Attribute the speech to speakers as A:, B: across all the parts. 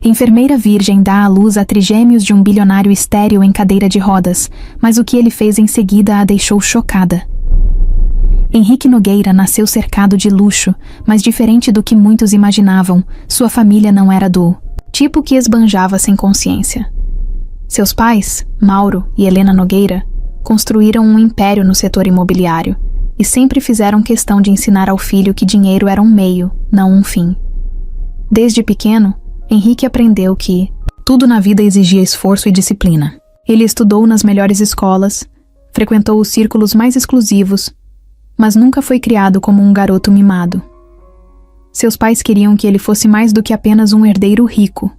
A: Enfermeira virgem dá à luz a trigêmeos de um bilionário estéril em cadeira de rodas, mas o que ele fez em seguida a deixou chocada. Henrique Nogueira nasceu cercado de luxo, mas diferente do que muitos imaginavam, sua família não era do tipo que esbanjava sem consciência. Seus pais, Mauro e Helena Nogueira, construíram um império no setor imobiliário e sempre fizeram questão de ensinar ao filho que dinheiro era um meio, não um fim. Desde pequeno, Henrique aprendeu que tudo na vida exigia esforço e disciplina. Ele estudou nas melhores escolas, frequentou os círculos mais exclusivos, mas nunca foi criado como um garoto mimado. Seus pais queriam que ele fosse mais do que apenas um herdeiro rico.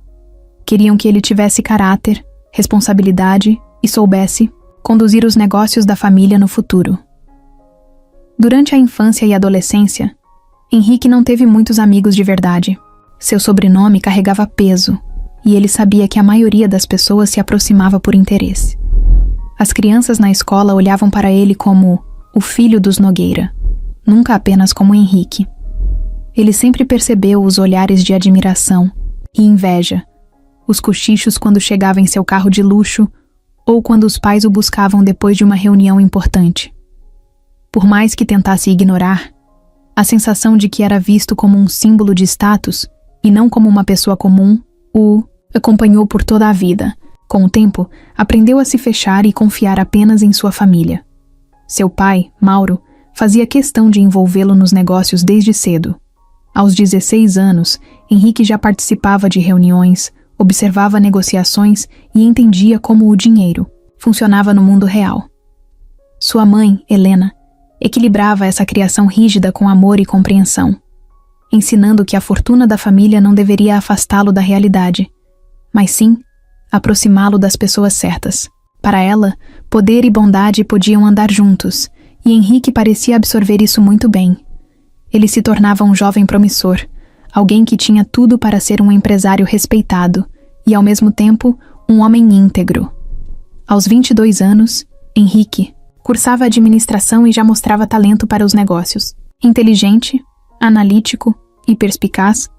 A: Queriam que ele tivesse caráter, responsabilidade e soubesse conduzir os negócios da família no futuro. Durante a infância e adolescência, Henrique não teve muitos amigos de verdade. Seu sobrenome carregava peso, e ele sabia que a maioria das pessoas se aproximava por interesse. As crianças na escola olhavam para ele como o filho dos Nogueira, nunca apenas como Henrique. Ele sempre percebeu os olhares de admiração e inveja, os cochichos quando chegava em seu carro de luxo ou quando os pais o buscavam depois de uma reunião importante. Por mais que tentasse ignorar, a sensação de que era visto como um símbolo de status e não como uma pessoa comum o acompanhou por toda a vida. Com o tempo, aprendeu a se fechar e confiar apenas em sua família. Seu pai, Mauro, fazia questão de envolvê-lo nos negócios desde cedo. Aos 16 anos, Henrique já participava de reuniões, observava negociações e entendia como o dinheiro funcionava no mundo real. Sua mãe, Helena, equilibrava essa criação rígida com amor e compreensão, ensinando que a fortuna da família não deveria afastá-lo da realidade, mas sim aproximá-lo das pessoas certas. Para ela, poder e bondade podiam andar juntos, e Henrique parecia absorver isso muito bem. Ele se tornava um jovem promissor, alguém que tinha tudo para ser um empresário respeitado e, ao mesmo tempo, um homem íntegro. Aos 22 anos, Henrique cursava administração e já mostrava talento para os negócios. Inteligente, analítico e perspicaz,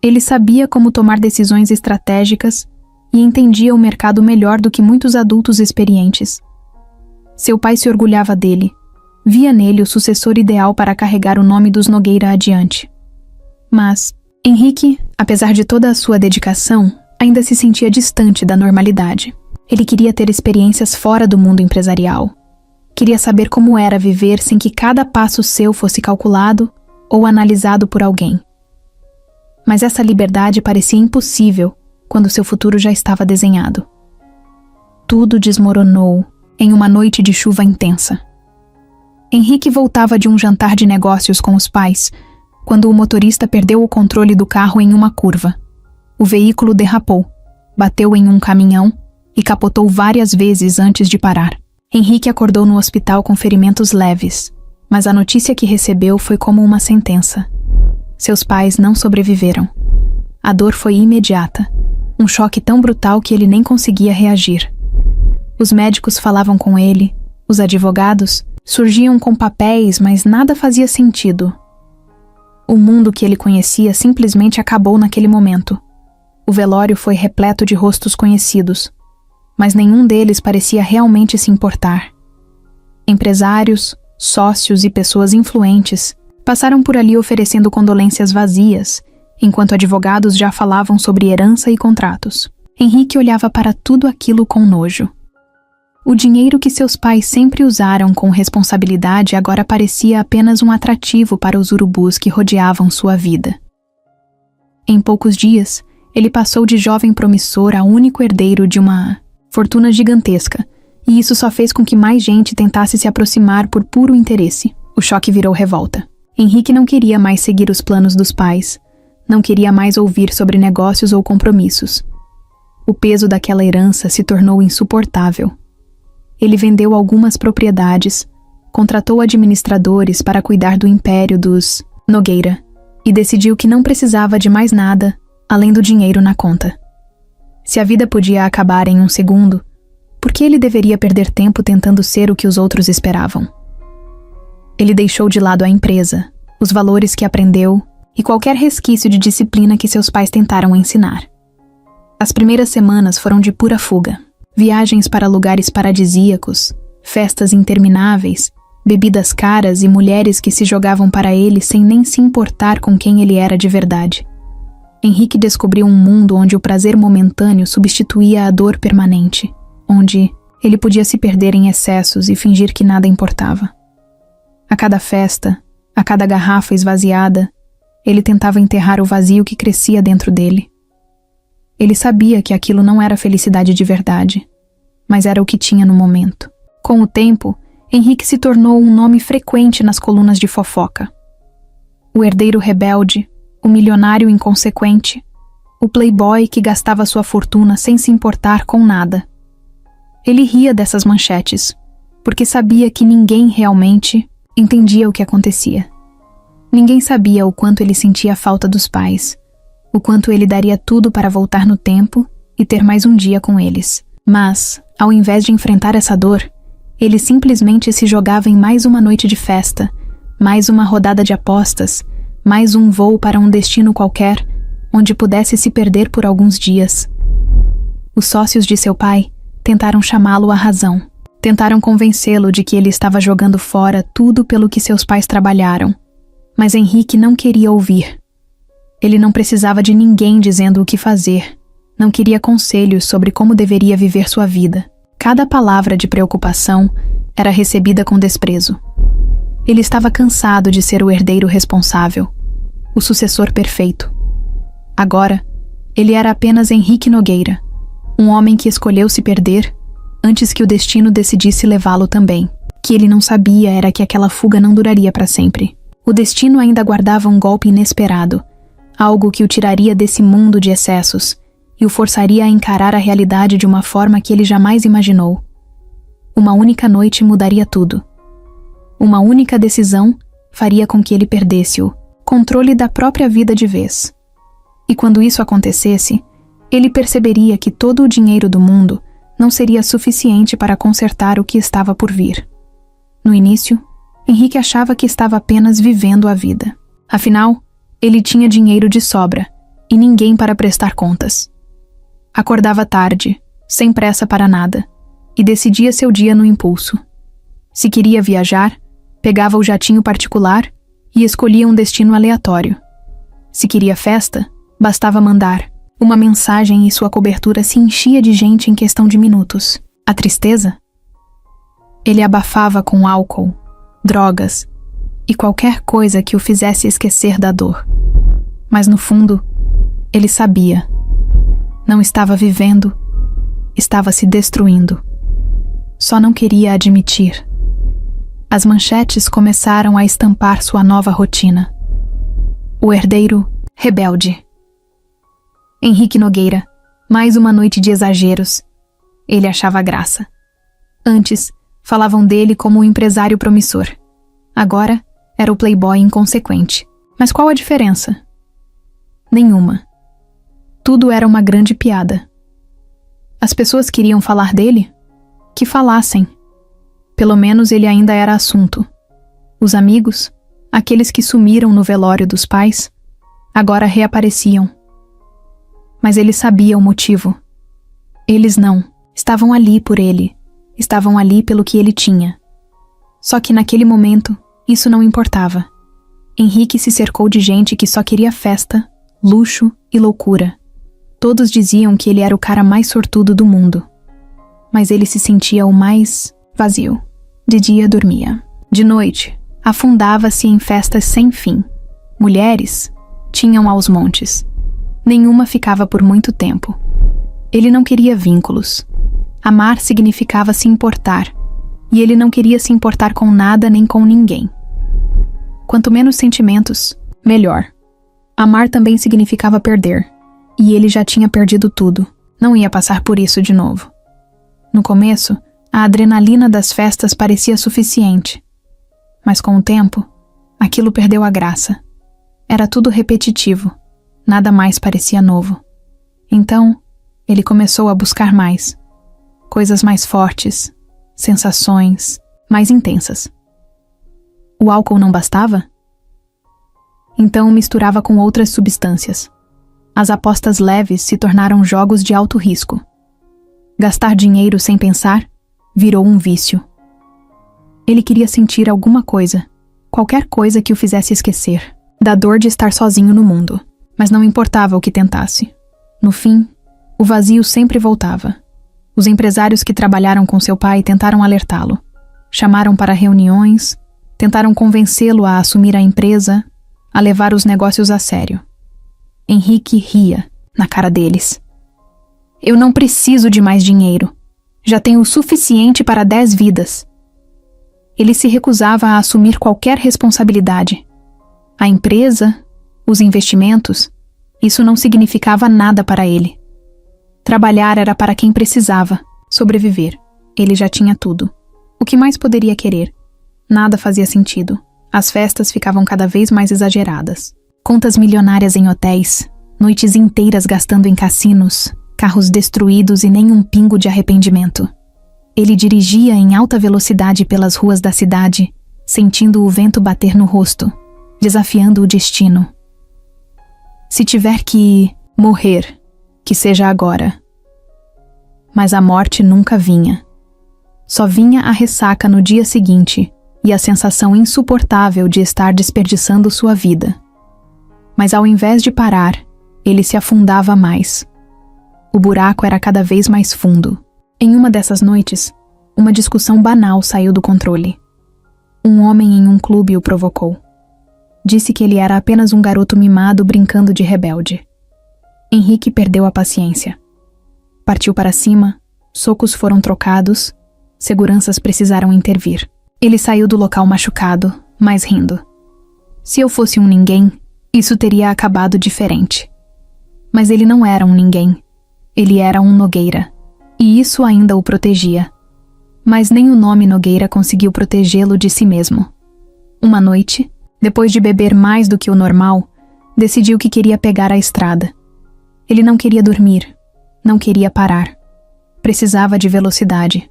A: ele sabia como tomar decisões estratégicas e entendia o mercado melhor do que muitos adultos experientes. Seu pai se orgulhava dele, via nele o sucessor ideal para carregar o nome dos Nogueira adiante. Mas Henrique, apesar de toda a sua dedicação, ainda se sentia distante da normalidade. Ele queria ter experiências fora do mundo empresarial. Queria saber como era viver sem que cada passo seu fosse calculado ou analisado por alguém. Mas essa liberdade parecia impossível quando seu futuro já estava desenhado. Tudo desmoronou em uma noite de chuva intensa. Henrique voltava de um jantar de negócios com os pais, quando o motorista perdeu o controle do carro em uma curva. O veículo derrapou, bateu em um caminhão e capotou várias vezes antes de parar. Henrique acordou no hospital com ferimentos leves, mas a notícia que recebeu foi como uma sentença. Seus pais não sobreviveram. A dor foi imediata, um choque tão brutal que ele nem conseguia reagir. Os médicos falavam com ele, os advogados surgiam com papéis, mas nada fazia sentido. O mundo que ele conhecia simplesmente acabou naquele momento. O velório foi repleto de rostos conhecidos, mas nenhum deles parecia realmente se importar. Empresários, sócios e pessoas influentes passaram por ali oferecendo condolências vazias, enquanto advogados já falavam sobre herança e contratos. Henrique olhava para tudo aquilo com nojo. O dinheiro que seus pais sempre usaram com responsabilidade agora parecia apenas um atrativo para os urubus que rodeavam sua vida. Em poucos dias, ele passou de jovem promissor a único herdeiro de uma fortuna gigantesca, e isso só fez com que mais gente tentasse se aproximar por puro interesse. O choque virou revolta. Henrique não queria mais seguir os planos dos pais, não queria mais ouvir sobre negócios ou compromissos. O peso daquela herança se tornou insuportável. Ele vendeu algumas propriedades, contratou administradores para cuidar do império dos Nogueira e decidiu que não precisava de mais nada além do dinheiro na conta. Se a vida podia acabar em um segundo, por que ele deveria perder tempo tentando ser o que os outros esperavam? Ele deixou de lado a empresa, os valores que aprendeu e qualquer resquício de disciplina que seus pais tentaram ensinar. As primeiras semanas foram de pura fuga. Viagens para lugares paradisíacos, festas intermináveis, bebidas caras e mulheres que se jogavam para ele sem nem se importar com quem ele era de verdade. Henrique descobriu um mundo onde o prazer momentâneo substituía a dor permanente, onde ele podia se perder em excessos e fingir que nada importava. A cada festa, a cada garrafa esvaziada, ele tentava enterrar o vazio que crescia dentro dele. Ele sabia que aquilo não era felicidade de verdade, mas era o que tinha no momento. Com o tempo, Henrique se tornou um nome frequente nas colunas de fofoca. O herdeiro rebelde, o milionário inconsequente, o playboy que gastava sua fortuna sem se importar com nada. Ele ria dessas manchetes, porque sabia que ninguém realmente entendia o que acontecia. Ninguém sabia o quanto ele sentia a falta dos pais, o quanto ele daria tudo para voltar no tempo e ter mais um dia com eles. Mas, ao invés de enfrentar essa dor, ele simplesmente se jogava em mais uma noite de festa, mais uma rodada de apostas, mais um voo para um destino qualquer, onde pudesse se perder por alguns dias. Os sócios de seu pai tentaram chamá-lo à razão. Tentaram convencê-lo de que ele estava jogando fora tudo pelo que seus pais trabalharam. Mas Henrique não queria ouvir. Ele não precisava de ninguém dizendo o que fazer. Não queria conselhos sobre como deveria viver sua vida. Cada palavra de preocupação era recebida com desprezo. Ele estava cansado de ser o herdeiro responsável, o sucessor perfeito. Agora, ele era apenas Henrique Nogueira, um homem que escolheu se perder antes que o destino decidisse levá-lo também. O que ele não sabia era que aquela fuga não duraria para sempre. O destino ainda guardava um golpe inesperado, algo que o tiraria desse mundo de excessos e o forçaria a encarar a realidade de uma forma que ele jamais imaginou. Uma única noite mudaria tudo. Uma única decisão faria com que ele perdesse o controle da própria vida de vez. E quando isso acontecesse, ele perceberia que todo o dinheiro do mundo não seria suficiente para consertar o que estava por vir. No início, Henrique achava que estava apenas vivendo a vida. Afinal, ele tinha dinheiro de sobra e ninguém para prestar contas. Acordava tarde, sem pressa para nada, e decidia seu dia no impulso. Se queria viajar, pegava o jatinho particular e escolhia um destino aleatório. Se queria festa, bastava mandar. Uma mensagem e sua cobertura se enchia de gente em questão de minutos. A tristeza? Ele abafava com álcool, drogas e qualquer coisa que o fizesse esquecer da dor. Mas no fundo, ele sabia. Não estava vivendo, estava se destruindo. Só não queria admitir. As manchetes começaram a estampar sua nova rotina. O herdeiro rebelde. Henrique Nogueira, mais uma noite de exageros. Ele achava graça. Antes, falavam dele como um empresário promissor. Agora, era o playboy inconsequente. Mas qual a diferença? Nenhuma. Tudo era uma grande piada. As pessoas queriam falar dele? Que falassem. Pelo menos ele ainda era assunto. Os amigos, aqueles que sumiram no velório dos pais, agora reapareciam. Mas ele sabia o motivo. Eles não. Estavam ali por ele. Estavam ali pelo que ele tinha. Só que naquele momento, isso não importava. Henrique se cercou de gente que só queria festa, luxo e loucura. Todos diziam que ele era o cara mais sortudo do mundo. Mas ele se sentia o mais vazio. De dia dormia. De noite, afundava-se em festas sem fim. Mulheres tinham aos montes. Nenhuma ficava por muito tempo. Ele não queria vínculos. Amar significava se importar, e ele não queria se importar com nada nem com ninguém. Quanto menos sentimentos, melhor. Amar também significava perder, e ele já tinha perdido tudo. Não ia passar por isso de novo. No começo, a adrenalina das festas parecia suficiente. Mas com o tempo, aquilo perdeu a graça. Era tudo repetitivo. Nada mais parecia novo. Então, ele começou a buscar mais. Coisas mais fortes, sensações mais intensas. O álcool não bastava? Então misturava com outras substâncias. As apostas leves se tornaram jogos de alto risco. Gastar dinheiro sem pensar virou um vício. Ele queria sentir alguma coisa, qualquer coisa que o fizesse esquecer da dor de estar sozinho no mundo, mas não importava o que tentasse. No fim, o vazio sempre voltava. Os empresários que trabalharam com seu pai tentaram alertá-lo. Chamaram para reuniões, tentaram convencê-lo a assumir a empresa, a levar os negócios a sério. Henrique ria na cara deles. Eu não preciso de mais dinheiro. Já tenho o suficiente para 10 vidas. Ele se recusava a assumir qualquer responsabilidade. A empresa, os investimentos, isso não significava nada para ele. Trabalhar era para quem precisava sobreviver. Ele já tinha tudo. O que mais poderia querer? Nada fazia sentido. As festas ficavam cada vez mais exageradas. Contas milionárias em hotéis, noites inteiras gastando em cassinos, carros destruídos e nem um pingo de arrependimento. Ele dirigia em alta velocidade pelas ruas da cidade, sentindo o vento bater no rosto, desafiando o destino. Se tiver que morrer, que seja agora. Mas a morte nunca vinha. Só vinha a ressaca no dia seguinte e a sensação insuportável de estar desperdiçando sua vida. Mas ao invés de parar, ele se afundava mais. O buraco era cada vez mais fundo. Em uma dessas noites, uma discussão banal saiu do controle. Um homem em um clube o provocou. Disse que ele era apenas um garoto mimado brincando de rebelde. Henrique perdeu a paciência. Partiu para cima, socos foram trocados, seguranças precisaram intervir. Ele saiu do local machucado, mas rindo. Se eu fosse um ninguém, isso teria acabado diferente. Mas ele não era um ninguém. Ele era um Nogueira. E isso ainda o protegia. Mas nem o nome Nogueira conseguiu protegê-lo de si mesmo. Uma noite, depois de beber mais do que o normal, decidiu que queria pegar a estrada. Ele não queria dormir, não queria parar. Precisava de velocidade.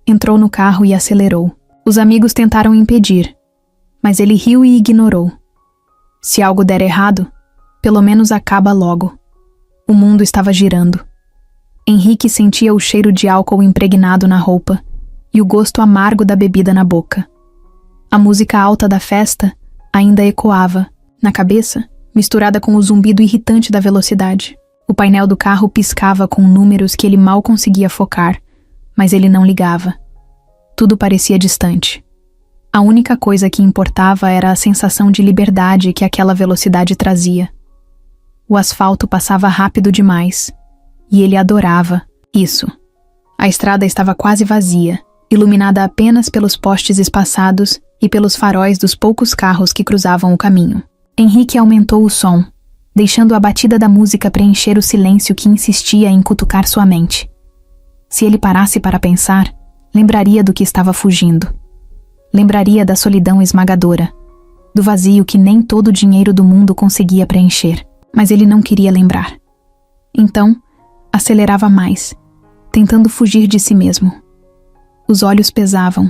A: Entrou no carro e acelerou. Os amigos tentaram impedir, mas ele riu e ignorou. Se algo der errado, pelo menos acaba logo. O mundo estava girando. Henrique sentia o cheiro de álcool impregnado na roupa e o gosto amargo da bebida na boca. A música alta da festa ainda ecoava, na cabeça, misturada com o zumbido irritante da velocidade. O painel do carro piscava com números que ele mal conseguia focar, mas ele não ligava. Tudo parecia distante. A única coisa que importava era a sensação de liberdade que aquela velocidade trazia. O asfalto passava rápido demais, e ele adorava isso. A estrada estava quase vazia, iluminada apenas pelos postes espaçados e pelos faróis dos poucos carros que cruzavam o caminho. Henrique aumentou o som, deixando a batida da música preencher o silêncio que insistia em cutucar sua mente. Se ele parasse para pensar, lembraria do que estava fugindo. Lembraria da solidão esmagadora, do vazio que nem todo o dinheiro do mundo conseguia preencher, mas ele não queria lembrar. Então, acelerava mais, tentando fugir de si mesmo. Os olhos pesavam.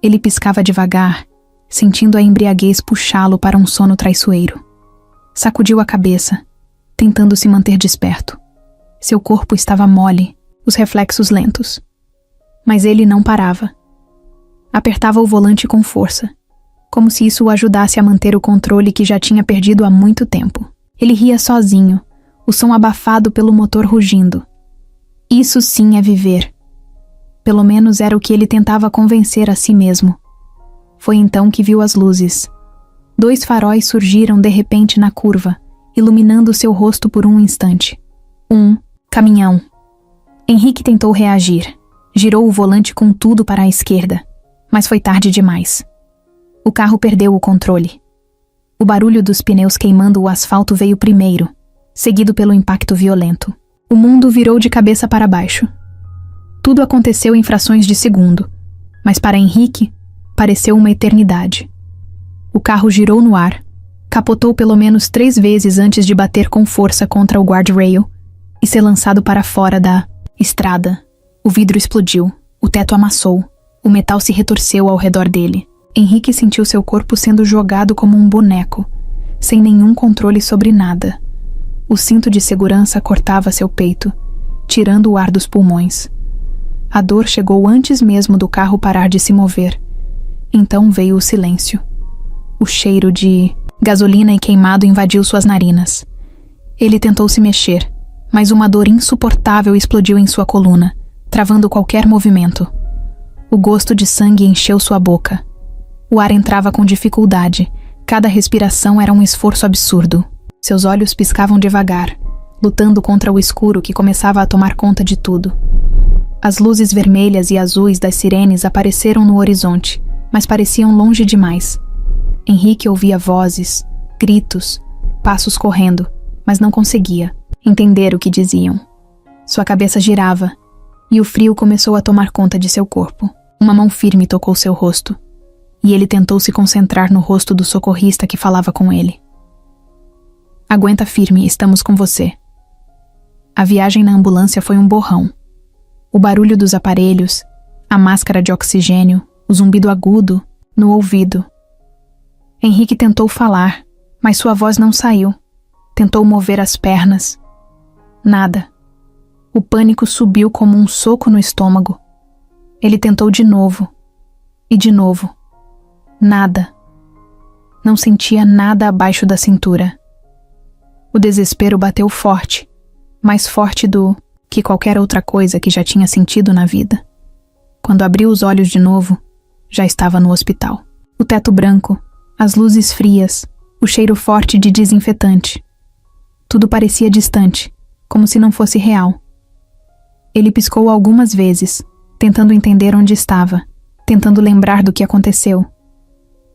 A: Ele piscava devagar, sentindo a embriaguez puxá-lo para um sono traiçoeiro. Sacudiu a cabeça, tentando se manter desperto. Seu corpo estava mole, os reflexos lentos. Mas ele não parava. Apertava o volante com força, como se isso o ajudasse a manter o controle que já tinha perdido há muito tempo. Ele ria sozinho, o som abafado pelo motor rugindo. Isso sim é viver. Pelo menos era o que ele tentava convencer a si mesmo. Foi então que viu as luzes. 2 faróis surgiram de repente na curva, iluminando seu rosto por um instante. Caminhão. Henrique tentou reagir. Girou o volante com tudo para a esquerda, mas foi tarde demais. O carro perdeu o controle. O barulho dos pneus queimando o asfalto veio primeiro, seguido pelo impacto violento. O mundo virou de cabeça para baixo. Tudo aconteceu em frações de segundo, mas para Henrique, pareceu uma eternidade. O carro girou no ar, capotou pelo menos 3 vezes antes de bater com força contra o guardrail e ser lançado para fora da estrada. O vidro explodiu, o teto amassou, o metal se retorceu ao redor dele. Henrique sentiu seu corpo sendo jogado como um boneco, sem nenhum controle sobre nada. O cinto de segurança cortava seu peito, tirando o ar dos pulmões. A dor chegou antes mesmo do carro parar de se mover. Então veio o silêncio. O cheiro de gasolina e queimado invadiu suas narinas. Ele tentou se mexer, mas uma dor insuportável explodiu em sua coluna, travando qualquer movimento. O gosto de sangue encheu sua boca. O ar entrava com dificuldade. Cada respiração era um esforço absurdo. Seus olhos piscavam devagar, lutando contra o escuro que começava a tomar conta de tudo. As luzes vermelhas e azuis das sirenes apareceram no horizonte, mas pareciam longe demais. Henrique ouvia vozes, gritos, passos correndo, mas não conseguia entender o que diziam. Sua cabeça girava, e o frio começou a tomar conta de seu corpo. Uma mão firme tocou seu rosto, e ele tentou se concentrar no rosto do socorrista que falava com ele. Aguenta firme, estamos com você. A viagem na ambulância foi um borrão. O barulho dos aparelhos, a máscara de oxigênio, o zumbido agudo no ouvido. Henrique tentou falar, mas sua voz não saiu. Tentou mover as pernas. Nada. O pânico subiu como um soco no estômago. Ele tentou de novo. E de novo. Nada. Não sentia nada abaixo da cintura. O desespero bateu forte, mais forte do que qualquer outra coisa que já tinha sentido na vida. Quando abriu os olhos de novo, já estava no hospital. O teto branco, as luzes frias, o cheiro forte de desinfetante. Tudo parecia distante, como se não fosse real. Ele piscou algumas vezes, tentando entender onde estava, tentando lembrar do que aconteceu.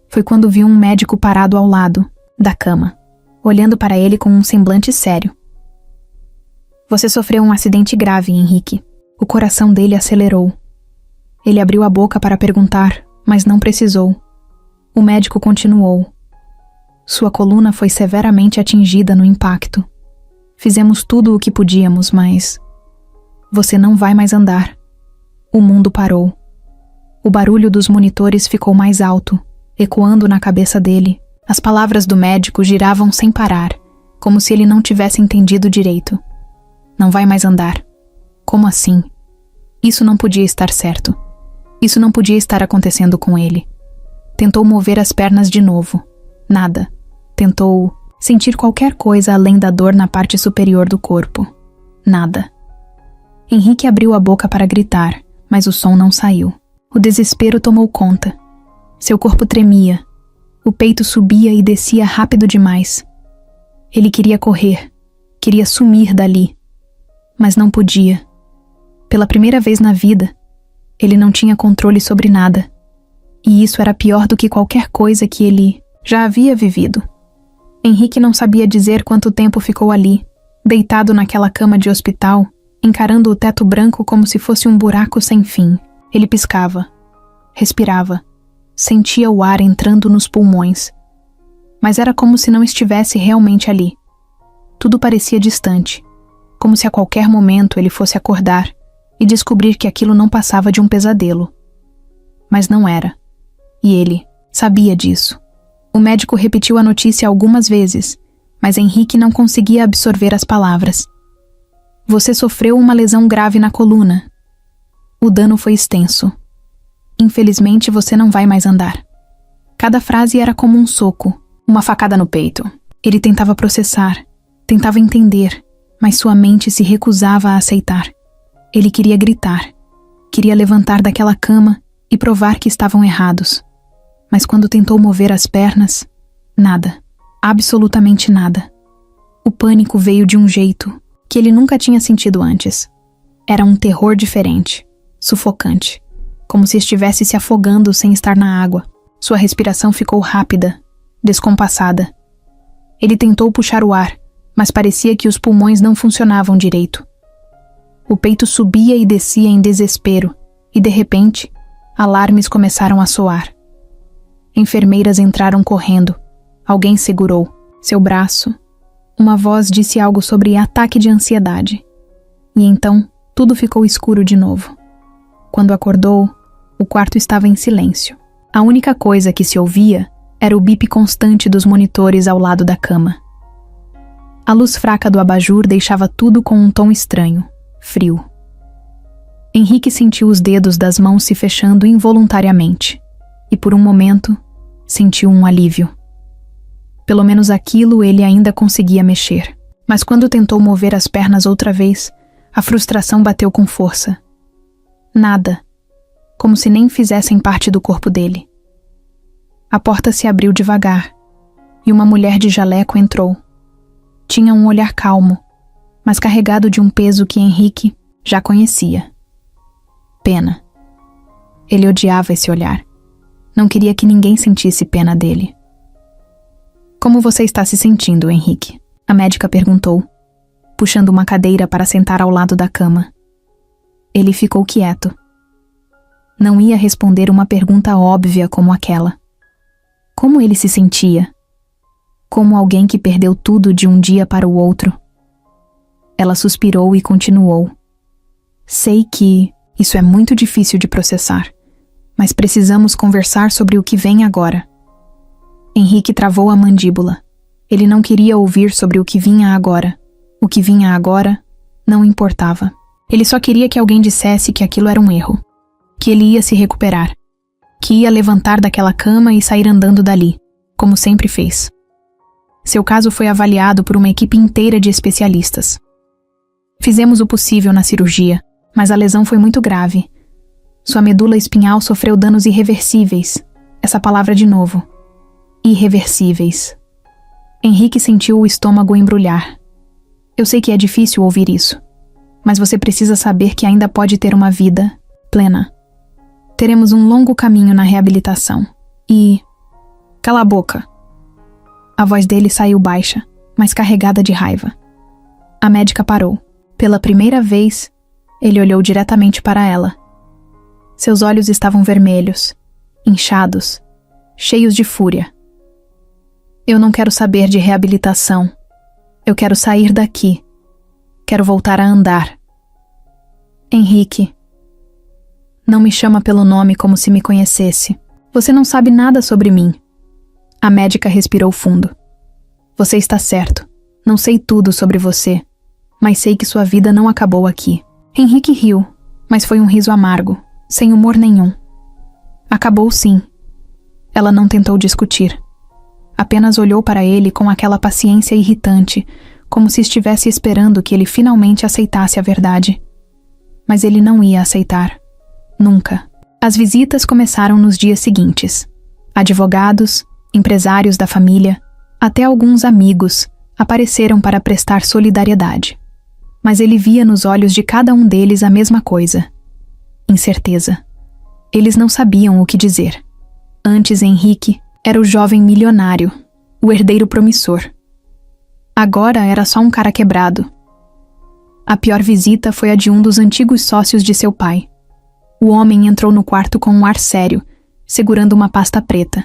A: Foi quando viu um médico parado ao lado da cama, olhando para ele com um semblante sério. Você sofreu um acidente grave, Henrique. O coração dele acelerou. Ele abriu a boca para perguntar, mas não precisou. O médico continuou. Sua coluna foi severamente atingida no impacto. Fizemos tudo o que podíamos, mas... Você não vai mais andar. O mundo parou. O barulho dos monitores ficou mais alto, ecoando na cabeça dele. As palavras do médico giravam sem parar, como se ele não tivesse entendido direito. Não vai mais andar. Como assim? Isso não podia estar certo. Isso não podia estar acontecendo com ele. Tentou mover as pernas de novo. Nada. Tentou sentir qualquer coisa além da dor na parte superior do corpo. Nada. Henrique abriu a boca para gritar, mas o som não saiu. O desespero tomou conta. Seu corpo tremia. O peito subia e descia rápido demais. Ele queria correr. Queria sumir dali. Mas não podia. Pela primeira vez na vida, ele não tinha controle sobre nada. E isso era pior do que qualquer coisa que ele já havia vivido. Henrique não sabia dizer quanto tempo ficou ali, deitado naquela cama de hospital, encarando o teto branco como se fosse um buraco sem fim. Ele piscava, respirava, sentia o ar entrando nos pulmões. Mas era como se não estivesse realmente ali. Tudo parecia distante, como se a qualquer momento ele fosse acordar e descobrir que aquilo não passava de um pesadelo. Mas não era. E ele sabia disso. O médico repetiu a notícia algumas vezes, mas Henrique não conseguia absorver as palavras. Você sofreu uma lesão grave na coluna. O dano foi extenso. Infelizmente você não vai mais andar. Cada frase era como um soco, uma facada no peito. Ele tentava processar, tentava entender, mas sua mente se recusava a aceitar. Ele queria gritar, queria levantar daquela cama e provar que estavam errados. Mas quando tentou mover as pernas, nada, absolutamente nada. O pânico veio de um jeito que ele nunca tinha sentido antes. Era um terror diferente, sufocante, como se estivesse se afogando sem estar na água. Sua respiração ficou rápida, descompassada. Ele tentou puxar o ar, mas parecia que os pulmões não funcionavam direito. O peito subia e descia em desespero, e de repente, alarmes começaram a soar. Enfermeiras entraram correndo. Alguém segurou seu braço. Uma voz disse algo sobre ataque de ansiedade. E então, tudo ficou escuro de novo. Quando acordou, o quarto estava em silêncio. A única coisa que se ouvia era o bip constante dos monitores ao lado da cama. A luz fraca do abajur deixava tudo com um tom estranho, frio. Henrique sentiu os dedos das mãos se fechando involuntariamente, e por um momento, sentiu um alívio. Pelo menos aquilo ele ainda conseguia mexer. Mas quando tentou mover as pernas outra vez, a frustração bateu com força. Nada, como se nem fizessem parte do corpo dele. A porta se abriu devagar, e uma mulher de jaleco entrou. Tinha um olhar calmo, mas carregado de um peso que Henrique já conhecia. Pena. Ele odiava esse olhar. Não queria que ninguém sentisse pena dele. Como você está se sentindo, Henrique? A médica perguntou, puxando uma cadeira para sentar ao lado da cama. Ele ficou quieto. Não ia responder uma pergunta óbvia como aquela. Como ele se sentia? Como alguém que perdeu tudo de um dia para o outro. Ela suspirou e continuou. Sei que isso é muito difícil de processar, mas precisamos conversar sobre o que vem agora. Henrique travou a mandíbula. Ele não queria ouvir sobre o que vinha agora. O que vinha agora não importava. Ele só queria que alguém dissesse que aquilo era um erro, que ele ia se recuperar, que ia levantar daquela cama e sair andando dali, como sempre fez. Seu caso foi avaliado por uma equipe inteira de especialistas. Fizemos o possível na cirurgia, mas a lesão foi muito grave. Sua medula espinhal sofreu danos irreversíveis. Essa palavra de novo. Irreversíveis. Henrique sentiu o estômago embrulhar. Eu sei que é difícil ouvir isso, mas você precisa saber que ainda pode ter uma vida plena. Teremos um longo caminho na reabilitação. E... Cala a boca. A voz dele saiu baixa, mas carregada de raiva. A médica parou. Pela primeira vez, ele olhou diretamente para ela. Seus olhos estavam vermelhos, inchados, cheios de fúria. Eu não quero saber de reabilitação. Eu quero sair daqui. Quero voltar a andar. Henrique. Não me chama pelo nome como se me conhecesse. Você não sabe nada sobre mim. A médica respirou fundo. Você está certo. Não sei tudo sobre você, mas sei que sua vida não acabou aqui. Henrique riu, mas foi um riso amargo, sem humor nenhum. Acabou sim. Ela não tentou discutir. Apenas olhou para ele com aquela paciência irritante, como se estivesse esperando que ele finalmente aceitasse a verdade. Mas ele não ia aceitar. Nunca. As visitas começaram nos dias seguintes. Advogados, empresários da família, até alguns amigos, apareceram para prestar solidariedade. Mas ele via nos olhos de cada um deles a mesma coisa. Incerteza. Eles não sabiam o que dizer. Antes, Henrique era o jovem milionário, o herdeiro promissor. Agora era só um cara quebrado. A pior visita foi a de um dos antigos sócios de seu pai. O homem entrou no quarto com um ar sério, segurando uma pasta preta.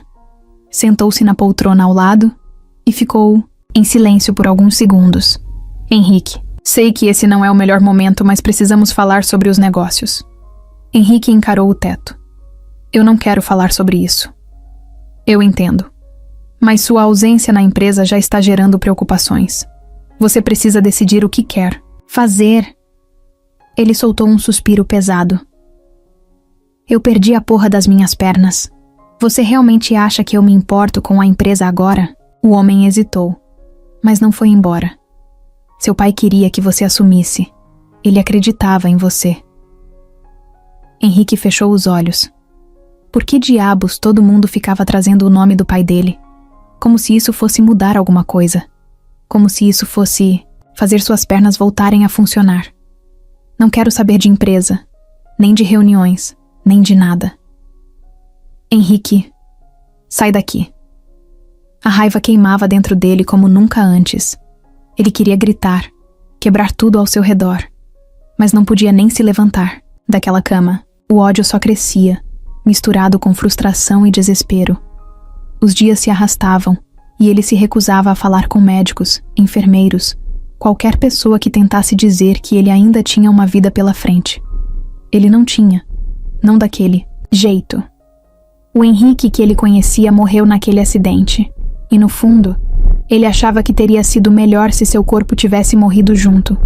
A: Sentou-se na poltrona ao lado e ficou em silêncio por alguns segundos. Henrique, sei que esse não é o melhor momento, mas precisamos falar sobre os negócios. Henrique encarou o teto. Eu não quero falar sobre isso. Eu entendo. Mas sua ausência na empresa já está gerando preocupações. Você precisa decidir o que quer fazer. Ele soltou um suspiro pesado. Eu perdi a porra das minhas pernas. Você realmente acha que eu me importo com a empresa agora? O homem hesitou, mas não foi embora. Seu pai queria que você assumisse. Ele acreditava em você. Henrique fechou os olhos. Por que diabos todo mundo ficava trazendo o nome do pai dele? Como se isso fosse mudar alguma coisa. Como se isso fosse fazer suas pernas voltarem a funcionar. Não quero saber de empresa, nem de reuniões, nem de nada. Henrique, sai daqui. A raiva queimava dentro dele como nunca antes. Ele queria gritar, quebrar tudo ao seu redor, mas não podia nem se levantar daquela cama. O ódio só crescia, misturado com frustração e desespero. Os dias se arrastavam e ele se recusava a falar com médicos, enfermeiros, qualquer pessoa que tentasse dizer que ele ainda tinha uma vida pela frente. Ele não tinha, não daquele jeito. O Henrique que ele conhecia morreu naquele acidente, e no fundo, Ele achava que teria sido melhor se seu corpo tivesse morrido junto.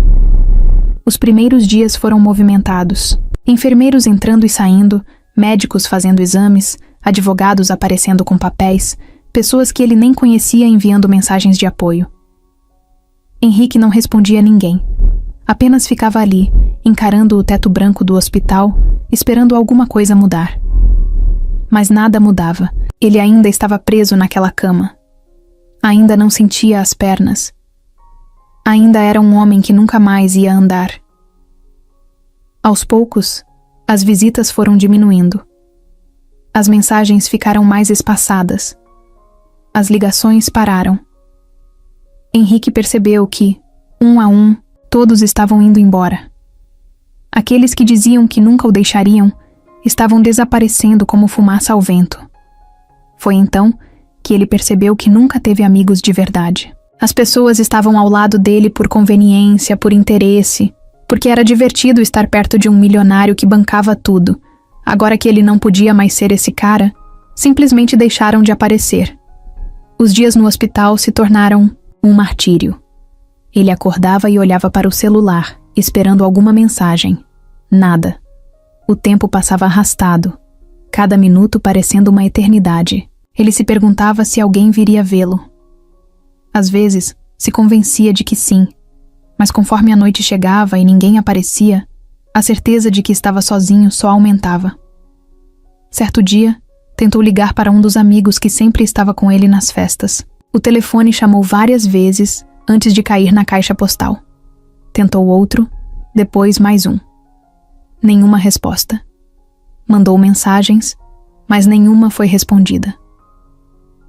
A: Os primeiros dias foram movimentados. Enfermeiros entrando e saindo, médicos fazendo exames, advogados aparecendo com papéis, pessoas que ele nem conhecia enviando mensagens de apoio. Henrique não respondia a ninguém. Apenas ficava ali, encarando o teto branco do hospital, esperando alguma coisa mudar. Mas nada mudava. Ele ainda estava preso naquela cama. Ainda não sentia as pernas. Ainda era um homem que nunca mais ia andar. Aos poucos, as visitas foram diminuindo. As mensagens ficaram mais espaçadas. As ligações pararam. Henrique percebeu que, um a um, todos estavam indo embora. Aqueles que diziam que nunca o deixariam estavam desaparecendo como fumaça ao vento. Foi então que ele percebeu que nunca teve amigos de verdade. As pessoas estavam ao lado dele por conveniência, por interesse, porque era divertido estar perto de um milionário que bancava tudo. Agora que ele não podia mais ser esse cara, simplesmente deixaram de aparecer. Os dias no hospital se tornaram um martírio. Ele acordava e olhava para o celular, esperando alguma mensagem. Nada. O tempo passava arrastado, cada minuto parecendo uma eternidade. Ele se perguntava se alguém viria vê-lo. Às vezes, se convencia de que sim, mas conforme a noite chegava e ninguém aparecia, a certeza de que estava sozinho só aumentava. Certo dia, tentou ligar para um dos amigos que sempre estava com ele nas festas. O telefone chamou várias vezes antes de cair na caixa postal. Tentou outro, depois mais um. Nenhuma resposta. Mandou mensagens, mas nenhuma foi respondida.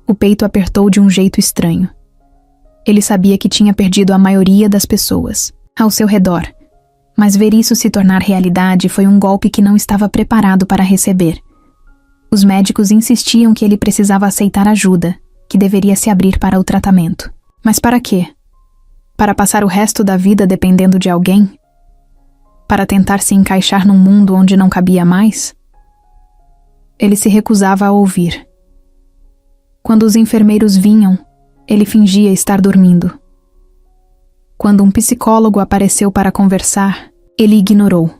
A: O peito apertou de um jeito estranho. Ele sabia que tinha perdido a maioria das pessoas ao seu redor, mas ver isso se tornar realidade foi um golpe que não estava preparado para receber. Os médicos insistiam que ele precisava aceitar ajuda, que deveria se abrir para o tratamento. Mas para quê? Para passar o resto da vida dependendo de alguém? Para tentar se encaixar num mundo onde não cabia mais? Ele se recusava a ouvir. Quando os enfermeiros vinham, ele fingia estar dormindo. Quando um psicólogo apareceu para conversar, ele ignorou.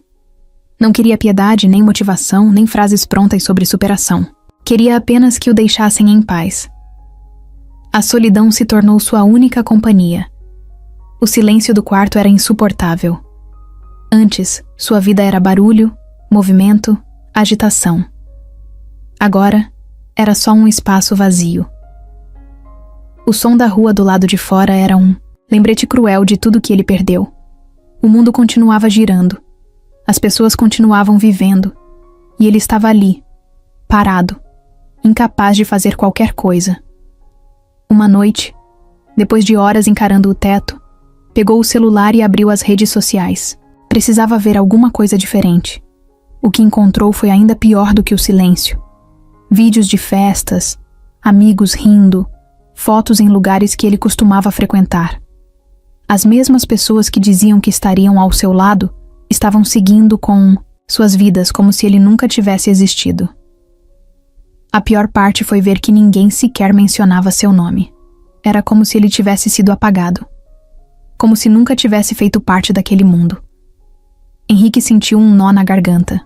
A: Não queria piedade, nem motivação, nem frases prontas sobre superação. Queria apenas que o deixassem em paz. A solidão se tornou sua única companhia. O silêncio do quarto era insuportável. Antes, sua vida era barulho, movimento, agitação. Agora, era só um espaço vazio. O som da rua do lado de fora era um lembrete cruel de tudo que ele perdeu. O mundo continuava girando. As pessoas continuavam vivendo. E ele estava ali, parado, incapaz de fazer qualquer coisa. Uma noite, depois de horas encarando o teto, pegou o celular e abriu as redes sociais. Precisava ver alguma coisa diferente. O que encontrou foi ainda pior do que o silêncio. Vídeos de festas, amigos rindo, fotos em lugares que ele costumava frequentar. As mesmas pessoas que diziam que estariam ao seu lado estavam seguindo com suas vidas como se ele nunca tivesse existido. A pior parte foi ver que ninguém sequer mencionava seu nome. Era como se ele tivesse sido apagado. Como se nunca tivesse feito parte daquele mundo. Henrique sentiu um nó na garganta.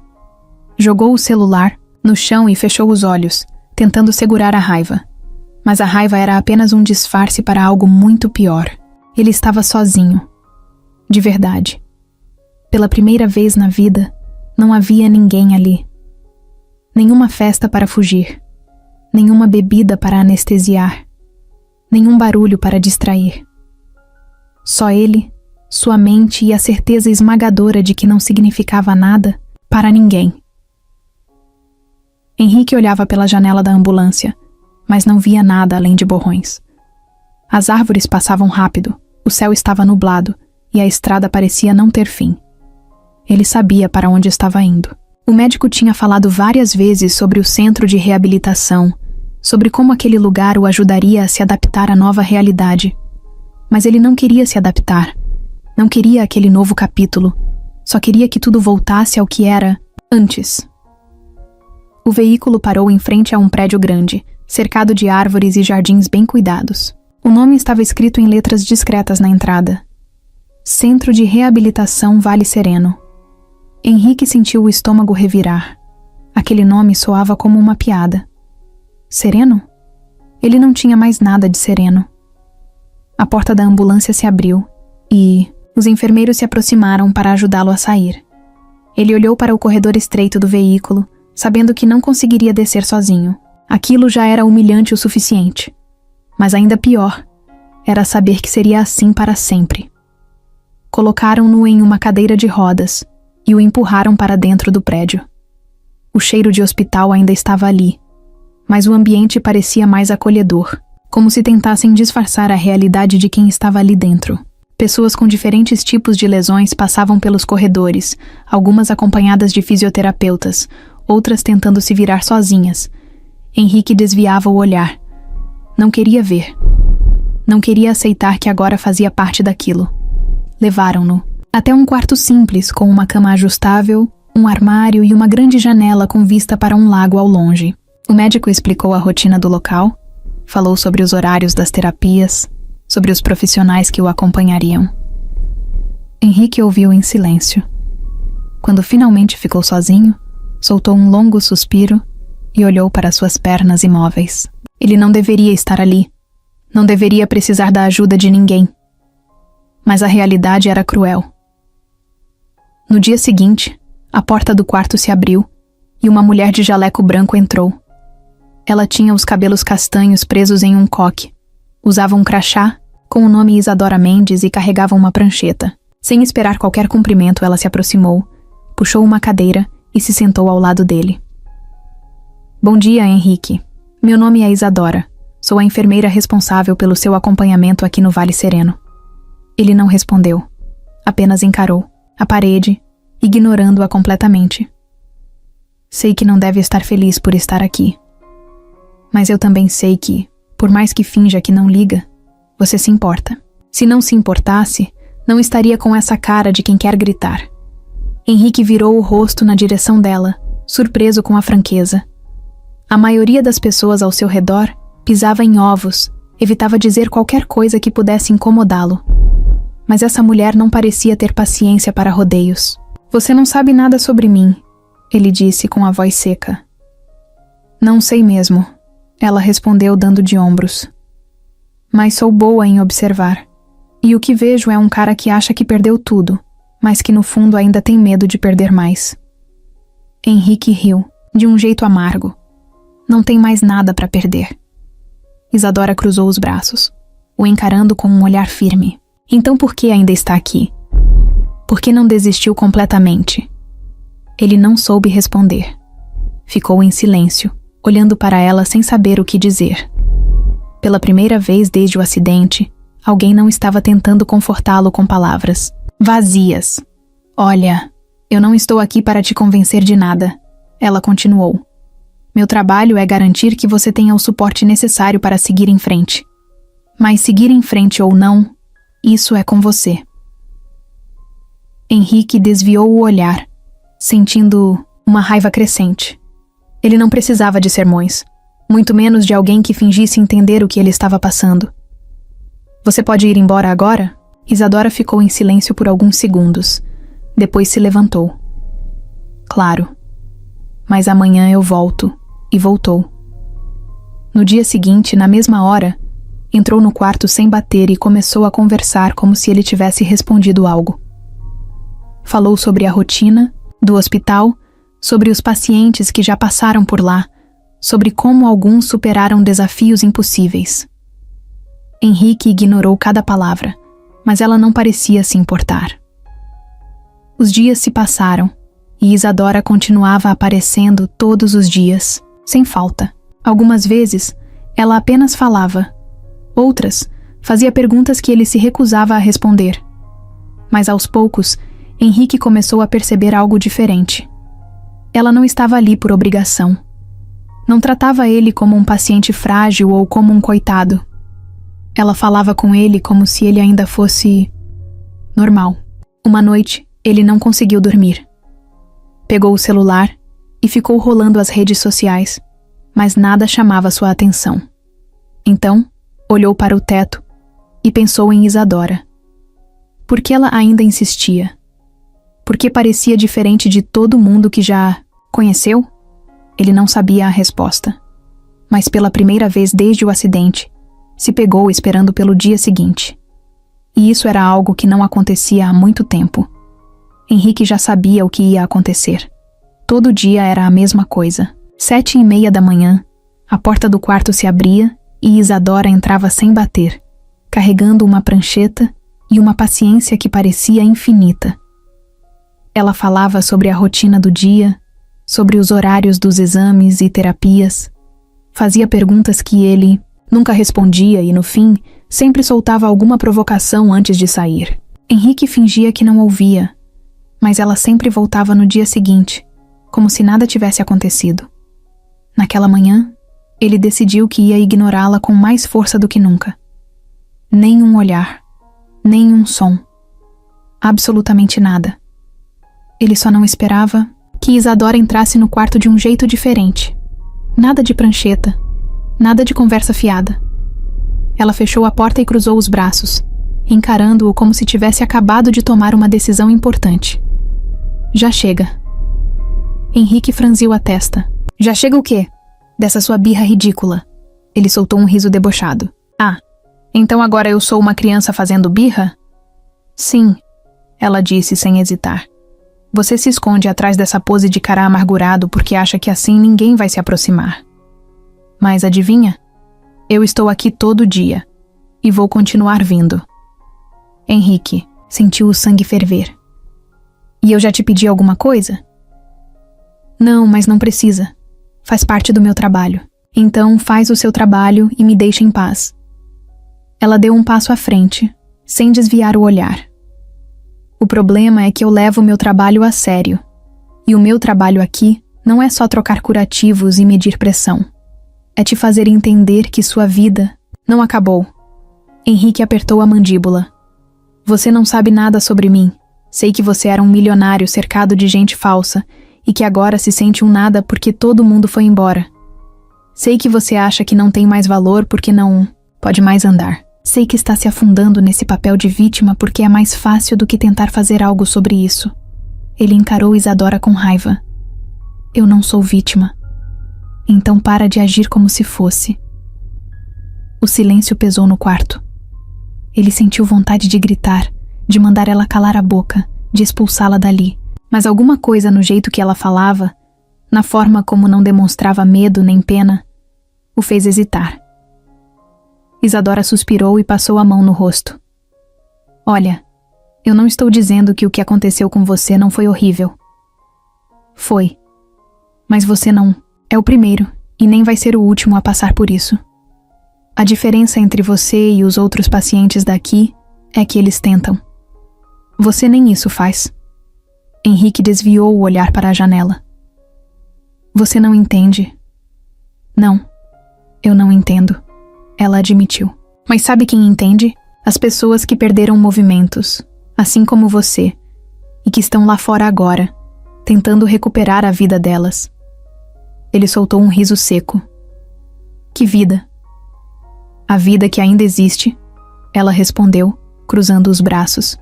A: Jogou o celular no chão e fechou os olhos, tentando segurar a raiva. Mas a raiva era apenas um disfarce para algo muito pior. Ele estava sozinho. De verdade. Pela primeira vez na vida, não havia ninguém ali. Nenhuma festa para fugir. Nenhuma bebida para anestesiar. Nenhum barulho para distrair. Só ele, sua mente e a certeza esmagadora de que não significava nada para ninguém. Henrique olhava pela janela da ambulância, mas não via nada além de borrões. As árvores passavam rápido, o céu estava nublado e a estrada parecia não ter fim. Ele sabia para onde estava indo. O médico tinha falado várias vezes sobre o centro de reabilitação, sobre como aquele lugar o ajudaria a se adaptar à nova realidade. Mas ele não queria se adaptar, não queria aquele novo capítulo, só queria que tudo voltasse ao que era antes. O veículo parou em frente a um prédio grande, cercado de árvores e jardins bem cuidados. O nome estava escrito em letras discretas na entrada. Centro de Reabilitação Vale Sereno. Henrique sentiu o estômago revirar. Aquele nome soava como uma piada. Sereno? Ele não tinha mais nada de sereno. A porta da ambulância se abriu e os enfermeiros se aproximaram para ajudá-lo a sair. Ele olhou para o corredor estreito do veículo, sabendo que não conseguiria descer sozinho. Aquilo já era humilhante o suficiente. Mas ainda pior era saber que seria assim para sempre. Colocaram-no em uma cadeira de rodas e o empurraram para dentro do prédio. O cheiro de hospital ainda estava ali, mas o ambiente parecia mais acolhedor, como se tentassem disfarçar a realidade de quem estava ali dentro. Pessoas com diferentes tipos de lesões passavam pelos corredores, algumas acompanhadas de fisioterapeutas, outras tentando se virar sozinhas. Henrique desviava o olhar. Não queria ver. Não queria aceitar que agora fazia parte daquilo. Levaram-no até um quarto simples, com uma cama ajustável, um armário e uma grande janela com vista para um lago ao longe. O médico explicou a rotina do local, falou sobre os horários das terapias, sobre os profissionais que o acompanhariam. Henrique ouviu em silêncio. Quando finalmente ficou sozinho, soltou um longo suspiro e olhou para suas pernas imóveis. Ele não deveria estar ali. Não deveria precisar da ajuda de ninguém. Mas a realidade era cruel. No dia seguinte, a porta do quarto se abriu e uma mulher de jaleco branco entrou. Ela tinha os cabelos castanhos presos em um coque. Usava um crachá com o nome Isadora Mendes e carregava uma prancheta. Sem esperar qualquer cumprimento, ela se aproximou, puxou uma cadeira e se sentou ao lado dele. Bom dia, Henrique. Meu nome é Isadora. Sou a enfermeira responsável pelo seu acompanhamento aqui no Vale Sereno. Ele não respondeu. Apenas encarou a parede, ignorando-a completamente. Sei que não deve estar feliz por estar aqui. Mas eu também sei que, por mais que finja que não liga, você se importa. Se não se importasse, não estaria com essa cara de quem quer gritar. Henrique virou o rosto na direção dela, surpreso com a franqueza. A maioria das pessoas ao seu redor pisava em ovos, evitava dizer qualquer coisa que pudesse incomodá-lo. Mas essa mulher não parecia ter paciência para rodeios. Você não sabe nada sobre mim, ele disse com a voz seca. Não sei mesmo, ela respondeu dando de ombros. Mas sou boa em observar. E o que vejo é um cara que acha que perdeu tudo, mas que no fundo ainda tem medo de perder mais. Henrique riu, de um jeito amargo. Não tem mais nada para perder. Isadora cruzou os braços, o encarando com um olhar firme. Então por que ainda está aqui? Por que não desistiu completamente? Ele não soube responder. Ficou em silêncio, olhando para ela sem saber o que dizer. Pela primeira vez desde o acidente, alguém não estava tentando confortá-lo com palavras vazias. Olha, eu não estou aqui para te convencer de nada, ela continuou. Meu trabalho é garantir que você tenha o suporte necessário para seguir em frente. Mas seguir em frente ou não, isso é com você. Henrique desviou o olhar, sentindo uma raiva crescente. Ele não precisava de sermões, muito menos de alguém que fingisse entender o que ele estava passando. Você pode ir embora agora? Isadora ficou em silêncio por alguns segundos. Depois se levantou. Claro. Mas amanhã eu volto. E voltou. No dia seguinte, na mesma hora, entrou no quarto sem bater e começou a conversar como se ele tivesse respondido algo. Falou sobre a rotina, do hospital, sobre os pacientes que já passaram por lá, sobre como alguns superaram desafios impossíveis. Henrique ignorou cada palavra, mas ela não parecia se importar. Os dias se passaram, e Isadora continuava aparecendo todos os dias, sem falta. Algumas vezes, ela apenas falava. Outras, fazia perguntas que ele se recusava a responder. Mas aos poucos, Henrique começou a perceber algo diferente. Ela não estava ali por obrigação. Não tratava ele como um paciente frágil ou como um coitado. Ela falava com ele como se ele ainda fosse normal. Uma noite, ele não conseguiu dormir. Pegou o celular e ficou rolando as redes sociais, mas nada chamava sua atenção. Então, Olhou para o teto e pensou em Isadora. Por que ela ainda insistia? Por que parecia diferente de todo mundo que já conheceu? Ele não sabia a resposta. Mas pela primeira vez desde o acidente, se pegou esperando pelo dia seguinte. E isso era algo que não acontecia há muito tempo. Henrique já sabia o que ia acontecer. Todo dia era a mesma coisa. 7:30 da manhã, a porta do quarto se abria e Isadora entrava sem bater, carregando uma prancheta e uma paciência que parecia infinita. Ela falava sobre a rotina do dia, sobre os horários dos exames e terapias. Fazia perguntas que ele nunca respondia e, no fim, sempre soltava alguma provocação antes de sair. Henrique fingia que não ouvia, mas ela sempre voltava no dia seguinte, como se nada tivesse acontecido. Naquela manhã, ele decidiu que ia ignorá-la com mais força do que nunca. Nem um olhar, nem um som. Absolutamente nada. Ele só não esperava que Isadora entrasse no quarto de um jeito diferente. Nada de prancheta, nada de conversa fiada. Ela fechou a porta e cruzou os braços, encarando-o como se tivesse acabado de tomar uma decisão importante. Já chega. Henrique franziu a testa. Já chega o quê? Dessa sua birra ridícula. Ele soltou um riso debochado. Ah, então agora eu sou uma criança fazendo birra? Sim, ela disse sem hesitar. Você se esconde atrás dessa pose de cara amargurado porque acha que assim ninguém vai se aproximar. Mas adivinha? Eu estou aqui todo dia. E vou continuar vindo. Henrique sentiu o sangue ferver. E eu já te pedi alguma coisa? Não, mas não precisa. Faz parte do meu trabalho. Então faz o seu trabalho e me deixa em paz. Ela deu um passo à frente, sem desviar o olhar. O problema é que eu levo o meu trabalho a sério. E o meu trabalho aqui não é só trocar curativos e medir pressão. É te fazer entender que sua vida não acabou. Henrique apertou a mandíbula. Você não sabe nada sobre mim. Sei que você era um milionário cercado de gente falsa e que agora se sente um nada porque todo mundo foi embora. Sei que você acha que não tem mais valor porque não pode mais andar. Sei que está se afundando nesse papel de vítima porque é mais fácil do que tentar fazer algo sobre isso. Ele encarou Isadora com raiva. Eu não sou vítima. Então para de agir como se fosse. O silêncio pesou no quarto. Ele sentiu vontade de gritar, de mandar ela calar a boca, de expulsá-la dali. Mas alguma coisa no jeito que ela falava, na forma como não demonstrava medo nem pena, o fez hesitar. Isadora suspirou e passou a mão no rosto. Olha, eu não estou dizendo que o que aconteceu com você não foi horrível. Foi. Mas você não é o primeiro e nem vai ser o último a passar por isso. A diferença entre você e os outros pacientes daqui é que eles tentam. Você nem isso faz. Henrique desviou o olhar para a janela. Você não entende. Não, eu não entendo. Ela admitiu. Mas sabe quem entende? As pessoas que perderam movimentos, assim como você, e que estão lá fora agora, tentando recuperar a vida delas. Ele soltou um riso seco. Que vida? A vida que ainda existe, ela respondeu, cruzando os braços.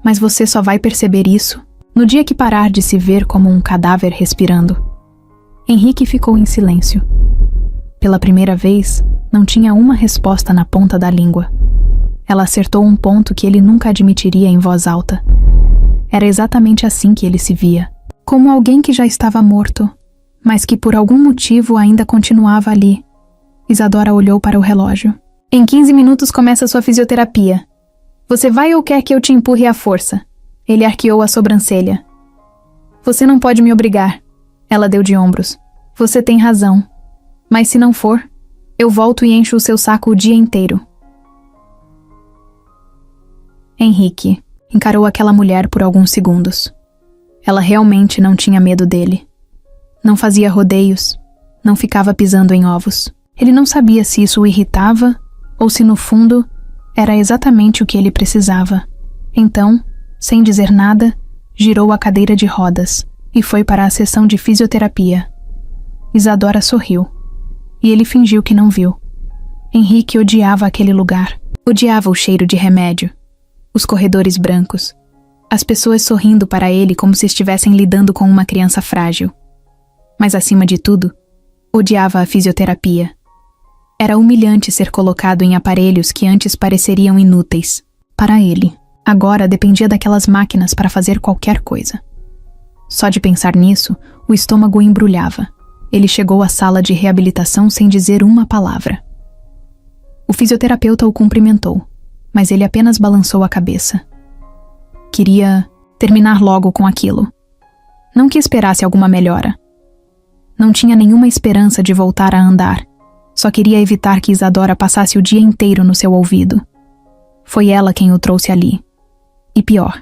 A: Mas você só vai perceber isso no dia que parar de se ver como um cadáver respirando. Henrique ficou em silêncio. Pela primeira vez, não tinha uma resposta na ponta da língua. Ela acertou um ponto que ele nunca admitiria em voz alta. Era exatamente assim que ele se via. Como alguém que já estava morto, mas que por algum motivo ainda continuava ali. Isadora olhou para o relógio. Em 15 minutos começa sua fisioterapia. Você vai ou quer que eu te empurre à força? Ele arqueou a sobrancelha. Você não pode me obrigar. Ela deu de ombros. Você tem razão. Mas se não for, eu volto e encho o seu saco o dia inteiro. Henrique encarou aquela mulher por alguns segundos. Ela realmente não tinha medo dele. Não fazia rodeios, não ficava pisando em ovos. Ele não sabia se isso o irritava ou se no fundo era exatamente o que ele precisava. Então, sem dizer nada, girou a cadeira de rodas e foi para a sessão de fisioterapia. Isadora sorriu, e ele fingiu que não viu. Henrique odiava aquele lugar. Odiava o cheiro de remédio, os corredores brancos, as pessoas sorrindo para ele como se estivessem lidando com uma criança frágil. Mas, acima de tudo, odiava a fisioterapia. Era humilhante ser colocado em aparelhos que antes pareceriam inúteis. Para ele, agora dependia daquelas máquinas para fazer qualquer coisa. Só de pensar nisso, o estômago embrulhava. Ele chegou à sala de reabilitação sem dizer uma palavra. O fisioterapeuta o cumprimentou, mas ele apenas balançou a cabeça. Queria terminar logo com aquilo. Não que esperasse alguma melhora. Não tinha nenhuma esperança de voltar a andar. Só queria evitar que Isadora passasse o dia inteiro no seu ouvido. Foi ela quem o trouxe ali. E pior,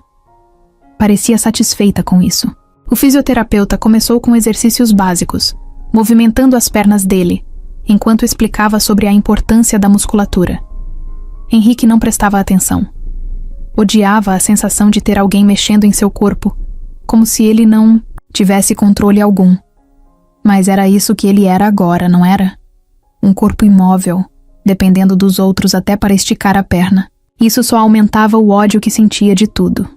A: parecia satisfeita com isso. O fisioterapeuta começou com exercícios básicos, movimentando as pernas dele, enquanto explicava sobre a importância da musculatura. Henrique não prestava atenção. Odiava a sensação de ter alguém mexendo em seu corpo, como se ele não tivesse controle algum. Mas era isso que ele era agora, não era? Um corpo imóvel, dependendo dos outros até para esticar a perna. Isso só aumentava o ódio que sentia de tudo.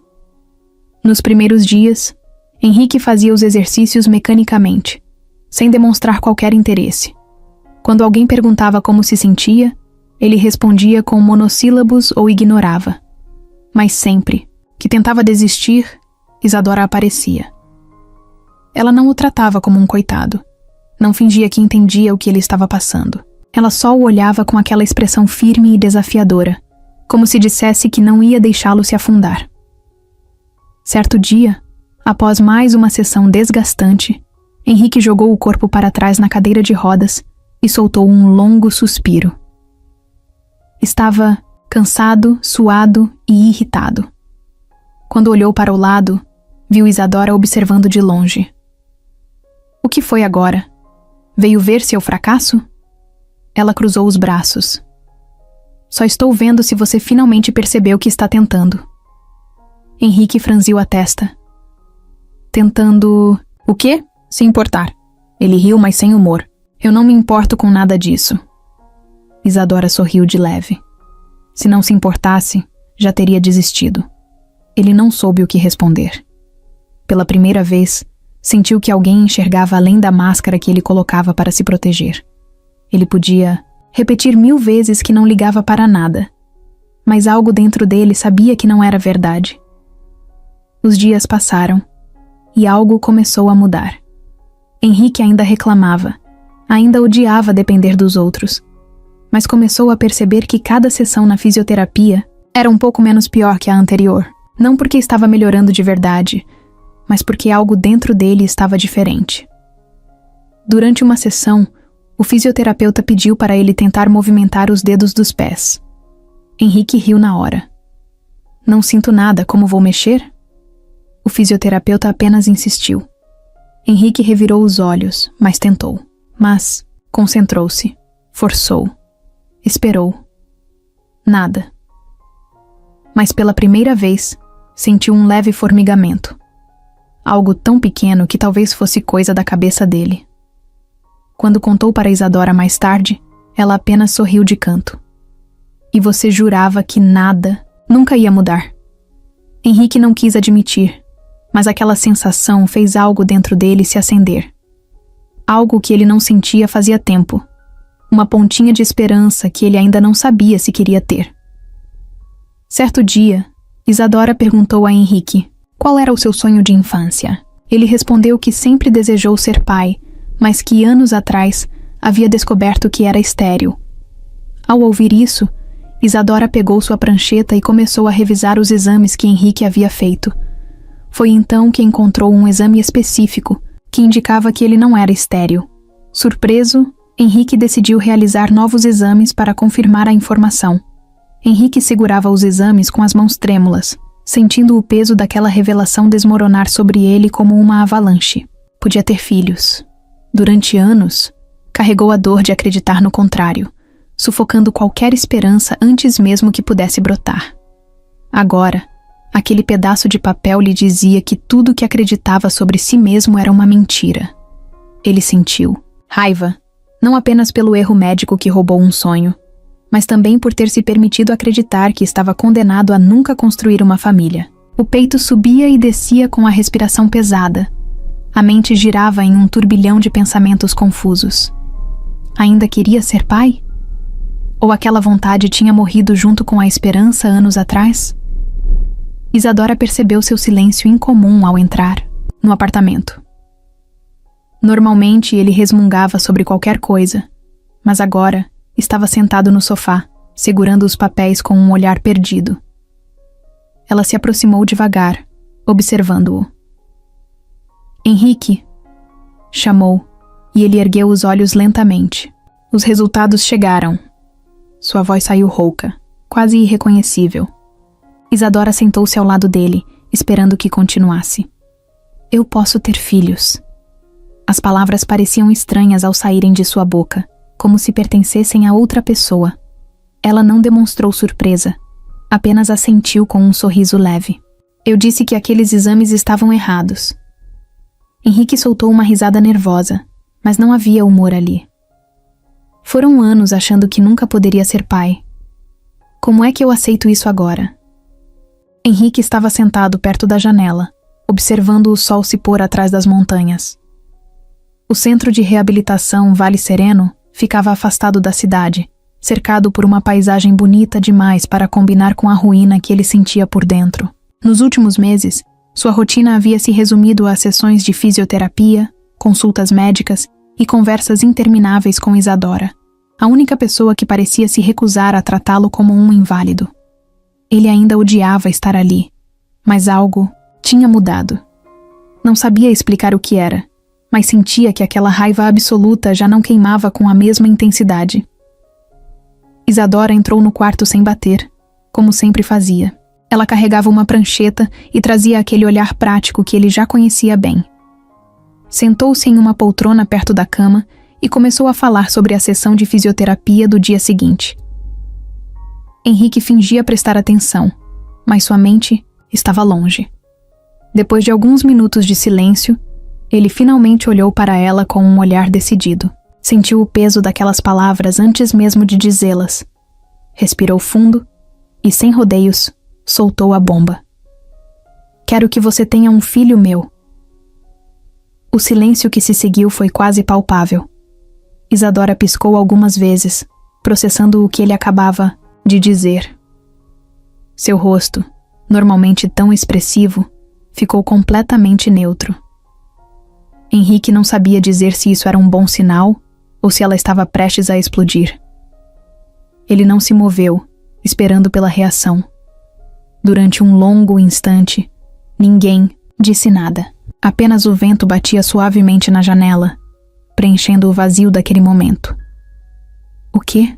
A: Nos primeiros dias, Henrique fazia os exercícios mecanicamente, sem demonstrar qualquer interesse. Quando alguém perguntava como se sentia, ele respondia com monossílabos ou ignorava. Mas sempre que tentava desistir, Isadora aparecia. Ela não o tratava como um coitado. Não fingia que entendia o que ele estava passando. Ela só o olhava com aquela expressão firme e desafiadora, como se dissesse que não ia deixá-lo se afundar. Certo dia, após mais uma sessão desgastante, Henrique jogou o corpo para trás na cadeira de rodas e soltou um longo suspiro. Estava cansado, suado e irritado. Quando olhou para o lado, viu Isadora observando de longe. O que foi agora? Veio ver seu fracasso? Ela cruzou os braços. Só estou vendo se você finalmente percebeu que está tentando. Henrique franziu a testa. Tentando... O quê? Se importar. Ele riu, mas sem humor. Eu não me importo com nada disso. Isadora sorriu de leve. Se não se importasse, já teria desistido. Ele não soube o que responder. Pela primeira vez, sentiu que alguém enxergava além da máscara que ele colocava para se proteger. Ele podia repetir 1000 vezes que não ligava para nada, mas algo dentro dele sabia que não era verdade. Os dias passaram, e algo começou a mudar. Henrique ainda reclamava, ainda odiava depender dos outros, mas começou a perceber que cada sessão na fisioterapia era um pouco menos pior que a anterior, não porque estava melhorando de verdade, mas porque algo dentro dele estava diferente. Durante uma sessão, o fisioterapeuta pediu para ele tentar movimentar os dedos dos pés. Henrique riu na hora. Não sinto nada, como vou mexer? O fisioterapeuta apenas insistiu. Henrique revirou os olhos, mas tentou. Mas concentrou-se, forçou, esperou. Nada. Mas pela primeira vez, sentiu um leve formigamento. Algo tão pequeno que talvez fosse coisa da cabeça dele. Quando contou para Isadora mais tarde, ela apenas sorriu de canto. E você jurava que nada, nunca ia mudar. Henrique não quis admitir, mas aquela sensação fez algo dentro dele se acender. Algo que ele não sentia fazia tempo. Uma pontinha de esperança que ele ainda não sabia se queria ter. Certo dia, Isadora perguntou a Henrique qual era o seu sonho de infância. Ele respondeu que sempre desejou ser pai, mas que anos atrás havia descoberto que era estéril. Ao ouvir isso, Isadora pegou sua prancheta e começou a revisar os exames que Henrique havia feito. Foi então que encontrou um exame específico que indicava que ele não era estéril. Surpreso, Henrique decidiu realizar novos exames para confirmar a informação. Henrique segurava os exames com as mãos trêmulas, sentindo o peso daquela revelação desmoronar sobre ele como uma avalanche. Podia ter filhos. Durante anos, carregou a dor de acreditar no contrário, sufocando qualquer esperança antes mesmo que pudesse brotar. Agora, aquele pedaço de papel lhe dizia que tudo que acreditava sobre si mesmo era uma mentira. Ele sentiu raiva, não apenas pelo erro médico que roubou um sonho, mas também por ter se permitido acreditar que estava condenado a nunca construir uma família. O peito subia e descia com a respiração pesada. A mente girava em um turbilhão de pensamentos confusos. Ainda queria ser pai? Ou aquela vontade tinha morrido junto com a esperança anos atrás? Isadora percebeu seu silêncio incomum ao entrar no apartamento. Normalmente ele resmungava sobre qualquer coisa, mas agora estava sentado no sofá, segurando os papéis com um olhar perdido. Ela se aproximou devagar, observando-o. Henrique, chamou, e ele ergueu os olhos lentamente. Os resultados chegaram. Sua voz saiu rouca, quase irreconhecível. Isadora sentou-se ao lado dele, esperando que continuasse. Eu posso ter filhos. As palavras pareciam estranhas ao saírem de sua boca, como se pertencessem a outra pessoa. Ela não demonstrou surpresa, apenas assentiu com um sorriso leve. Eu disse que aqueles exames estavam errados. Henrique soltou uma risada nervosa, mas não havia humor ali. Foram anos achando que nunca poderia ser pai. Como é que eu aceito isso agora? Henrique estava sentado perto da janela, observando o sol se pôr atrás das montanhas. O centro de reabilitação Vale Sereno ficava afastado da cidade, cercado por uma paisagem bonita demais para combinar com a ruína que ele sentia por dentro. Nos últimos meses, sua rotina havia se resumido a sessões de fisioterapia, consultas médicas e conversas intermináveis com Isadora, a única pessoa que parecia se recusar a tratá-lo como um inválido. Ele ainda odiava estar ali, mas algo tinha mudado. Não sabia explicar o que era, mas sentia que aquela raiva absoluta já não queimava com a mesma intensidade. Isadora entrou no quarto sem bater, como sempre fazia. Ela carregava uma prancheta e trazia aquele olhar prático que ele já conhecia bem. Sentou-se em uma poltrona perto da cama e começou a falar sobre a sessão de fisioterapia do dia seguinte. Henrique fingia prestar atenção, mas sua mente estava longe. Depois de alguns minutos de silêncio, ele finalmente olhou para ela com um olhar decidido. Sentiu o peso daquelas palavras antes mesmo de dizê-las. Respirou fundo e, sem rodeios, soltou a bomba. Quero que você tenha um filho meu. O silêncio que se seguiu foi quase palpável. Isadora piscou algumas vezes, processando o que ele acabava de dizer. Seu rosto, normalmente tão expressivo, ficou completamente neutro. Henrique não sabia dizer se isso era um bom sinal ou se ela estava prestes a explodir. Ele não se moveu, esperando pela reação. Durante um longo instante, ninguém disse nada. Apenas o vento batia suavemente na janela, preenchendo o vazio daquele momento. O quê?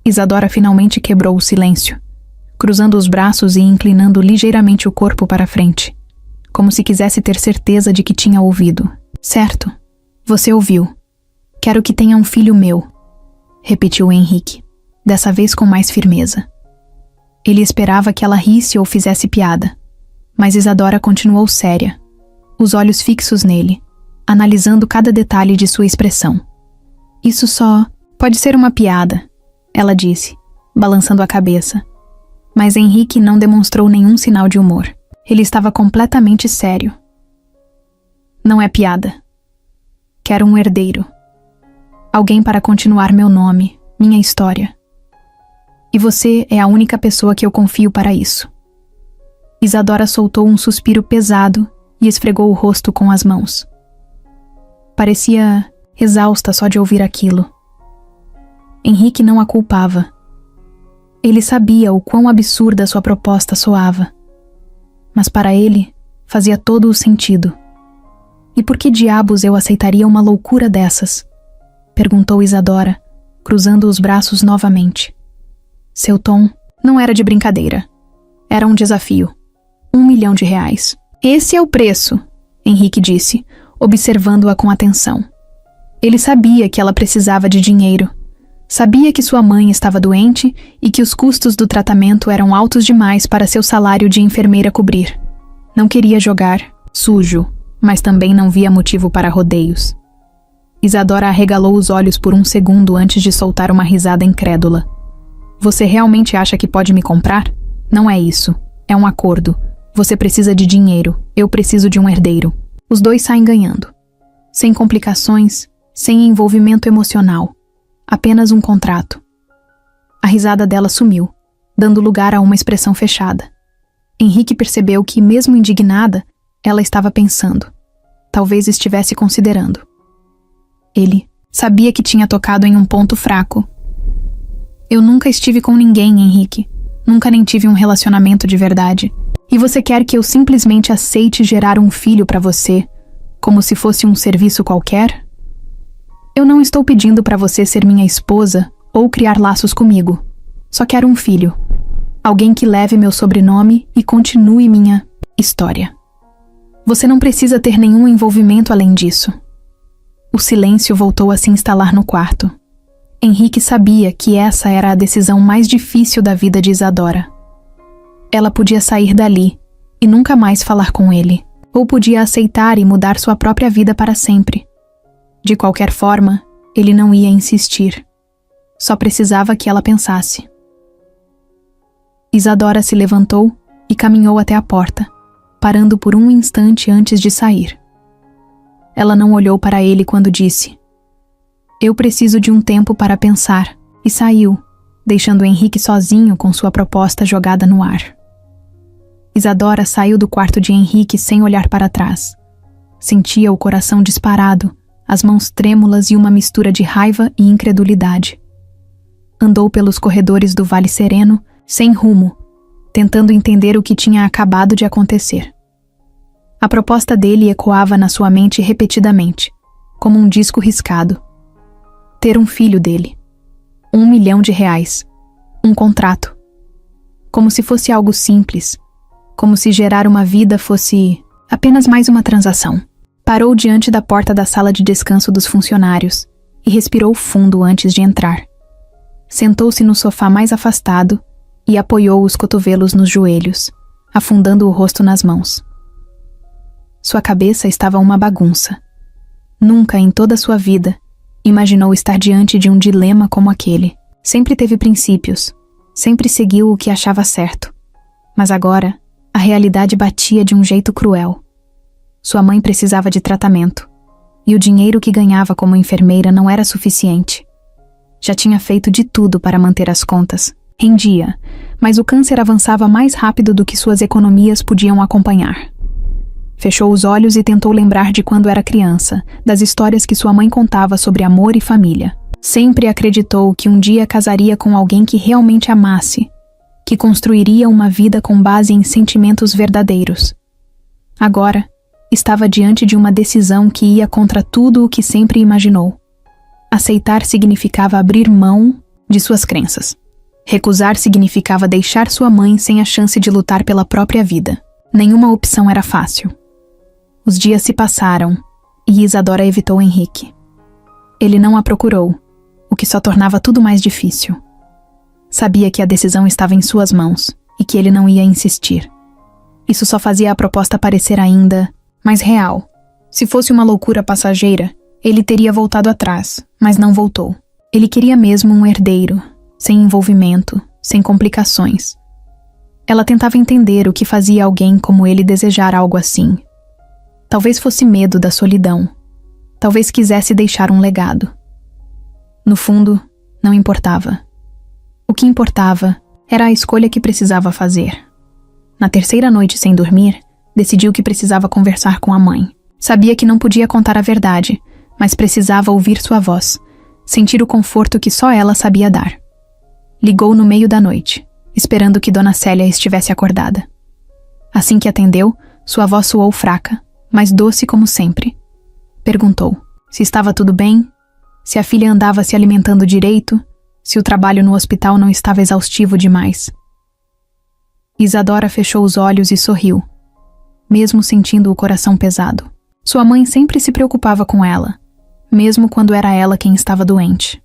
A: Isadora finalmente quebrou o silêncio, cruzando os braços e inclinando ligeiramente o corpo para frente, como se quisesse ter certeza de que tinha ouvido. Certo, você ouviu. Quero que tenha um filho meu, repetiu Henrique, dessa vez com mais firmeza. Ele esperava que ela risse ou fizesse piada, mas Isadora continuou séria, os olhos fixos nele, analisando cada detalhe de sua expressão. Isso só pode ser uma piada, ela disse, balançando a cabeça. Mas Henrique não demonstrou nenhum sinal de humor. Ele estava completamente sério. Não é piada. Quero um herdeiro. Alguém para continuar meu nome, minha história. E você é a única pessoa que eu confio para isso. Isadora soltou um suspiro pesado e esfregou o rosto com as mãos. Parecia exausta só de ouvir aquilo. Henrique não a culpava. Ele sabia o quão absurda sua proposta soava. Mas para ele, fazia todo o sentido. E por que diabos eu aceitaria uma loucura dessas? Perguntou Isadora, cruzando os braços novamente. Seu tom não era de brincadeira. Era um desafio. R$1 milhão. Esse é o preço, Henrique disse, observando-a com atenção. Ele sabia que ela precisava de dinheiro. Sabia que sua mãe estava doente e que os custos do tratamento eram altos demais para seu salário de enfermeira cobrir. Não queria jogar sujo, mas também não via motivo para rodeios. Isadora arregalou os olhos por um segundo antes de soltar uma risada incrédula. Você realmente acha que pode me comprar? Não é isso. É um acordo. Você precisa de dinheiro. Eu preciso de um herdeiro. Os dois saem ganhando. Sem complicações, sem envolvimento emocional. Apenas um contrato. A risada dela sumiu, dando lugar a uma expressão fechada. Henrique percebeu que, mesmo indignada, ela estava pensando. Talvez estivesse considerando. Ele sabia que tinha tocado em um ponto fraco. Eu nunca estive com ninguém, Henrique. Nunca nem tive um relacionamento de verdade. E você quer que eu simplesmente aceite gerar um filho para você, como se fosse um serviço qualquer? Eu não estou pedindo para você ser minha esposa ou criar laços comigo. Só quero um filho. Alguém que leve meu sobrenome e continue minha história. Você não precisa ter nenhum envolvimento além disso. O silêncio voltou a se instalar no quarto. Henrique sabia que essa era a decisão mais difícil da vida de Isadora. Ela podia sair dali e nunca mais falar com ele, ou podia aceitar e mudar sua própria vida para sempre. De qualquer forma, ele não ia insistir. Só precisava que ela pensasse. Isadora se levantou e caminhou até a porta, parando por um instante antes de sair. Ela não olhou para ele quando disse: "Eu preciso de um tempo para pensar", e saiu, deixando Henrique sozinho com sua proposta jogada no ar. Isadora saiu do quarto de Henrique sem olhar para trás. Sentia o coração disparado, as mãos trêmulas e uma mistura de raiva e incredulidade. Andou pelos corredores do Vale Sereno, sem rumo, tentando entender o que tinha acabado de acontecer. A proposta dele ecoava na sua mente repetidamente, como um disco riscado. Ter um filho dele. R$1 milhão. Um contrato. Como se fosse algo simples. Como se gerar uma vida fosse apenas mais uma transação. Parou diante da porta da sala de descanso dos funcionários e respirou fundo antes de entrar. Sentou-se no sofá mais afastado e apoiou os cotovelos nos joelhos, afundando o rosto nas mãos. Sua cabeça estava uma bagunça. Nunca em toda sua vida imaginou estar diante de um dilema como aquele. Sempre teve princípios, sempre seguiu o que achava certo. Mas agora, a realidade batia de um jeito cruel. Sua mãe precisava de tratamento, e o dinheiro que ganhava como enfermeira não era suficiente. Já tinha feito de tudo para manter as contas. Rendia, mas o câncer avançava mais rápido do que suas economias podiam acompanhar. Fechou os olhos e tentou lembrar de quando era criança, das histórias que sua mãe contava sobre amor e família. Sempre acreditou que um dia casaria com alguém que realmente amasse, que construiria uma vida com base em sentimentos verdadeiros. Agora, estava diante de uma decisão que ia contra tudo o que sempre imaginou. Aceitar significava abrir mão de suas crenças. Recusar significava deixar sua mãe sem a chance de lutar pela própria vida. Nenhuma opção era fácil. Os dias se passaram e Isadora evitou Henrique. Ele não a procurou, o que só tornava tudo mais difícil. Sabia que a decisão estava em suas mãos e que ele não ia insistir. Isso só fazia a proposta parecer ainda mais real. Se fosse uma loucura passageira, ele teria voltado atrás, mas não voltou. Ele queria mesmo um herdeiro, sem envolvimento, sem complicações. Ela tentava entender o que fazia alguém como ele desejar algo assim. Talvez fosse medo da solidão. Talvez quisesse deixar um legado. No fundo, não importava. O que importava era a escolha que precisava fazer. Na terceira noite sem dormir, decidiu que precisava conversar com a mãe. Sabia que não podia contar a verdade, mas precisava ouvir sua voz, sentir o conforto que só ela sabia dar. Ligou no meio da noite, esperando que Dona Célia estivesse acordada. Assim que atendeu, sua voz soou fraca, mas doce como sempre. Perguntou se estava tudo bem, se a filha andava se alimentando direito, se o trabalho no hospital não estava exaustivo demais. Isadora fechou os olhos e sorriu, mesmo sentindo o coração pesado. Sua mãe sempre se preocupava com ela, mesmo quando era ela quem estava doente.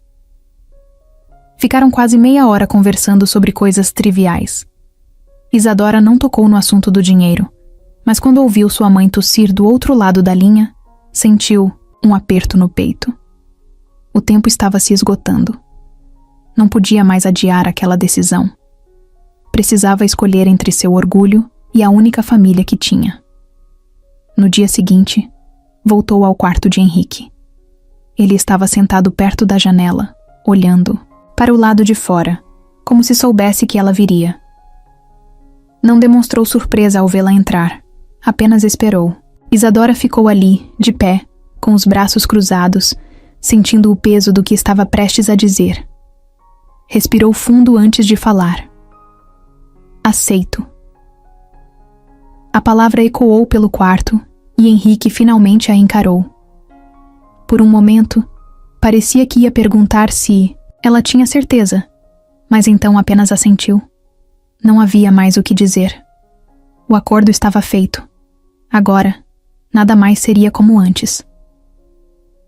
A: Ficaram quase meia hora conversando sobre coisas triviais. Isadora não tocou no assunto do dinheiro, mas quando ouviu sua mãe tossir do outro lado da linha, sentiu um aperto no peito. O tempo estava se esgotando. Não podia mais adiar aquela decisão. Precisava escolher entre seu orgulho e a única família que tinha. No dia seguinte, voltou ao quarto de Henrique. Ele estava sentado perto da janela, olhando para o lado de fora, como se soubesse que ela viria. Não demonstrou surpresa ao vê-la entrar, apenas esperou. Isadora ficou ali, de pé, com os braços cruzados, sentindo o peso do que estava prestes a dizer. Respirou fundo antes de falar. Aceito. A palavra ecoou pelo quarto e Henrique finalmente a encarou. Por um momento, parecia que ia perguntar se ela tinha certeza, mas então apenas assentiu. Não havia mais o que dizer. O acordo estava feito. Agora, nada mais seria como antes.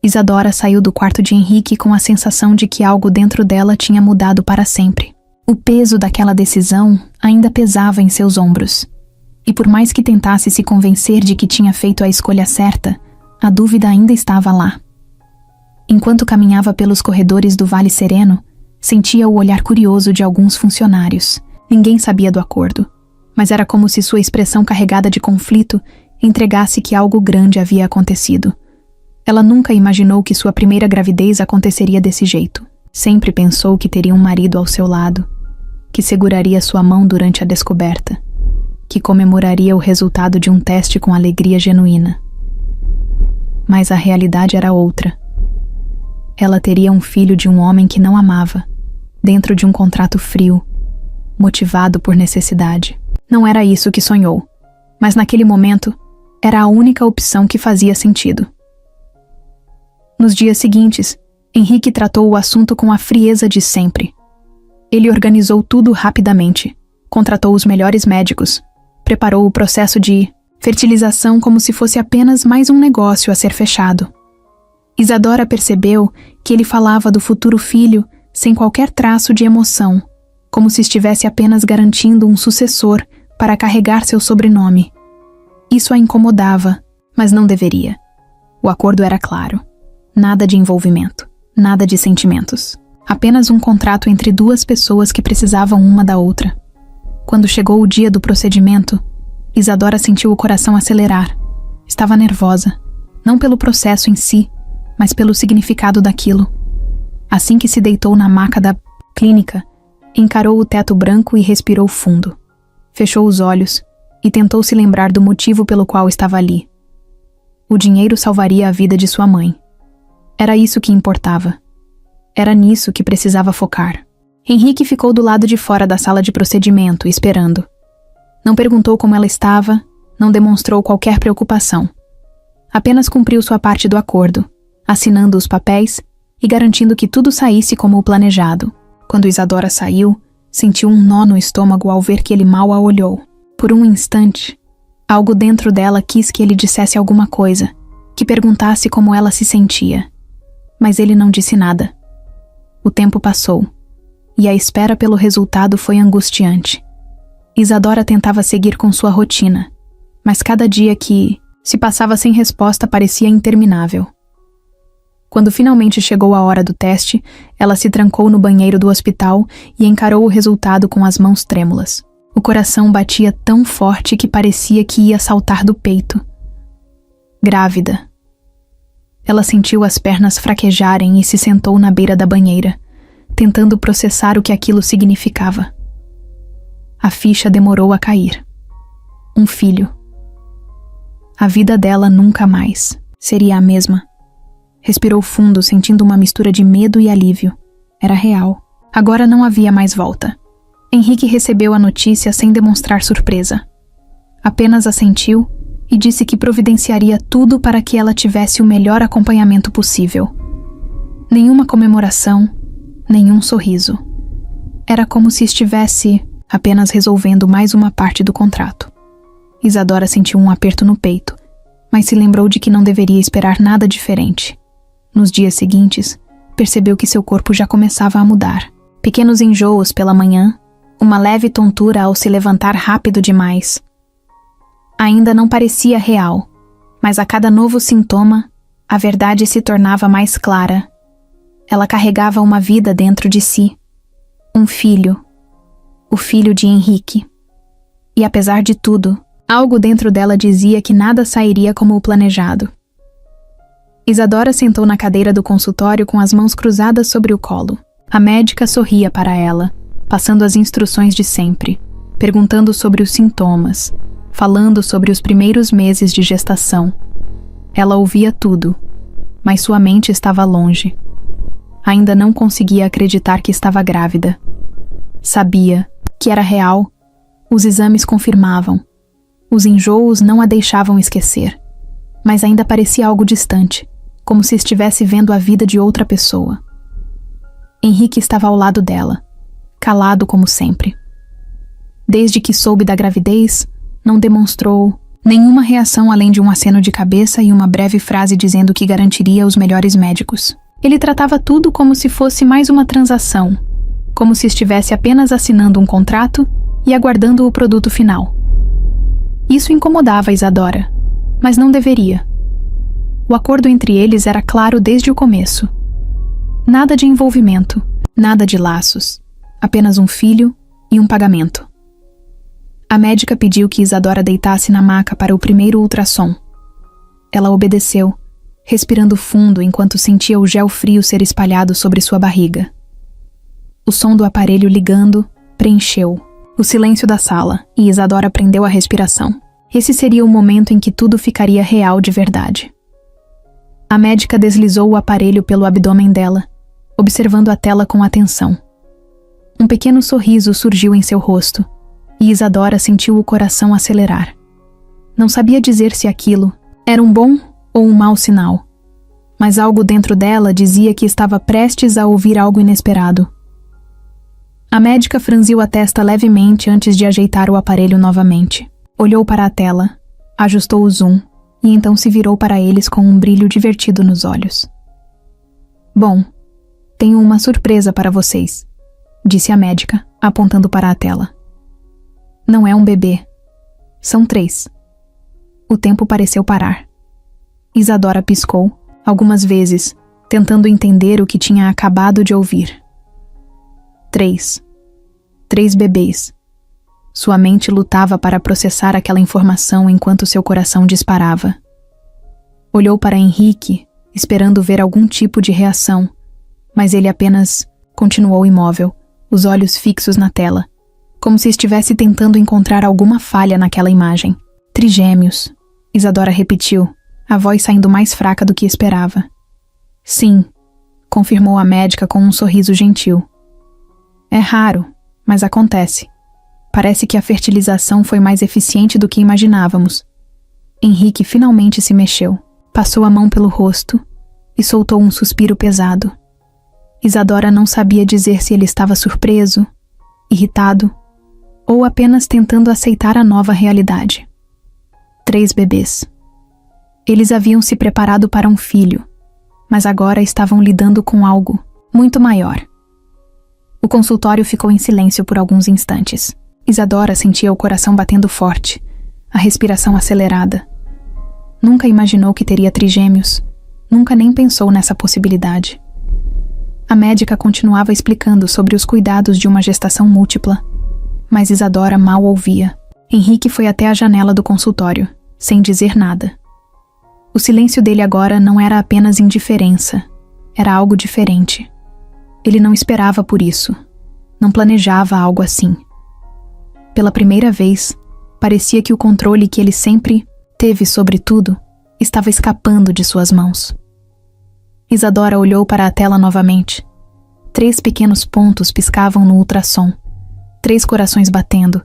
A: Isadora saiu do quarto de Henrique com a sensação de que algo dentro dela tinha mudado para sempre. O peso daquela decisão ainda pesava em seus ombros. E por mais que tentasse se convencer de que tinha feito a escolha certa, a dúvida ainda estava lá. Enquanto caminhava pelos corredores do Vale Sereno, sentia o olhar curioso de alguns funcionários. Ninguém sabia do acordo, mas era como se sua expressão carregada de conflito entregasse que algo grande havia acontecido. Ela nunca imaginou que sua primeira gravidez aconteceria desse jeito. Sempre pensou que teria um marido ao seu lado, que seguraria sua mão durante a descoberta, que comemoraria o resultado de um teste com alegria genuína. Mas a realidade era outra. Ela teria um filho de um homem que não amava, dentro de um contrato frio, motivado por necessidade. Não era isso que sonhou, mas naquele momento era a única opção que fazia sentido. Nos dias seguintes, Henrique tratou o assunto com a frieza de sempre. Ele organizou tudo rapidamente, contratou os melhores médicos, preparou o processo de fertilização como se fosse apenas mais um negócio a ser fechado. Isadora percebeu que ele falava do futuro filho sem qualquer traço de emoção, como se estivesse apenas garantindo um sucessor para carregar seu sobrenome. Isso a incomodava, mas não deveria. O acordo era claro. Nada de envolvimento, nada de sentimentos. Apenas um contrato entre duas pessoas que precisavam uma da outra. Quando chegou o dia do procedimento, Isadora sentiu o coração acelerar. Estava nervosa, não pelo processo em si, mas pelo significado daquilo. Assim que se deitou na maca da clínica, encarou o teto branco e respirou fundo. Fechou os olhos e tentou se lembrar do motivo pelo qual estava ali. O dinheiro salvaria a vida de sua mãe. Era isso que importava. Era nisso que precisava focar. Henrique ficou do lado de fora da sala de procedimento, esperando. Não perguntou como ela estava, não demonstrou qualquer preocupação. Apenas cumpriu sua parte do acordo, assinando os papéis e garantindo que tudo saísse como o planejado. Quando Isadora saiu, sentiu um nó no estômago ao ver que ele mal a olhou. Por um instante, algo dentro dela quis que ele dissesse alguma coisa, que perguntasse como ela se sentia. Mas ele não disse nada. O tempo passou, e a espera pelo resultado foi angustiante. Isadora tentava seguir com sua rotina, mas cada dia que se passava sem resposta parecia interminável. Quando finalmente chegou a hora do teste, ela se trancou no banheiro do hospital e encarou o resultado com as mãos trêmulas. O coração batia tão forte que parecia que ia saltar do peito. Grávida. Ela sentiu as pernas fraquejarem e se sentou na beira da banheira, tentando processar o que aquilo significava. A ficha demorou a cair. Um filho. A vida dela nunca mais seria a mesma. Respirou fundo, sentindo uma mistura de medo e alívio. Era real. Agora não havia mais volta. Henrique recebeu a notícia sem demonstrar surpresa. Apenas assentiu e disse que providenciaria tudo para que ela tivesse o melhor acompanhamento possível. Nenhuma comemoração, nenhum sorriso. Era como se estivesse apenas resolvendo mais uma parte do contrato. Isadora sentiu um aperto no peito, mas se lembrou de que não deveria esperar nada diferente. Nos dias seguintes, percebeu que seu corpo já começava a mudar. Pequenos enjoos pela manhã, uma leve tontura ao se levantar rápido demais. Ainda não parecia real, mas a cada novo sintoma, a verdade se tornava mais clara. Ela carregava uma vida dentro de si. Um filho. O filho de Henrique. E apesar de tudo, algo dentro dela dizia que nada sairia como o planejado. Isadora sentou na cadeira do consultório com as mãos cruzadas sobre o colo. A médica sorria para ela, passando as instruções de sempre, perguntando sobre os sintomas, falando sobre os primeiros meses de gestação. Ela ouvia tudo, mas sua mente estava longe. Ainda não conseguia acreditar que estava grávida. Sabia que era real. Os exames confirmavam. Os enjoos não a deixavam esquecer. Mas ainda parecia algo distante, como se estivesse vendo a vida de outra pessoa. Henrique estava ao lado dela, calado como sempre. Desde que soube da gravidez, não demonstrou nenhuma reação além de um aceno de cabeça e uma breve frase dizendo que garantiria os melhores médicos. Ele tratava tudo como se fosse mais uma transação, como se estivesse apenas assinando um contrato e aguardando o produto final. Isso incomodava Isadora, mas não deveria. O acordo entre eles era claro desde o começo. Nada de envolvimento, nada de laços, apenas um filho e um pagamento. A médica pediu que Isadora deitasse na maca para o primeiro ultrassom. Ela obedeceu, respirando fundo enquanto sentia o gel frio ser espalhado sobre sua barriga. O som do aparelho ligando preencheu o silêncio da sala e Isadora prendeu a respiração. Esse seria o momento em que tudo ficaria real de verdade. A médica deslizou o aparelho pelo abdômen dela, observando a tela com atenção. Um pequeno sorriso surgiu em seu rosto, e Isadora sentiu o coração acelerar. Não sabia dizer se aquilo era um bom ou um mau sinal, mas algo dentro dela dizia que estava prestes a ouvir algo inesperado. A médica franziu a testa levemente antes de ajeitar o aparelho novamente. Olhou para a tela, ajustou o zoom e então se virou para eles com um brilho divertido nos olhos. Bom, tenho uma surpresa para vocês, disse a médica, apontando para a tela. Não é um bebê. São 3. O tempo pareceu parar. Isadora piscou, algumas vezes, tentando entender o que tinha acabado de ouvir. 3 bebês. Sua mente lutava para processar aquela informação enquanto seu coração disparava. Olhou para Henrique, esperando ver algum tipo de reação, mas ele apenas continuou imóvel, os olhos fixos na tela, como se estivesse tentando encontrar alguma falha naquela imagem. Trigêmeos, Isadora repetiu, a voz saindo mais fraca do que esperava. Sim, confirmou a médica com um sorriso gentil. É raro, mas acontece. Parece que a fertilização foi mais eficiente do que imaginávamos. Henrique finalmente se mexeu, passou a mão pelo rosto e soltou um suspiro pesado. Isadora não sabia dizer se ele estava surpreso, irritado ou apenas tentando aceitar a nova realidade. 3 bebês. Eles haviam se preparado para um filho, mas agora estavam lidando com algo muito maior. O consultório ficou em silêncio por alguns instantes. Isadora sentia o coração batendo forte, a respiração acelerada. Nunca imaginou que teria trigêmeos, nunca nem pensou nessa possibilidade. A médica continuava explicando sobre os cuidados de uma gestação múltipla, mas Isadora mal ouvia. Henrique foi até a janela do consultório, sem dizer nada. O silêncio dele agora não era apenas indiferença, era algo diferente. Ele não esperava por isso, não planejava algo assim. Pela primeira vez, parecia que o controle que ele sempre teve sobre tudo estava escapando de suas mãos. Isadora olhou para a tela novamente. 3 pequenos pontos piscavam no ultrassom. 3 corações batendo.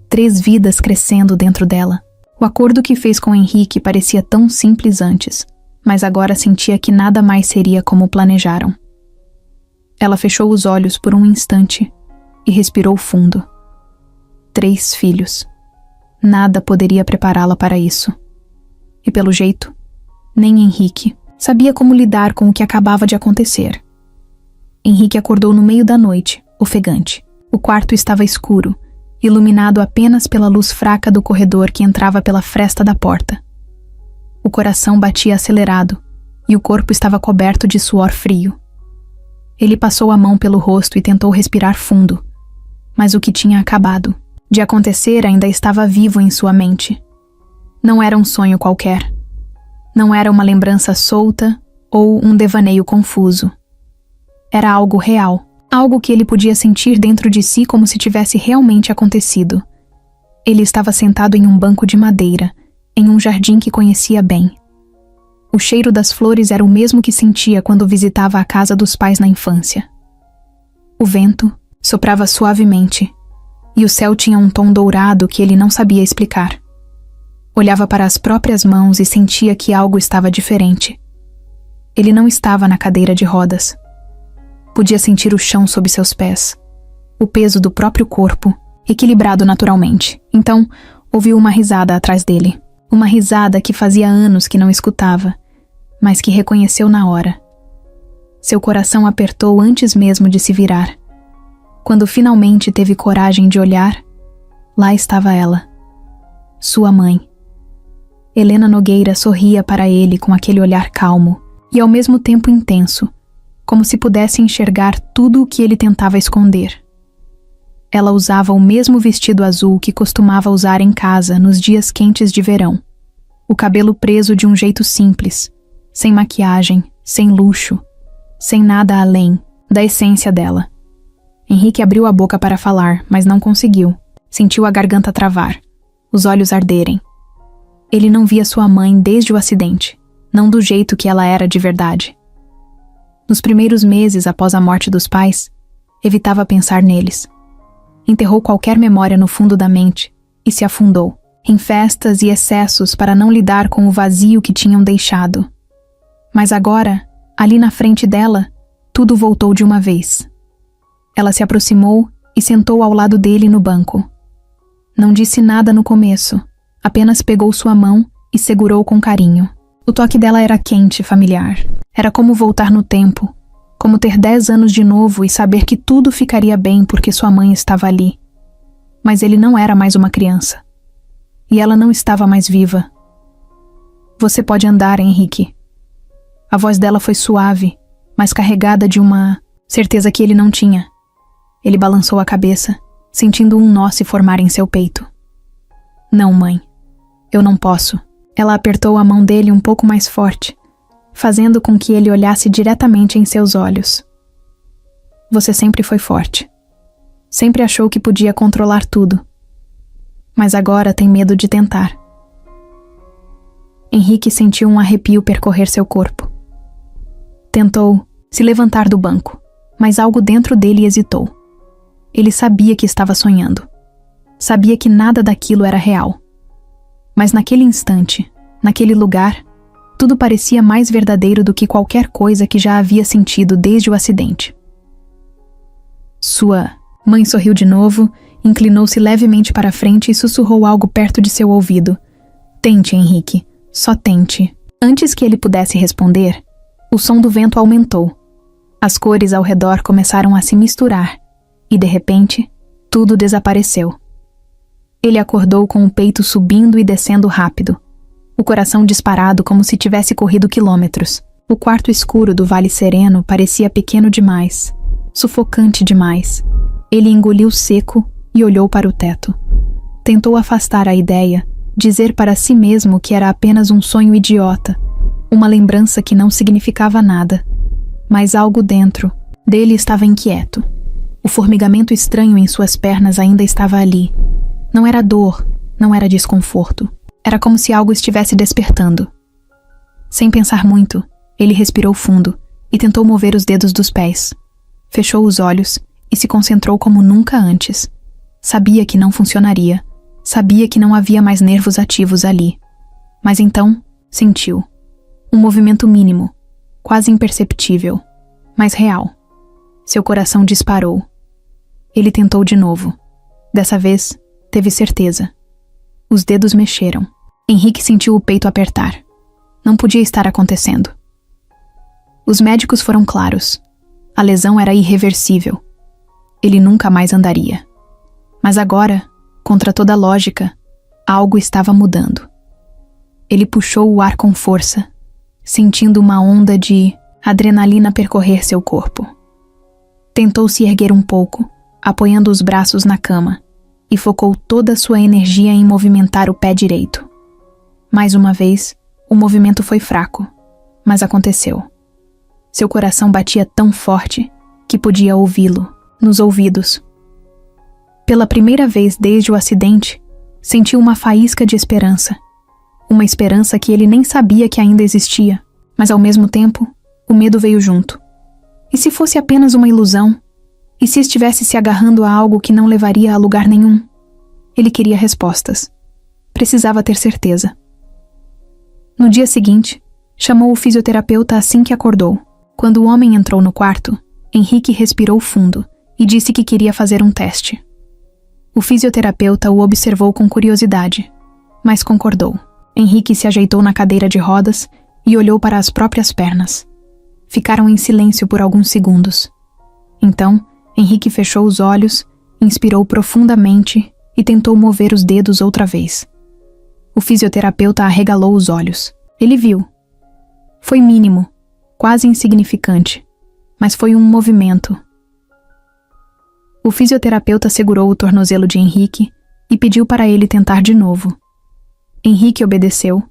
A: 3 vidas crescendo dentro dela. O acordo que fez com Henrique parecia tão simples antes, mas agora sentia que nada mais seria como planejaram. Ela fechou os olhos por um instante e respirou fundo. 3 filhos. Nada poderia prepará-la para isso. E pelo jeito, nem Henrique sabia como lidar com o que acabava de acontecer. Henrique acordou no meio da noite, ofegante. O quarto estava escuro, iluminado apenas pela luz fraca do corredor que entrava pela fresta da porta. O coração batia acelerado e o corpo estava coberto de suor frio. Ele passou a mão pelo rosto e tentou respirar fundo, mas o que tinha acabado de acontecer ainda estava vivo em sua mente. Não era um sonho qualquer. Não era uma lembrança solta ou um devaneio confuso. Era algo real, algo que ele podia sentir dentro de si como se tivesse realmente acontecido. Ele estava sentado em um banco de madeira, em um jardim que conhecia bem. O cheiro das flores era o mesmo que sentia quando visitava a casa dos pais na infância. O vento soprava suavemente, e o céu tinha um tom dourado que ele não sabia explicar. Olhava para as próprias mãos e sentia que algo estava diferente. Ele não estava na cadeira de rodas. Podia sentir o chão sob seus pés, o peso do próprio corpo, equilibrado naturalmente. Então, ouviu uma risada atrás dele. Uma risada que fazia anos que não escutava, mas que reconheceu na hora. Seu coração apertou antes mesmo de se virar. Quando finalmente teve coragem de olhar, lá estava ela, sua mãe. Helena Nogueira sorria para ele com aquele olhar calmo e ao mesmo tempo intenso, como se pudesse enxergar tudo o que ele tentava esconder. Ela usava o mesmo vestido azul que costumava usar em casa nos dias quentes de verão. O cabelo preso de um jeito simples, sem maquiagem, sem luxo, sem nada além da essência dela. Henrique abriu a boca para falar, mas não conseguiu. Sentiu a garganta travar, os olhos arderem. Ele não via sua mãe desde o acidente, não do jeito que ela era de verdade. Nos primeiros meses após a morte dos pais, evitava pensar neles. Enterrou qualquer memória no fundo da mente e se afundou em festas e excessos para não lidar com o vazio que tinham deixado. Mas agora, ali na frente dela, tudo voltou de uma vez. Ela se aproximou e sentou ao lado dele no banco. Não disse nada no começo, apenas pegou sua mão e segurou com carinho. O toque dela era quente e familiar. Era como voltar no tempo, como ter 10 anos de novo e saber que tudo ficaria bem porque sua mãe estava ali. Mas ele não era mais uma criança. E ela não estava mais viva. Você pode andar, Henrique. A voz dela foi suave, mas carregada de uma certeza que ele não tinha. Ele balançou a cabeça, sentindo um nó se formar em seu peito. Não, mãe. Eu não posso. Ela apertou a mão dele um pouco mais forte, fazendo com que ele olhasse diretamente em seus olhos. Você sempre foi forte. Sempre achou que podia controlar tudo. Mas agora tem medo de tentar. Henrique sentiu um arrepio percorrer seu corpo. Tentou se levantar do banco, mas algo dentro dele hesitou. Ele sabia que estava sonhando. Sabia que nada daquilo era real. Mas naquele instante, naquele lugar, tudo parecia mais verdadeiro do que qualquer coisa que já havia sentido desde o acidente. Sua mãe sorriu de novo, inclinou-se levemente para frente e sussurrou algo perto de seu ouvido. Tente, Henrique. Só tente. Antes que ele pudesse responder, o som do vento aumentou. As cores ao redor começaram a se misturar e, de repente, tudo desapareceu. Ele acordou com o peito subindo e descendo rápido, o coração disparado como se tivesse corrido quilômetros. O quarto escuro do Vale Sereno parecia pequeno demais, sufocante demais. Ele engoliu seco e olhou para o teto. Tentou afastar a ideia, dizer para si mesmo que era apenas um sonho idiota, uma lembrança que não significava nada. Mas algo dentro dele estava inquieto. O formigamento estranho em suas pernas ainda estava ali. Não era dor, não era desconforto. Era como se algo estivesse despertando. Sem pensar muito, ele respirou fundo e tentou mover os dedos dos pés. Fechou os olhos e se concentrou como nunca antes. Sabia que não funcionaria. Sabia que não havia mais nervos ativos ali. Mas então, sentiu. Um movimento mínimo, quase imperceptível, mas real. Seu coração disparou. Ele tentou de novo. Dessa vez, teve certeza. Os dedos mexeram. Henrique sentiu o peito apertar. Não podia estar acontecendo. Os médicos foram claros. A lesão era irreversível. Ele nunca mais andaria. Mas agora, contra toda lógica, algo estava mudando. Ele puxou o ar com força, sentindo uma onda de adrenalina percorrer seu corpo. Tentou se erguer um pouco, apoiando os braços na cama, e focou toda a sua energia em movimentar o pé direito. Mais uma vez, o movimento foi fraco, mas aconteceu. Seu coração batia tão forte que podia ouvi-lo nos ouvidos. Pela primeira vez desde o acidente, sentiu uma faísca de esperança. Uma esperança que ele nem sabia que ainda existia, mas ao mesmo tempo, o medo veio junto. E se fosse apenas uma ilusão? E se estivesse se agarrando a algo que não levaria a lugar nenhum? Ele queria respostas. Precisava ter certeza. No dia seguinte, chamou o fisioterapeuta assim que acordou. Quando o homem entrou no quarto, Henrique respirou fundo e disse que queria fazer um teste. O fisioterapeuta o observou com curiosidade, mas concordou. Henrique se ajeitou na cadeira de rodas e olhou para as próprias pernas. Ficaram em silêncio por alguns segundos. Então, Henrique fechou os olhos, inspirou profundamente e tentou mover os dedos outra vez. O fisioterapeuta arregalou os olhos. Ele viu. Foi mínimo, quase insignificante, mas foi um movimento. O fisioterapeuta segurou o tornozelo de Henrique e pediu para ele tentar de novo. Henrique obedeceu,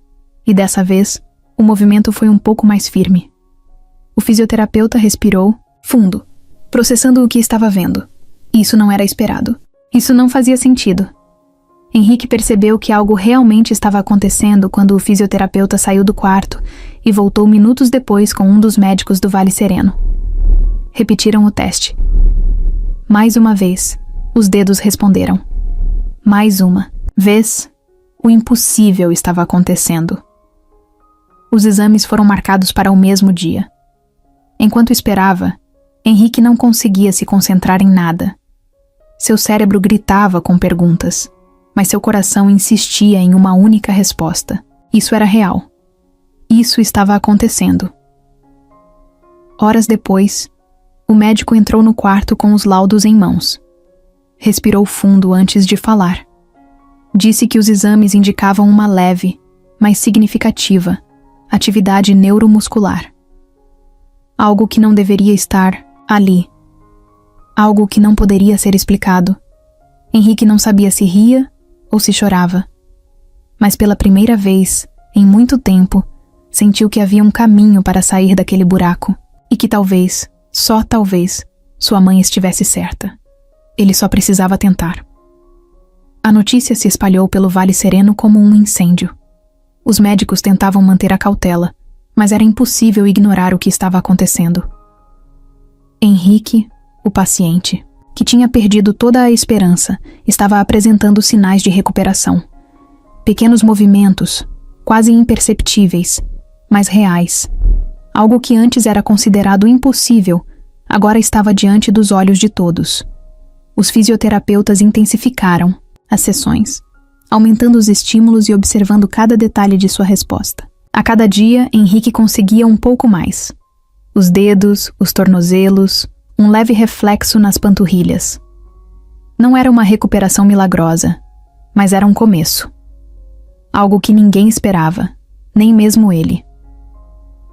A: e dessa vez, o movimento foi um pouco mais firme. O fisioterapeuta respirou fundo, processando o que estava vendo. Isso não era esperado. Isso não fazia sentido. Henrique percebeu que algo realmente estava acontecendo quando o fisioterapeuta saiu do quarto e voltou minutos depois com um dos médicos do Vale Sereno. Repetiram o teste. Mais uma vez, os dedos responderam. Mais uma vez, o impossível estava acontecendo. Os exames foram marcados para o mesmo dia. Enquanto esperava, Henrique não conseguia se concentrar em nada. Seu cérebro gritava com perguntas, mas seu coração insistia em uma única resposta. Isso era real. Isso estava acontecendo. Horas depois, o médico entrou no quarto com os laudos em mãos. Respirou fundo antes de falar. Disse que os exames indicavam uma leve, mas significativa, atividade neuromuscular. Algo que não deveria estar ali. Algo que não poderia ser explicado. Henrique não sabia se ria ou se chorava. Mas pela primeira vez, em muito tempo, sentiu que havia um caminho para sair daquele buraco e que talvez, só talvez, sua mãe estivesse certa. Ele só precisava tentar. A notícia se espalhou pelo Vale Sereno como um incêndio. Os médicos tentavam manter a cautela, mas era impossível ignorar o que estava acontecendo. Henrique, o paciente, que tinha perdido toda a esperança, estava apresentando sinais de recuperação. Pequenos movimentos, quase imperceptíveis, mas reais. Algo que antes era considerado impossível, agora estava diante dos olhos de todos. Os fisioterapeutas intensificaram as sessões, aumentando os estímulos e observando cada detalhe de sua resposta. A cada dia, Henrique conseguia um pouco mais. Os dedos, os tornozelos, um leve reflexo nas panturrilhas. Não era uma recuperação milagrosa, mas era um começo. Algo que ninguém esperava, nem mesmo ele.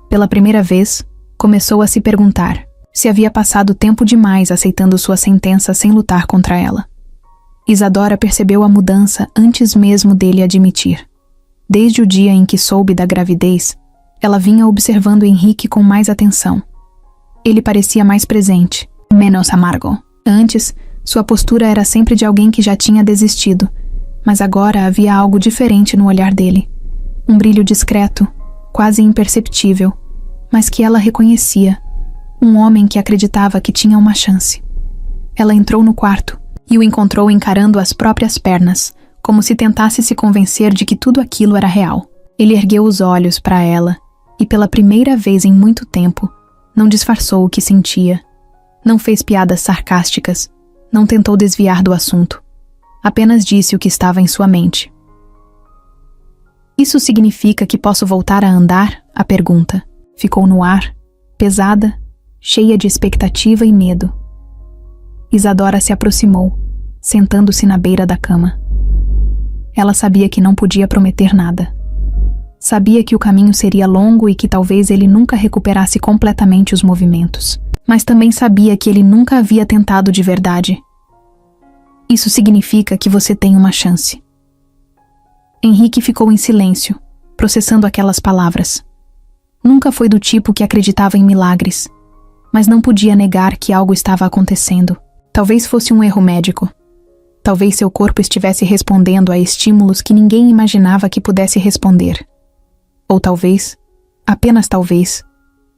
A: Pela primeira vez, começou a se perguntar se havia passado tempo demais aceitando sua sentença sem lutar contra ela. Isadora percebeu a mudança antes mesmo dele admitir. Desde o dia em que soube da gravidez, ela vinha observando Henrique com mais atenção. Ele parecia mais presente, menos amargo. Antes, sua postura era sempre de alguém que já tinha desistido, mas agora havia algo diferente no olhar dele. Um brilho discreto, quase imperceptível, mas que ela reconhecia. Um homem que acreditava que tinha uma chance. Ela entrou no quarto e o encontrou encarando as próprias pernas, como se tentasse se convencer de que tudo aquilo era real. Ele ergueu os olhos para ela e, pela primeira vez em muito tempo, não disfarçou o que sentia. Não fez piadas sarcásticas, não tentou desviar do assunto. Apenas disse o que estava em sua mente. Isso significa que posso voltar a andar? A pergunta ficou no ar, pesada, cheia de expectativa e medo. Isadora se aproximou, sentando-se na beira da cama. Ela sabia que não podia prometer nada. Sabia que o caminho seria longo e que talvez ele nunca recuperasse completamente os movimentos. mas também sabia que ele nunca havia tentado de verdade. Isso significa que você tem uma chance. Henrique ficou em silêncio, processando aquelas palavras. Nunca foi do tipo que acreditava em milagres, mas não podia negar que algo estava acontecendo. Talvez fosse um erro médico. Talvez seu corpo estivesse respondendo a estímulos que ninguém imaginava que pudesse responder. Ou talvez, apenas talvez,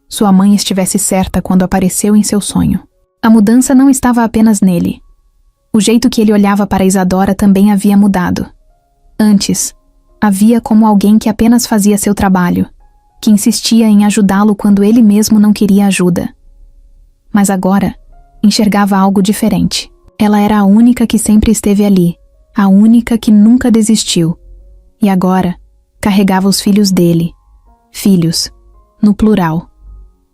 A: sua mãe estivesse certa quando apareceu em seu sonho. A mudança não estava apenas nele. O jeito que ele olhava para Isadora também havia mudado. Antes, havia como alguém que apenas fazia seu trabalho, que insistia em ajudá-lo quando ele mesmo não queria ajuda. Mas agora, enxergava algo diferente. Ela era a única que sempre esteve ali, a única que nunca desistiu. E agora, carregava os filhos dele. Filhos, no plural.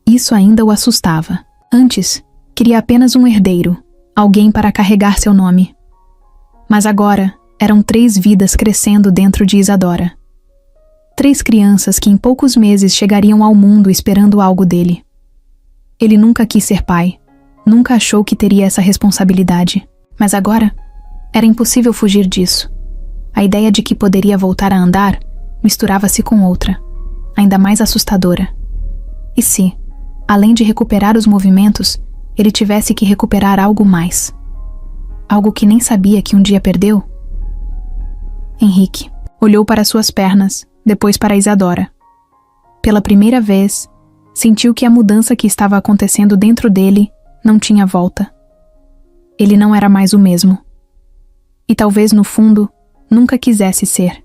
A: Isso ainda o assustava. Antes, queria apenas um herdeiro, alguém para carregar seu nome. Mas agora, eram 3 vidas crescendo dentro de Isadora. 3 crianças que em poucos meses chegariam ao mundo esperando algo dele. Ele nunca quis ser pai, nunca achou que teria essa responsabilidade. Mas agora, era impossível fugir disso. A ideia de que poderia voltar a andar misturava-se com outra, ainda mais assustadora. E se, além de recuperar os movimentos, ele tivesse que recuperar algo mais? Algo que nem sabia que um dia perdeu? Henrique olhou para suas pernas, depois para Isadora. Pela primeira vez, sentiu que a mudança que estava acontecendo dentro dele não tinha volta. Ele não era mais o mesmo. E talvez, no fundo, nunca quisesse ser.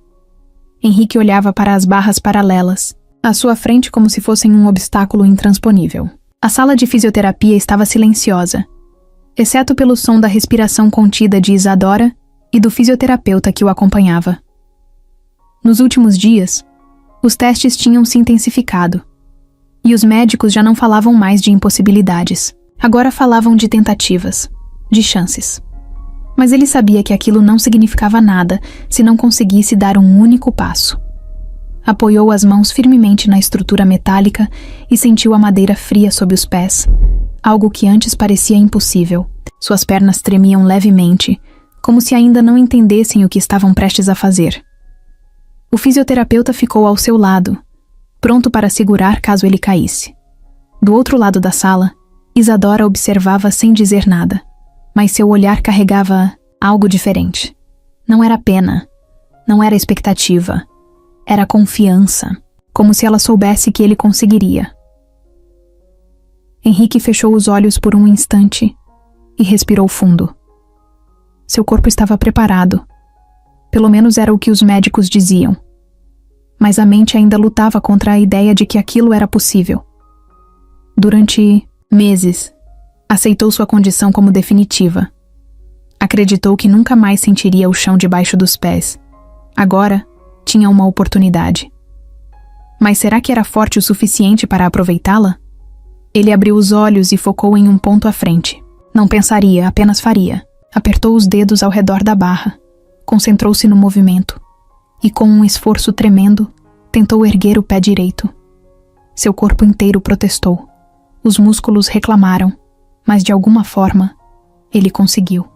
A: Henrique olhava para as barras paralelas, à sua frente como se fossem um obstáculo intransponível. A sala de fisioterapia estava silenciosa, exceto pelo som da respiração contida de Isadora e do fisioterapeuta que o acompanhava. Nos últimos dias, os testes tinham se intensificado, e os médicos já não falavam mais de impossibilidades. Agora falavam de tentativas, de chances. Mas ele sabia que aquilo não significava nada se não conseguisse dar um único passo. Apoiou as mãos firmemente na estrutura metálica e sentiu a madeira fria sob os pés, algo que antes parecia impossível. Suas pernas tremiam levemente, como se ainda não entendessem o que estavam prestes a fazer. O fisioterapeuta ficou ao seu lado, pronto para segurar caso ele caísse. Do outro lado da sala, Isadora observava sem dizer nada, mas seu olhar carregava algo diferente. Não era pena, não era expectativa, era confiança, como se ela soubesse que ele conseguiria. Henrique fechou os olhos por um instante e respirou fundo. Seu corpo estava preparado. Pelo menos era o que os médicos diziam. Mas a mente ainda lutava contra a ideia de que aquilo era possível. Durante meses, aceitou sua condição como definitiva. Acreditou que nunca mais sentiria o chão debaixo dos pés. Agora, tinha uma oportunidade. Mas será que era forte o suficiente para aproveitá-la? Ele abriu os olhos e focou em um ponto à frente. Não pensaria, apenas faria. Apertou os dedos ao redor da barra. Concentrou-se no movimento. E com um esforço tremendo, tentou erguer o pé direito. Seu corpo inteiro protestou. Os músculos reclamaram, mas de alguma forma, ele conseguiu.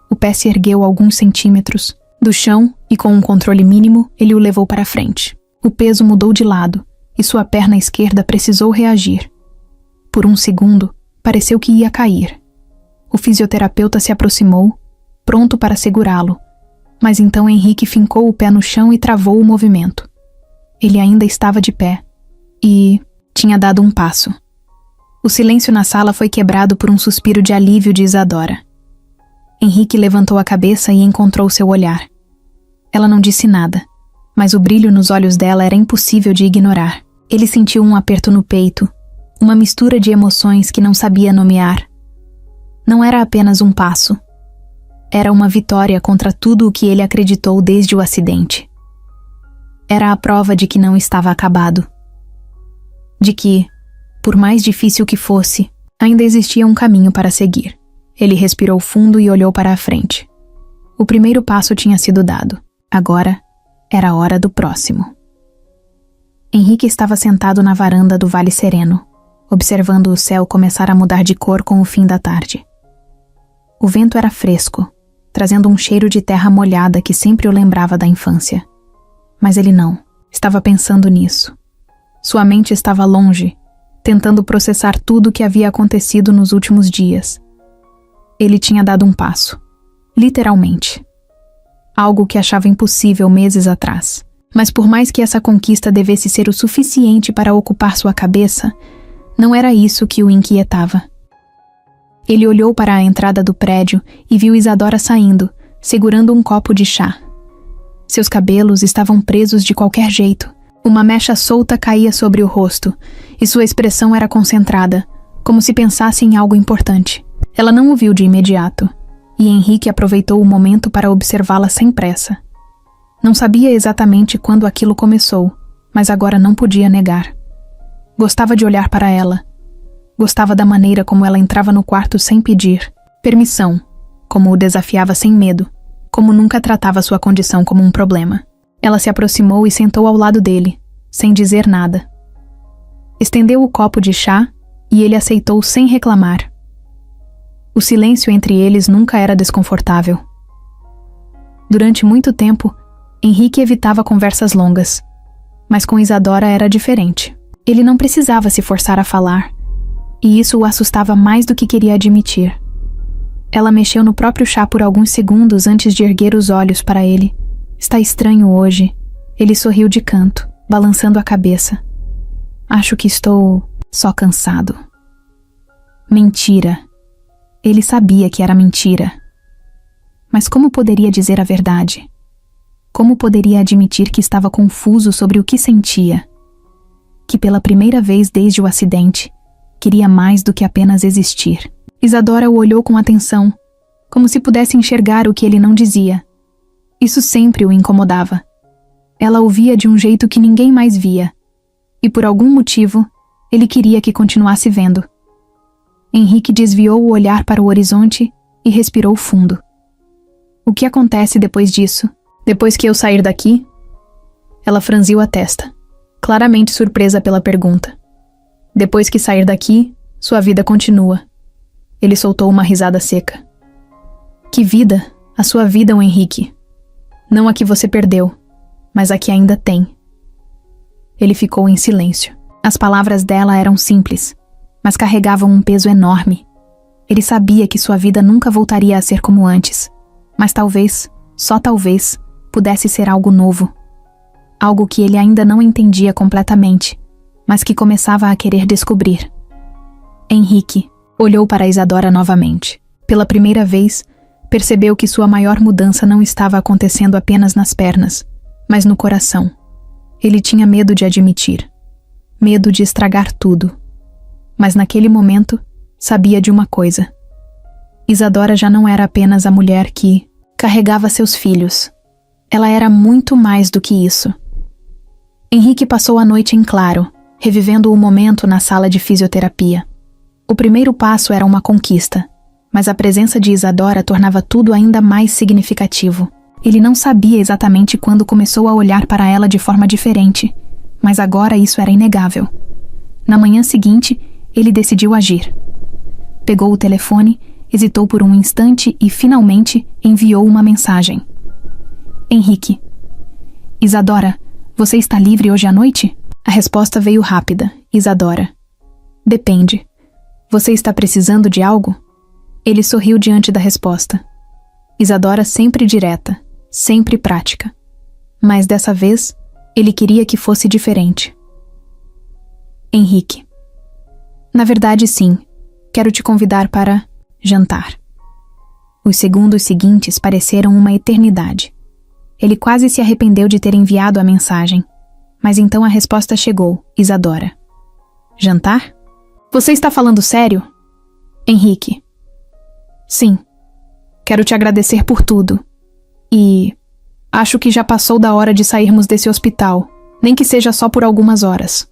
A: O pé se ergueu alguns centímetros do chão e com um controle mínimo, ele o levou para frente. O peso mudou de lado e sua perna esquerda precisou reagir. Por um segundo, pareceu que ia cair. O fisioterapeuta se aproximou, pronto para segurá-lo, mas então Henrique fincou o pé no chão e travou o movimento. Ele ainda estava de pé e tinha dado um passo. O silêncio na sala foi quebrado por um suspiro de alívio de Isadora. Henrique levantou a cabeça e encontrou seu olhar. Ela não disse nada, mas o brilho nos olhos dela era impossível de ignorar. Ele sentiu um aperto no peito, uma mistura de emoções que não sabia nomear. Não era apenas um passo. Era uma vitória contra tudo o que ele acreditou desde o acidente. Era a prova de que não estava acabado. De que, por mais difícil que fosse, ainda existia um caminho para seguir. Ele respirou fundo e olhou para a frente. O primeiro passo tinha sido dado. Agora, era a hora do próximo. Henrique estava sentado na varanda do Vale Sereno, observando o céu começar a mudar de cor com o fim da tarde. O vento era fresco, trazendo um cheiro de terra molhada que sempre o lembrava da infância. Mas ele não, estava pensando nisso. Sua mente estava longe, tentando processar tudo o que havia acontecido nos últimos dias. Ele tinha dado um passo, literalmente. Algo que achava impossível meses atrás. Mas por mais que essa conquista devesse ser o suficiente para ocupar sua cabeça, não era isso que o inquietava. Ele olhou para a entrada do prédio e viu Isadora saindo, segurando um copo de chá. Seus cabelos estavam presos de qualquer jeito. Uma mecha solta caía sobre o rosto, e sua expressão era concentrada, como se pensasse em algo importante. Ela não o viu de imediato, e Henrique aproveitou o momento para observá-la sem pressa. Não sabia exatamente quando aquilo começou, mas agora não podia negar. Gostava de olhar para ela. Gostava da maneira como ela entrava no quarto sem pedir permissão, como o desafiava sem medo, como nunca tratava sua condição como um problema. Ela se aproximou e sentou ao lado dele, sem dizer nada. Estendeu o copo de chá e ele aceitou sem reclamar. O silêncio entre eles nunca era desconfortável. Durante muito tempo, Henrique evitava conversas longas, mas com Isadora era diferente. Ele não precisava se forçar a falar, e isso o assustava mais do que queria admitir. Ela mexeu no próprio chá por alguns segundos antes de erguer os olhos para ele. Está estranho hoje. Ele sorriu de canto, balançando a cabeça. Acho que estou só cansado. Mentira. Ele sabia que era mentira. Mas como poderia dizer a verdade? Como poderia admitir que estava confuso sobre o que sentia? Que pela primeira vez desde o acidente, queria mais do que apenas existir. Isadora o olhou com atenção, como se pudesse enxergar o que ele não dizia. Isso sempre o incomodava. Ela o via de um jeito que ninguém mais via, e por algum motivo, ele queria que continuasse vendo. Henrique desviou o olhar para o horizonte e respirou fundo. O que acontece depois disso? Depois que eu sair daqui? Ela franziu a testa, claramente surpresa pela pergunta. Depois que sair daqui, sua vida continua. Ele soltou uma risada seca. Que vida? A sua vida, Henrique. Não a que você perdeu, mas a que ainda tem. Ele ficou em silêncio. As palavras dela eram simples, mas carregavam um peso enorme. Ele sabia que sua vida nunca voltaria a ser como antes, mas talvez, só talvez, pudesse ser algo novo. Algo que ele ainda não entendia completamente, mas que começava a querer descobrir. Henrique olhou para Isadora novamente. Pela primeira vez, percebeu que sua maior mudança não estava acontecendo apenas nas pernas, mas no coração. Ele tinha medo de admitir. Medo de estragar tudo. Mas naquele momento, sabia de uma coisa. Isadora já não era apenas a mulher que carregava seus filhos. Ela era muito mais do que isso. Henrique passou a noite em claro, revivendo o momento na sala de fisioterapia. O primeiro passo era uma conquista, mas a presença de Isadora tornava tudo ainda mais significativo. Ele não sabia exatamente quando começou a olhar para ela de forma diferente, mas agora isso era inegável. Na manhã seguinte, ele decidiu agir. Pegou o telefone, hesitou por um instante e, finalmente, enviou uma mensagem. Henrique. Isadora, você está livre hoje à noite? A resposta veio rápida. Isadora. Depende. Você está precisando de algo? Ele sorriu diante da resposta. Isadora sempre direta, sempre prática. Mas dessa vez, ele queria que fosse diferente. Henrique. Na verdade, sim. Quero te convidar para jantar. Os segundos seguintes pareceram uma eternidade. Ele quase se arrependeu de ter enviado a mensagem. Mas então a resposta chegou, Isadora. Jantar? Você está falando sério? Henrique. Sim. Quero te agradecer por tudo. E acho que já passou da hora de sairmos desse hospital, nem que seja só por algumas horas.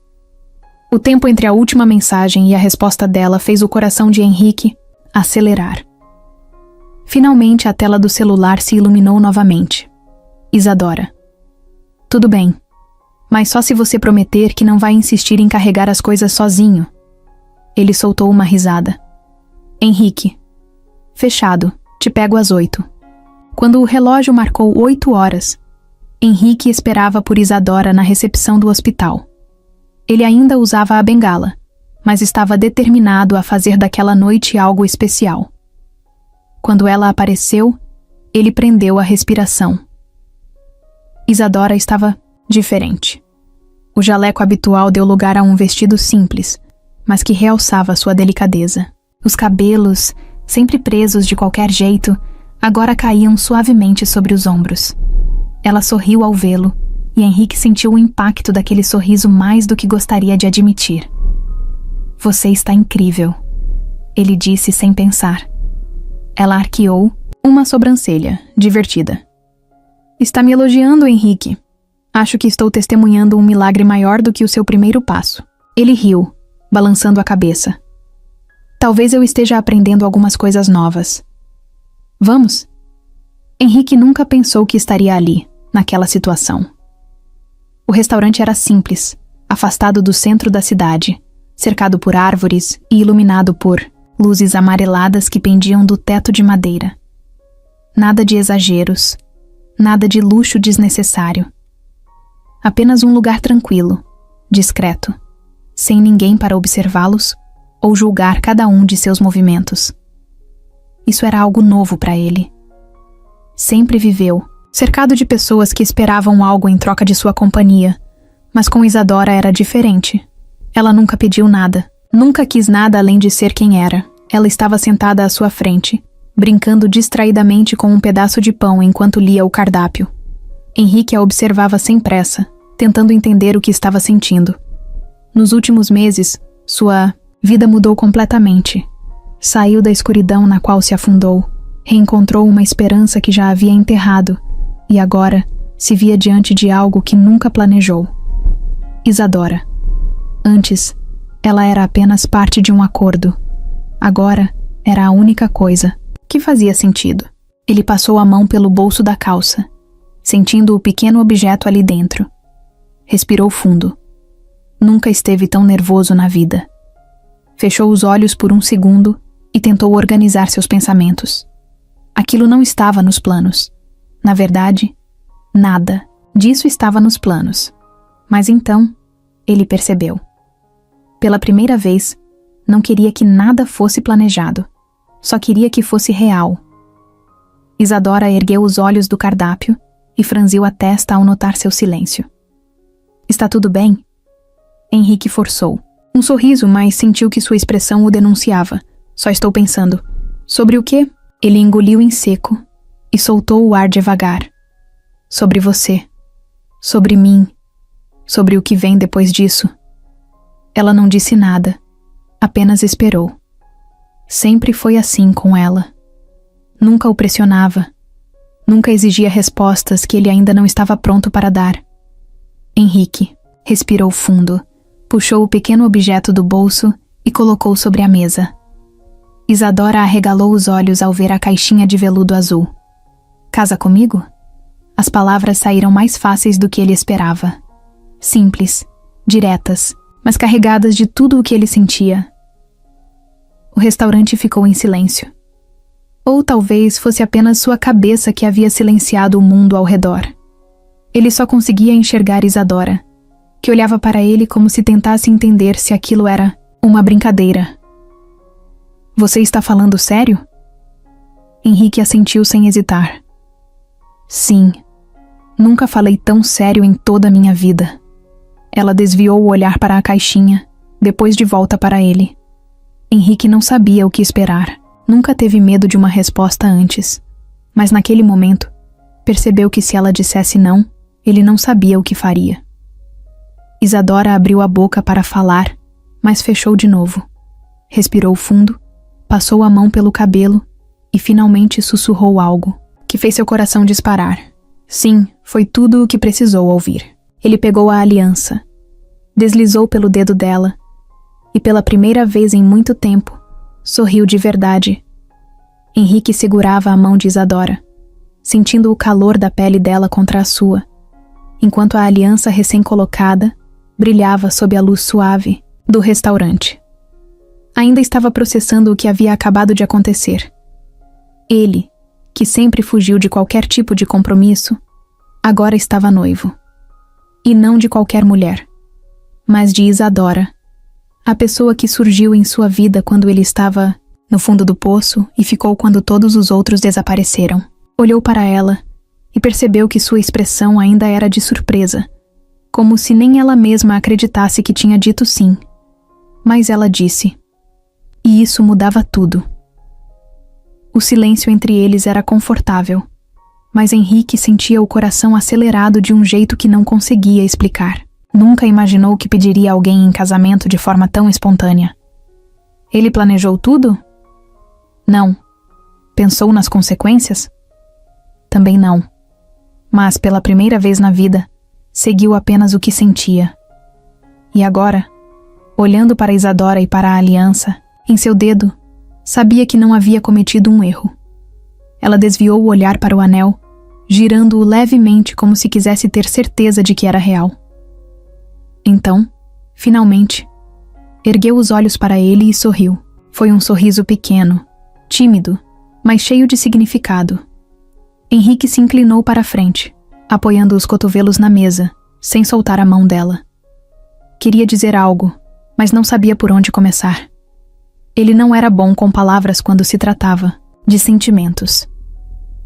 A: O tempo entre a última mensagem e a resposta dela fez o coração de Henrique acelerar. Finalmente a tela do celular se iluminou novamente. Isadora. Tudo bem, mas só se você prometer que não vai insistir em carregar as coisas sozinho. Ele soltou uma risada. Henrique. Fechado. Te pego às 8. Quando o relógio marcou 8 horas, Henrique esperava por Isadora na recepção do hospital. Ele ainda usava a bengala, mas estava determinado a fazer daquela noite algo especial. Quando ela apareceu, ele prendeu a respiração. Isadora estava diferente. O jaleco habitual deu lugar a um vestido simples, mas que realçava sua delicadeza. Os cabelos, sempre presos de qualquer jeito, agora caíam suavemente sobre os ombros. Ela sorriu ao vê-lo, e Henrique sentiu o impacto daquele sorriso mais do que gostaria de admitir. Você está incrível, ele disse sem pensar. Ela arqueou uma sobrancelha, divertida. Está me elogiando, Henrique. Acho que estou testemunhando um milagre maior do que o seu primeiro passo. Ele riu, balançando a cabeça. Talvez eu esteja aprendendo algumas coisas novas. Vamos? Henrique nunca pensou que estaria ali, naquela situação. O restaurante era simples, afastado do centro da cidade, cercado por árvores e iluminado por luzes amareladas que pendiam do teto de madeira. Nada de exageros, nada de luxo desnecessário. Apenas um lugar tranquilo, discreto, sem ninguém para observá-los ou julgar cada um de seus movimentos. Isso era algo novo para ele. Sempre viveu, cercado de pessoas que esperavam algo em troca de sua companhia, mas com Isadora era diferente. Ela nunca pediu nada, nunca quis nada além de ser quem era. Ela estava sentada à sua frente, brincando distraidamente com um pedaço de pão enquanto lia o cardápio. Henrique a observava sem pressa, tentando entender o que estava sentindo. Nos últimos meses, sua vida mudou completamente. Saiu da escuridão na qual se afundou, reencontrou uma esperança que já havia enterrado, e agora se via diante de algo que nunca planejou. Isadora. Antes, ela era apenas parte de um acordo. Agora, era a única coisa que fazia sentido. Ele passou a mão pelo bolso da calça, sentindo o pequeno objeto ali dentro. Respirou fundo. Nunca esteve tão nervoso na vida. Fechou os olhos por um segundo e tentou organizar seus pensamentos. Aquilo não estava nos planos. Na verdade, nada disso estava nos planos. Mas então, ele percebeu. Pela primeira vez, não queria que nada fosse planejado. Só queria que fosse real. Isadora ergueu os olhos do cardápio e franziu a testa ao notar seu silêncio. Está tudo bem? Henrique forçou. Um sorriso, mas sentiu que sua expressão o denunciava. Só estou pensando. Sobre o quê? Ele engoliu em seco e soltou o ar devagar. Sobre você. Sobre mim. Sobre o que vem depois disso. Ela não disse nada. Apenas esperou. Sempre foi assim com ela. Nunca o pressionava. Nunca exigia respostas que ele ainda não estava pronto para dar. Henrique respirou fundo, puxou o pequeno objeto do bolso e colocou sobre a mesa. Isadora arregalou os olhos ao ver a caixinha de veludo azul. Casa comigo? As palavras saíram mais fáceis do que ele esperava. Simples, diretas, mas carregadas de tudo o que ele sentia. O restaurante ficou em silêncio. Ou talvez fosse apenas sua cabeça que havia silenciado o mundo ao redor. Ele só conseguia enxergar Isadora, que olhava para ele como se tentasse entender se aquilo era uma brincadeira. Você está falando sério? Henrique assentiu sem hesitar. Sim, nunca falei tão sério em toda a minha vida. Ela desviou o olhar para a caixinha, depois de volta para ele. Henrique não sabia o que esperar. Nunca teve medo de uma resposta antes. Mas naquele momento, percebeu que se ela dissesse não, ele não sabia o que faria. Isadora abriu a boca para falar, mas fechou de novo. Respirou fundo, passou a mão pelo cabelo e finalmente sussurrou algo, que fez seu coração disparar. Sim, foi tudo o que precisou ouvir. Ele pegou a aliança, deslizou pelo dedo dela e pela primeira vez em muito tempo, sorriu de verdade. Henrique segurava a mão de Isadora, sentindo o calor da pele dela contra a sua, enquanto a aliança recém-colocada brilhava sob a luz suave do restaurante. Ainda estava processando o que havia acabado de acontecer. Ele, que sempre fugiu de qualquer tipo de compromisso, agora estava noivo. E não de qualquer mulher, mas de Isadora, a pessoa que surgiu em sua vida quando ele estava no fundo do poço e ficou quando todos os outros desapareceram. Olhou para ela e percebeu que sua expressão ainda era de surpresa, como se nem ela mesma acreditasse que tinha dito sim. Mas ela disse, e isso mudava tudo. O silêncio entre eles era confortável, mas Henrique sentia o coração acelerado de um jeito que não conseguia explicar. Nunca imaginou que pediria alguém em casamento de forma tão espontânea. Ele planejou tudo? Não. Pensou nas consequências? Também não. Mas, pela primeira vez na vida, seguiu apenas o que sentia. E agora, olhando para Isadora e para a aliança, em seu dedo, sabia que não havia cometido um erro. Ela desviou o olhar para o anel, girando-o levemente como se quisesse ter certeza de que era real. Então, finalmente, ergueu os olhos para ele e sorriu. Foi um sorriso pequeno, tímido, mas cheio de significado. Henrique se inclinou para a frente, apoiando os cotovelos na mesa, sem soltar a mão dela. Queria dizer algo, mas não sabia por onde começar. Ele não era bom com palavras quando se tratava de sentimentos.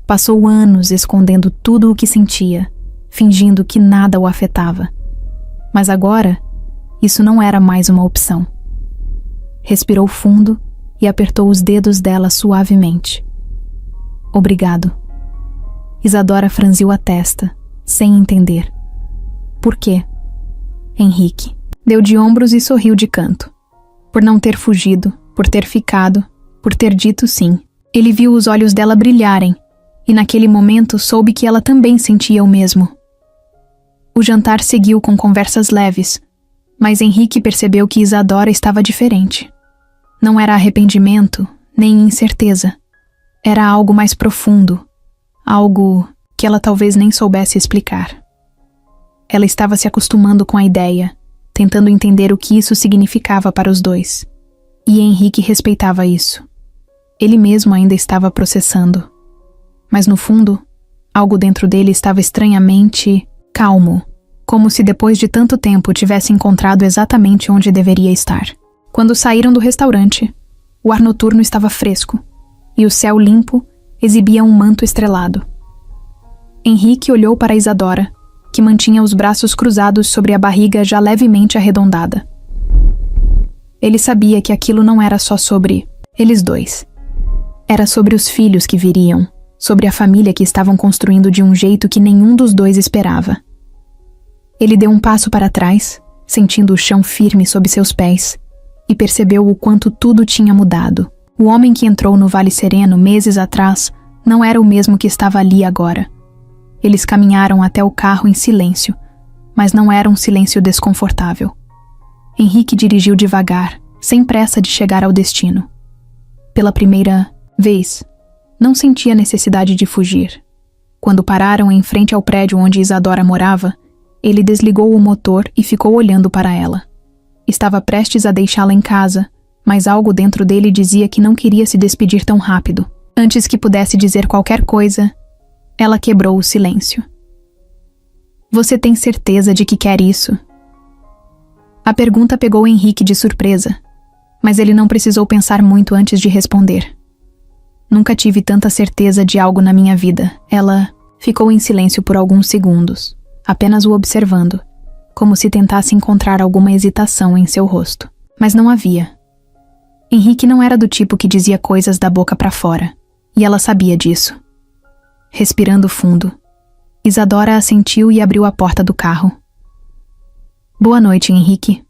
A: Passou anos escondendo tudo o que sentia, fingindo que nada o afetava. Mas agora, isso não era mais uma opção. Respirou fundo e apertou os dedos dela suavemente. Obrigado. Isadora franziu a testa, sem entender. Por quê? Henrique deu de ombros e sorriu de canto. Por não ter fugido, por ter ficado, por ter dito sim. Ele viu os olhos dela brilharem, e naquele momento soube que ela também sentia o mesmo. O jantar seguiu com conversas leves, mas Henrique percebeu que Isadora estava diferente. Não era arrependimento, nem incerteza. Era algo mais profundo, algo que ela talvez nem soubesse explicar. Ela estava se acostumando com a ideia, tentando entender o que isso significava para os dois. E Henrique respeitava isso. Ele mesmo ainda estava processando. Mas no fundo, algo dentro dele estava estranhamente calmo, como se depois de tanto tempo tivesse encontrado exatamente onde deveria estar. Quando saíram do restaurante, o ar noturno estava fresco, e o céu limpo exibia um manto estrelado. Henrique olhou para Isadora, que mantinha os braços cruzados sobre a barriga já levemente arredondada. Ele sabia que aquilo não era só sobre eles dois. Era sobre os filhos que viriam, sobre a família que estavam construindo de um jeito que nenhum dos dois esperava. Ele deu um passo para trás, sentindo o chão firme sob seus pés, e percebeu o quanto tudo tinha mudado. O homem que entrou no Vale Sereno meses atrás não era o mesmo que estava ali agora. Eles caminharam até o carro em silêncio, mas não era um silêncio desconfortável. Henrique dirigiu devagar, sem pressa de chegar ao destino. Pela primeira vez, não sentia necessidade de fugir. Quando pararam em frente ao prédio onde Isadora morava, ele desligou o motor e ficou olhando para ela. Estava prestes a deixá-la em casa, mas algo dentro dele dizia que não queria se despedir tão rápido. Antes que pudesse dizer qualquer coisa, ela quebrou o silêncio. Você tem certeza de que quer isso? A pergunta pegou Henrique de surpresa, mas ele não precisou pensar muito antes de responder. Nunca tive tanta certeza de algo na minha vida. Ela ficou em silêncio por alguns segundos, apenas o observando, como se tentasse encontrar alguma hesitação em seu rosto. Mas não havia. Henrique não era do tipo que dizia coisas da boca para fora, e ela sabia disso. Respirando fundo, Isadora assentiu e abriu a porta do carro. Boa noite, Henrique.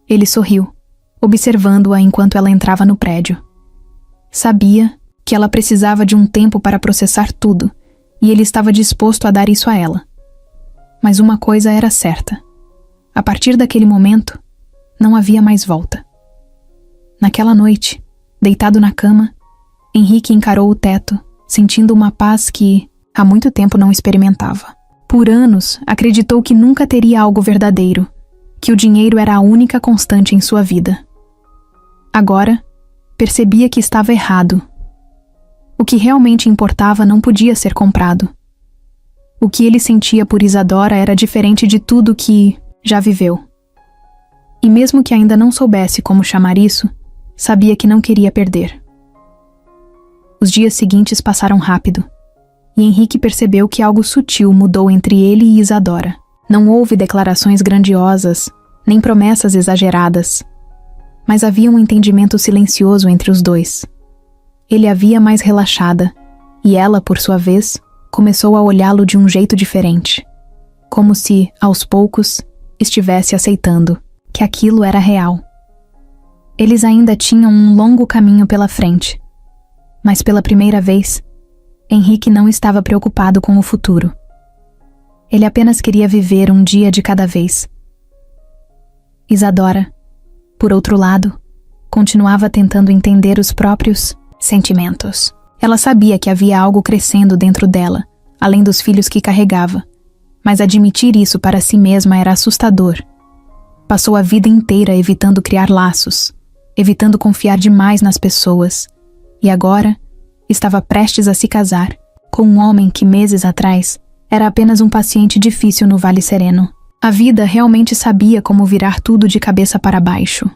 A: Ele sorriu, observando-a enquanto ela entrava no prédio. Sabia que ela precisava de um tempo para processar tudo, e ele estava disposto a dar isso a ela. Mas uma coisa era certa. A partir daquele momento, não havia mais volta. Naquela noite, deitado na cama, Henrique encarou o teto, sentindo uma paz que há muito tempo não experimentava. Por anos, acreditou que nunca teria algo verdadeiro, que o dinheiro era a única constante em sua vida. Agora, percebia que estava errado. O que realmente importava não podia ser comprado. O que ele sentia por Isadora era diferente de tudo que já viveu. E mesmo que ainda não soubesse como chamar isso, sabia que não queria perder. Os dias seguintes passaram rápido, e Henrique percebeu que algo sutil mudou entre ele e Isadora. Não houve declarações grandiosas, nem promessas exageradas, mas havia um entendimento silencioso entre os dois. Ele a via mais relaxada, e ela, por sua vez, começou a olhá-lo de um jeito diferente, como se, aos poucos, estivesse aceitando que aquilo era real. Eles ainda tinham um longo caminho pela frente, mas pela primeira vez, Henrique não estava preocupado com o futuro. Ele apenas queria viver um dia de cada vez. Isadora, por outro lado, continuava tentando entender os próprios sentimentos. Ela sabia que havia algo crescendo dentro dela, além dos filhos que carregava, mas admitir isso para si mesma era assustador. Passou a vida inteira evitando criar laços, evitando confiar demais nas pessoas, e agora estava prestes a se casar com um homem que meses atrás era apenas um paciente difícil no Vale Sereno. A vida realmente sabia como virar tudo de cabeça para baixo.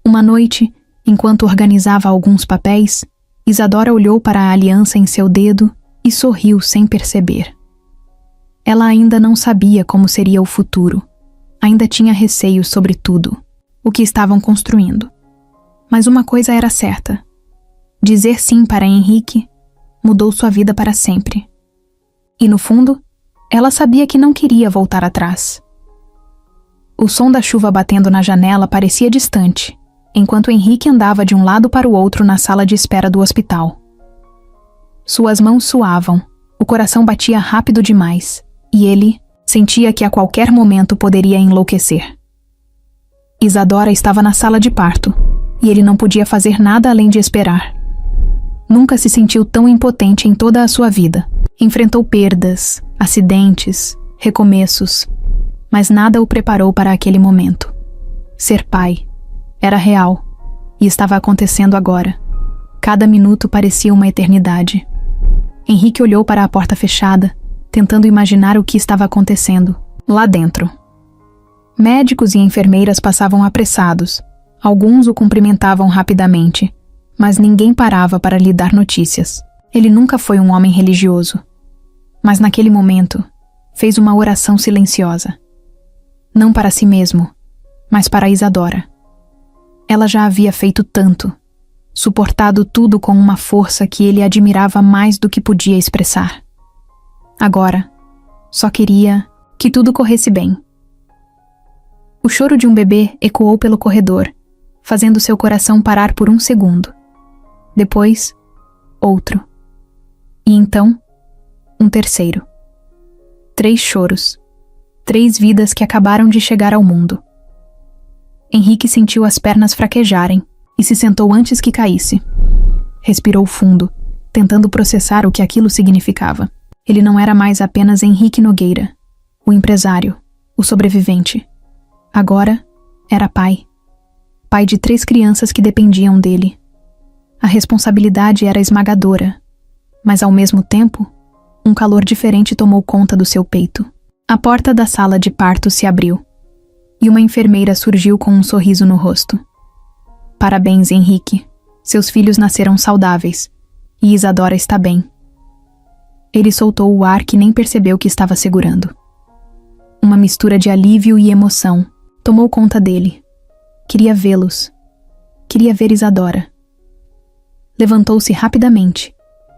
A: Uma noite, enquanto organizava alguns papéis, Isadora olhou para a aliança em seu dedo e sorriu sem perceber. Ela ainda não sabia como seria o futuro. Ainda tinha receios sobre tudo, o que estavam construindo. Mas uma coisa era certa. Dizer sim para Henrique mudou sua vida para sempre. E no fundo, ela sabia que não queria voltar atrás. O som da chuva batendo na janela parecia distante, enquanto Henrique andava de um lado para o outro na sala de espera do hospital. Suas mãos suavam, o coração batia rápido demais, e ele sentia que a qualquer momento poderia enlouquecer. Isadora estava na sala de parto, e ele não podia fazer nada além de esperar. Nunca se sentiu tão impotente em toda a sua vida. Enfrentou perdas, acidentes, recomeços, mas nada o preparou para aquele momento. Ser pai era real e estava acontecendo agora. Cada minuto parecia uma eternidade. Henrique olhou para a porta fechada, tentando imaginar o que estava acontecendo lá dentro. Médicos e enfermeiras passavam apressados. Alguns o cumprimentavam rapidamente, mas ninguém parava para lhe dar notícias. Ele nunca foi um homem religioso, mas naquele momento fez uma oração silenciosa. Não para si mesmo, mas para Isadora. Ela já havia feito tanto, suportado tudo com uma força que ele admirava mais do que podia expressar. Agora, só queria que tudo corresse bem. O choro de um bebê ecoou pelo corredor, fazendo seu coração parar por um segundo. Depois, outro. E então, um terceiro. 3 choros. 3 vidas que acabaram de chegar ao mundo. Henrique sentiu as pernas fraquejarem e se sentou antes que caísse. Respirou fundo, tentando processar o que aquilo significava. Ele não era mais apenas Henrique Nogueira, o empresário, o sobrevivente. Agora, era pai. Pai de 3 crianças que dependiam dele. A responsabilidade era esmagadora, mas ao mesmo tempo, um calor diferente tomou conta do seu peito. A porta da sala de parto se abriu, e uma enfermeira surgiu com um sorriso no rosto. Parabéns, Henrique. Seus filhos nasceram saudáveis, e Isadora está bem. Ele soltou o ar que nem percebeu que estava segurando. Uma mistura de alívio e emoção tomou conta dele. Queria vê-los. Queria ver Isadora. Levantou-se rapidamente,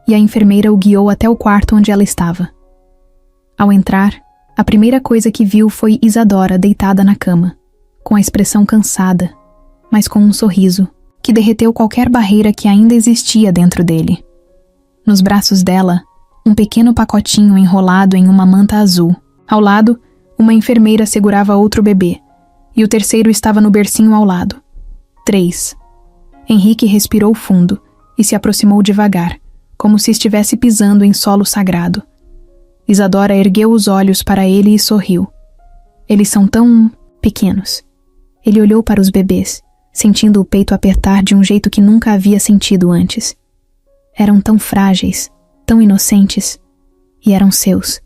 A: e a enfermeira o guiou até o quarto onde ela estava. Ao entrar, a primeira coisa que viu foi Isadora deitada na cama, com a expressão cansada, mas com um sorriso que derreteu qualquer barreira que ainda existia dentro dele. Nos braços dela, um pequeno pacotinho enrolado em uma manta azul. Ao lado, uma enfermeira segurava outro bebê, e o terceiro estava no bercinho ao lado. 3. Henrique respirou fundo e se aproximou devagar, como se estivesse pisando em solo sagrado. Isadora ergueu os olhos para ele e sorriu. Eles são tão pequenos. Ele olhou para os bebês, sentindo o peito apertar de um jeito que nunca havia sentido antes. Eram tão frágeis, tão inocentes, e eram seus.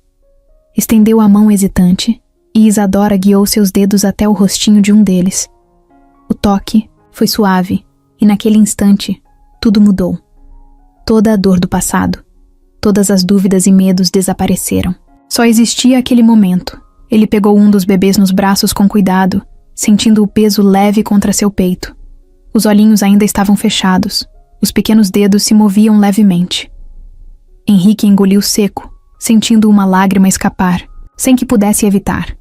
A: Estendeu a mão hesitante, e Isadora guiou seus dedos até o rostinho de um deles. O toque foi suave, e naquele instante, tudo mudou. Toda a dor do passado, todas as dúvidas e medos desapareceram. Só existia aquele momento. Ele pegou um dos bebês nos braços com cuidado, sentindo o peso leve contra seu peito. Os olhinhos ainda estavam fechados. Os pequenos dedos se moviam levemente. Henrique engoliu seco, sentindo uma lágrima escapar, sem que pudesse evitar.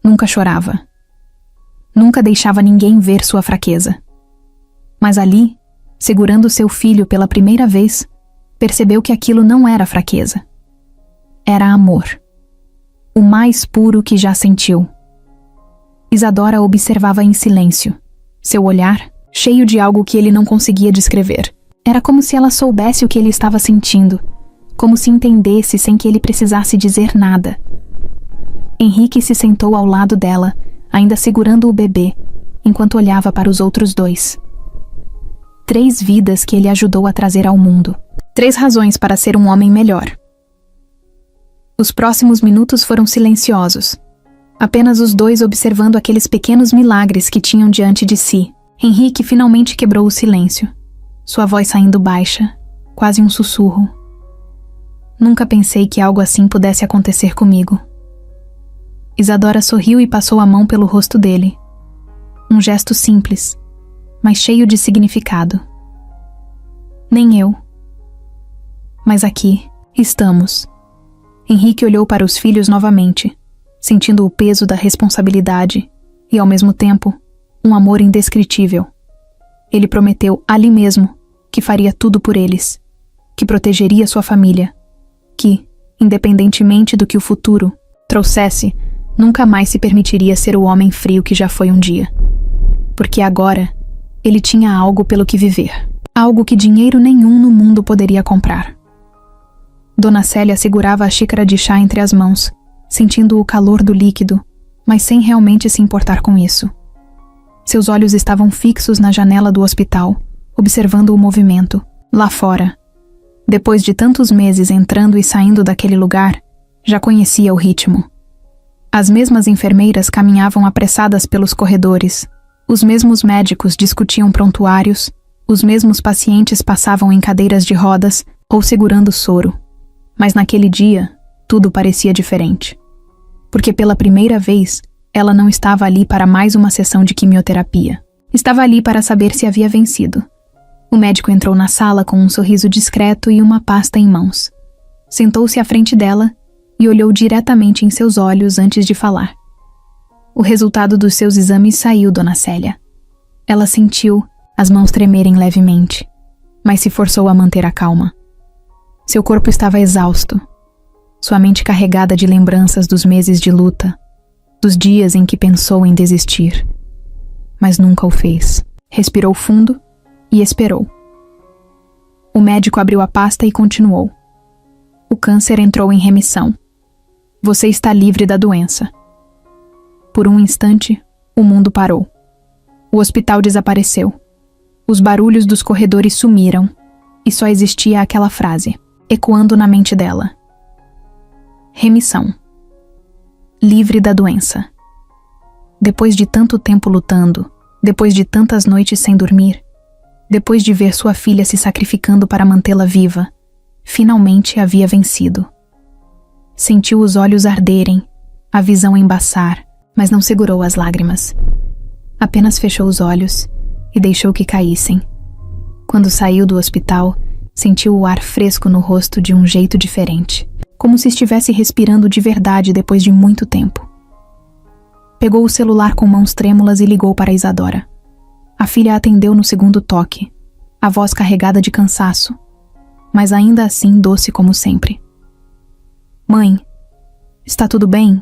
A: Nunca chorava. Nunca deixava ninguém ver sua fraqueza. Mas ali, segurando seu filho pela primeira vez, percebeu que aquilo não era fraqueza. Era amor. O mais puro que já sentiu. Isadora observava em silêncio, seu olhar cheio de algo que ele não conseguia descrever. Era como se ela soubesse o que ele estava sentindo, como se entendesse sem que ele precisasse dizer nada. Henrique se sentou ao lado dela, ainda segurando o bebê, enquanto olhava para os outros dois. 3 vidas que ele ajudou a trazer ao mundo. 3 razões para ser um homem melhor. Os próximos minutos foram silenciosos. Apenas os dois observando aqueles pequenos milagres que tinham diante de si. Henrique finalmente quebrou o silêncio. Sua voz saindo baixa, quase um sussurro. Nunca pensei que algo assim pudesse acontecer comigo. Isadora sorriu e passou a mão pelo rosto dele. Um gesto simples, mas cheio de significado. Nem eu. Mas aqui estamos. Henrique olhou para os filhos novamente, sentindo o peso da responsabilidade e, ao mesmo tempo, um amor indescritível. Ele prometeu ali mesmo que faria tudo por eles, que protegeria sua família, que, independentemente do que o futuro trouxesse, nunca mais se permitiria ser o homem frio que já foi um dia. Porque agora, ele tinha algo pelo que viver, algo que dinheiro nenhum no mundo poderia comprar. Dona Célia segurava a xícara de chá entre as mãos, sentindo o calor do líquido, mas sem realmente se importar com isso. Seus olhos estavam fixos na janela do hospital, observando o movimento, lá fora. Depois de tantos meses entrando e saindo daquele lugar, já conhecia o ritmo. As mesmas enfermeiras caminhavam apressadas pelos corredores, os mesmos médicos discutiam prontuários, os mesmos pacientes passavam em cadeiras de rodas ou segurando soro. Mas naquele dia, tudo parecia diferente. Porque pela primeira vez, ela não estava ali para mais uma sessão de quimioterapia. Estava ali para saber se havia vencido. O médico entrou na sala com um sorriso discreto e uma pasta em mãos. Sentou-se à frente dela e olhou diretamente em seus olhos antes de falar. O resultado dos seus exames saiu, Dona Célia. Ela sentiu as mãos tremerem levemente, mas se forçou a manter a calma. Seu corpo estava exausto, sua mente carregada de lembranças dos meses de luta, dos dias em que pensou em desistir. Mas nunca o fez. Respirou fundo e esperou. O médico abriu a pasta e continuou. O câncer entrou em remissão. Você está livre da doença. Por um instante, o mundo parou. O hospital desapareceu. Os barulhos dos corredores sumiram e só existia aquela frase, ecoando na mente dela. Remissão. Livre da doença. Depois de tanto tempo lutando, depois de tantas noites sem dormir, depois de ver sua filha se sacrificando para mantê-la viva, finalmente havia vencido. Sentiu os olhos arderem, a visão embaçar, mas não segurou as lágrimas. Apenas fechou os olhos e deixou que caíssem. Quando saiu do hospital, sentiu o ar fresco no rosto de um jeito diferente, como se estivesse respirando de verdade depois de muito tempo. Pegou o celular com mãos trêmulas e ligou para Isadora. A filha atendeu no segundo toque, a voz carregada de cansaço, mas ainda assim doce como sempre. Mãe, está tudo bem?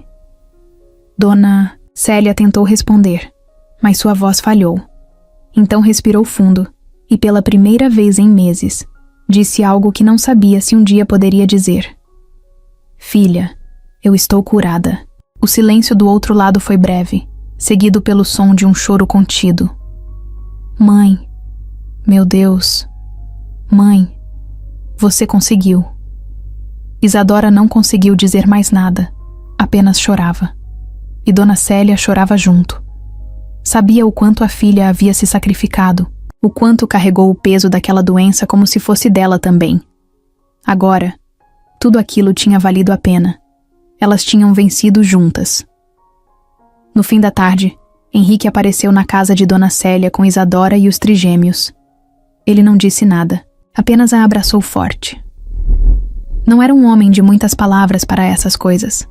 A: Dona Célia tentou responder, mas sua voz falhou. Então respirou fundo e, pela primeira vez em meses, disse algo que não sabia se um dia poderia dizer. Filha, eu estou curada. O silêncio do outro lado foi breve, seguido pelo som de um choro contido, Mãe, meu Deus, mãe, você conseguiu. Isadora não conseguiu dizer mais nada, apenas chorava. E Dona Célia chorava junto. Sabia o quanto a filha havia se sacrificado, o quanto carregou o peso daquela doença como se fosse dela também. Agora, tudo aquilo tinha valido a pena. Elas tinham vencido juntas. No fim da tarde, Henrique apareceu na casa de Dona Célia com Isadora e os trigêmeos. Ele não disse nada, apenas a abraçou forte. Não era um homem de muitas palavras para essas coisas,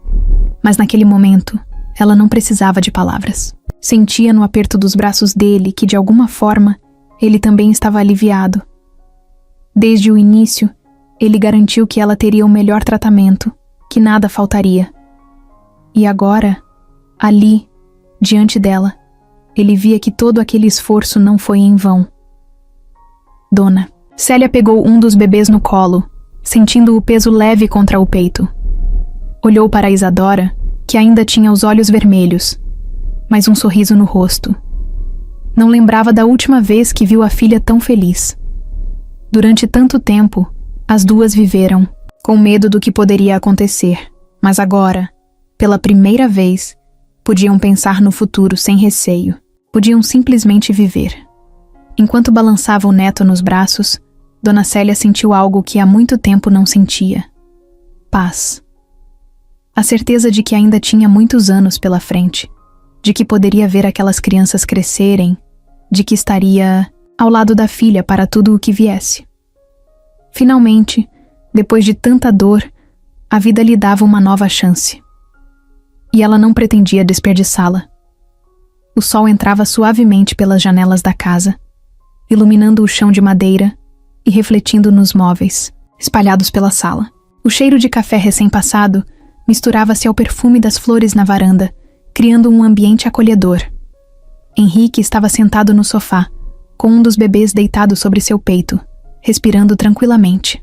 A: mas naquele momento, ela não precisava de palavras. Sentia no aperto dos braços dele que, de alguma forma, ele também estava aliviado. Desde o início, ele garantiu que ela teria o melhor tratamento, que nada faltaria. E agora, ali, diante dela, ele via que todo aquele esforço não foi em vão. Dona Célia pegou um dos bebês no colo, sentindo o peso leve contra o peito. Olhou para Isadora, que ainda tinha os olhos vermelhos, mas um sorriso no rosto. Não lembrava da última vez que viu a filha tão feliz. Durante tanto tempo, as duas viveram, com medo do que poderia acontecer, mas agora, pela primeira vez, podiam pensar no futuro sem receio. Podiam simplesmente viver. Enquanto balançava o neto nos braços, Dona Célia sentiu algo que há muito tempo não sentia. Paz. A certeza de que ainda tinha muitos anos pela frente, de que poderia ver aquelas crianças crescerem, de que estaria ao lado da filha para tudo o que viesse. Finalmente, depois de tanta dor, a vida lhe dava uma nova chance. E ela não pretendia desperdiçá-la. O sol entrava suavemente pelas janelas da casa, iluminando o chão de madeira e refletindo nos móveis, espalhados pela sala. O cheiro de café recém-passado misturava-se ao perfume das flores na varanda, criando um ambiente acolhedor. Henrique estava sentado no sofá, com um dos bebês deitado sobre seu peito, respirando tranquilamente.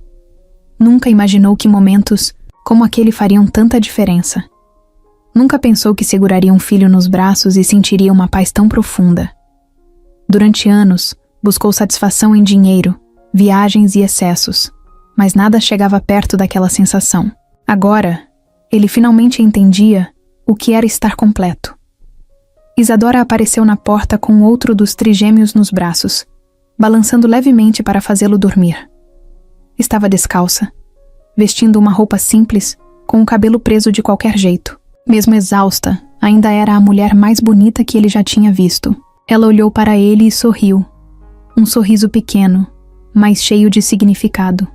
A: Nunca imaginou que momentos como aquele fariam tanta diferença. Nunca pensou que seguraria um filho nos braços e sentiria uma paz tão profunda. Durante anos, buscou satisfação em dinheiro, viagens e excessos, mas nada chegava perto daquela sensação. Agora, ele finalmente entendia o que era estar completo. Isadora apareceu na porta com outro dos trigêmeos nos braços, balançando levemente para fazê-lo dormir. Estava descalça, vestindo uma roupa simples, com o cabelo preso de qualquer jeito. Mesmo exausta, ainda era a mulher mais bonita que ele já tinha visto. Ela olhou para ele e sorriu. Um sorriso pequeno, mas cheio de significado.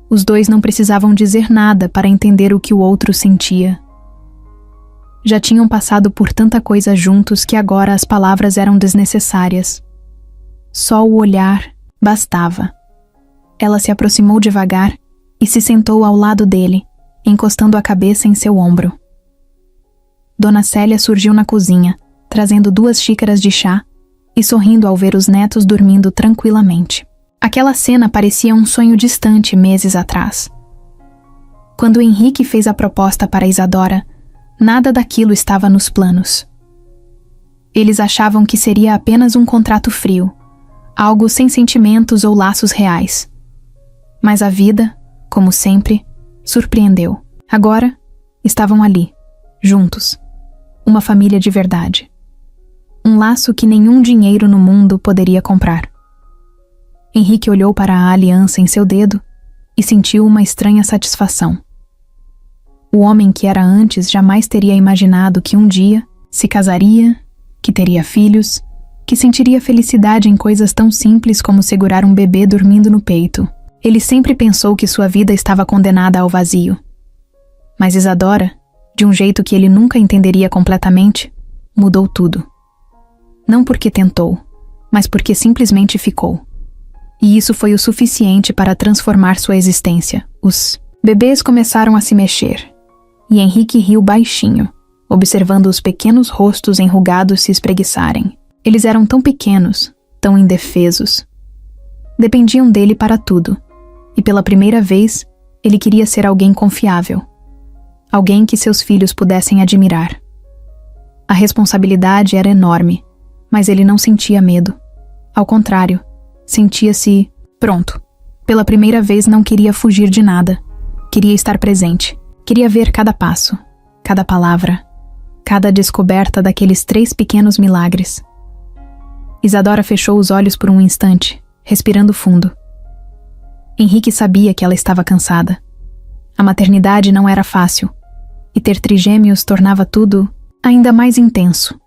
A: Os dois não precisavam dizer nada para entender o que o outro sentia. Já tinham passado por tanta coisa juntos que agora as palavras eram desnecessárias. Só o olhar bastava. Ela se aproximou devagar e se sentou ao lado dele, encostando a cabeça em seu ombro. Dona Célia surgiu na cozinha, trazendo 2 xícaras de chá e sorrindo ao ver os netos dormindo tranquilamente. Aquela cena parecia um sonho distante meses atrás. Quando Henrique fez a proposta para Isadora, nada daquilo estava nos planos. Eles achavam que seria apenas um contrato frio, algo sem sentimentos ou laços reais. Mas a vida, como sempre, surpreendeu. Agora, estavam ali, juntos. Uma família de verdade. Um laço que nenhum dinheiro no mundo poderia comprar. Henrique olhou para a aliança em seu dedo e sentiu uma estranha satisfação. O homem que era antes jamais teria imaginado que um dia se casaria, que teria filhos, que sentiria felicidade em coisas tão simples como segurar um bebê dormindo no peito. Ele sempre pensou que sua vida estava condenada ao vazio. Mas Isadora, de um jeito que ele nunca entenderia completamente, mudou tudo. Não porque tentou, mas porque simplesmente ficou. E isso foi o suficiente para transformar sua existência. Os bebês começaram a se mexer, e Henrique riu baixinho, observando os pequenos rostos enrugados se espreguiçarem. Eles eram tão pequenos, tão indefesos. Dependiam dele para tudo, e pela primeira vez, ele queria ser alguém confiável. Alguém que seus filhos pudessem admirar. A responsabilidade era enorme, mas ele não sentia medo. Ao contrário, sentia-se pronto. Pela primeira vez não queria fugir de nada. Queria estar presente. Queria ver cada passo, cada palavra, cada descoberta daqueles 3 pequenos milagres. Isadora fechou os olhos por um instante, respirando fundo. Henrique sabia que ela estava cansada. A maternidade não era fácil, e ter trigêmeos tornava tudo ainda mais intenso.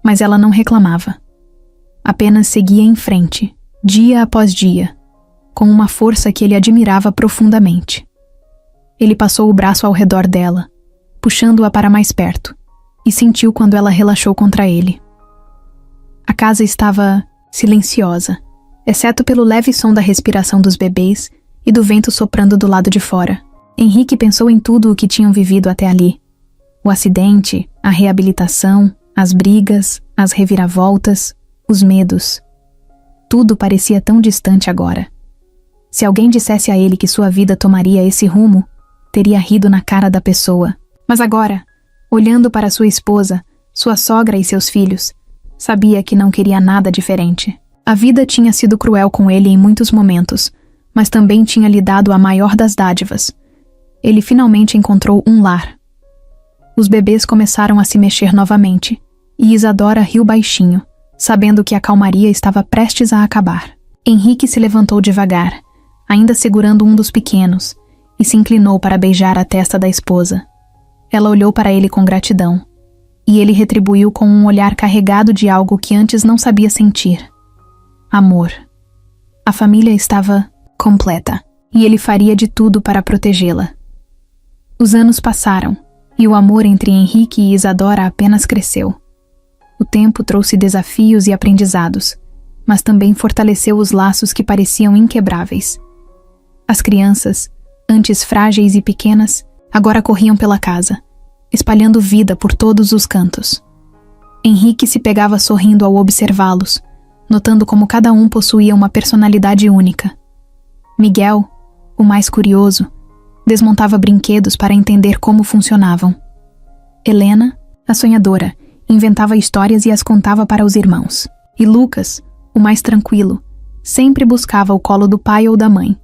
A: Mas ela não reclamava. Apenas seguia em frente, dia após dia, com uma força que ele admirava profundamente. Ele passou o braço ao redor dela, puxando-a para mais perto, e sentiu quando ela relaxou contra ele. A casa estava silenciosa, exceto pelo leve som da respiração dos bebês e do vento soprando do lado de fora. Henrique pensou em tudo o que tinham vivido até ali. O acidente, a reabilitação, as brigas, as reviravoltas, os medos. Tudo parecia tão distante agora. Se alguém dissesse a ele que sua vida tomaria esse rumo, teria rido na cara da pessoa. Mas agora, olhando para sua esposa, sua sogra e seus filhos, sabia que não queria nada diferente. A vida tinha sido cruel com ele em muitos momentos, mas também tinha lhe dado a maior das dádivas. Ele finalmente encontrou um lar. Os bebês começaram a se mexer novamente, e Isadora riu baixinho, sabendo que a calmaria estava prestes a acabar. Henrique se levantou devagar, ainda segurando um dos pequenos, e se inclinou para beijar a testa da esposa. Ela olhou para ele com gratidão, e ele retribuiu com um olhar carregado de algo que antes não sabia sentir. Amor. A família estava completa, e ele faria de tudo para protegê-la. Os anos passaram, e o amor entre Henrique e Isadora apenas cresceu. O tempo trouxe desafios e aprendizados, mas também fortaleceu os laços que pareciam inquebráveis. As crianças, antes frágeis e pequenas, agora corriam pela casa, espalhando vida por todos os cantos. Henrique se pegava sorrindo ao observá-los, notando como cada um possuía uma personalidade única. Miguel, o mais curioso, desmontava brinquedos para entender como funcionavam. Helena, a sonhadora, inventava histórias e as contava para os irmãos. E Lucas, o mais tranquilo, sempre buscava o colo do pai ou da mãe,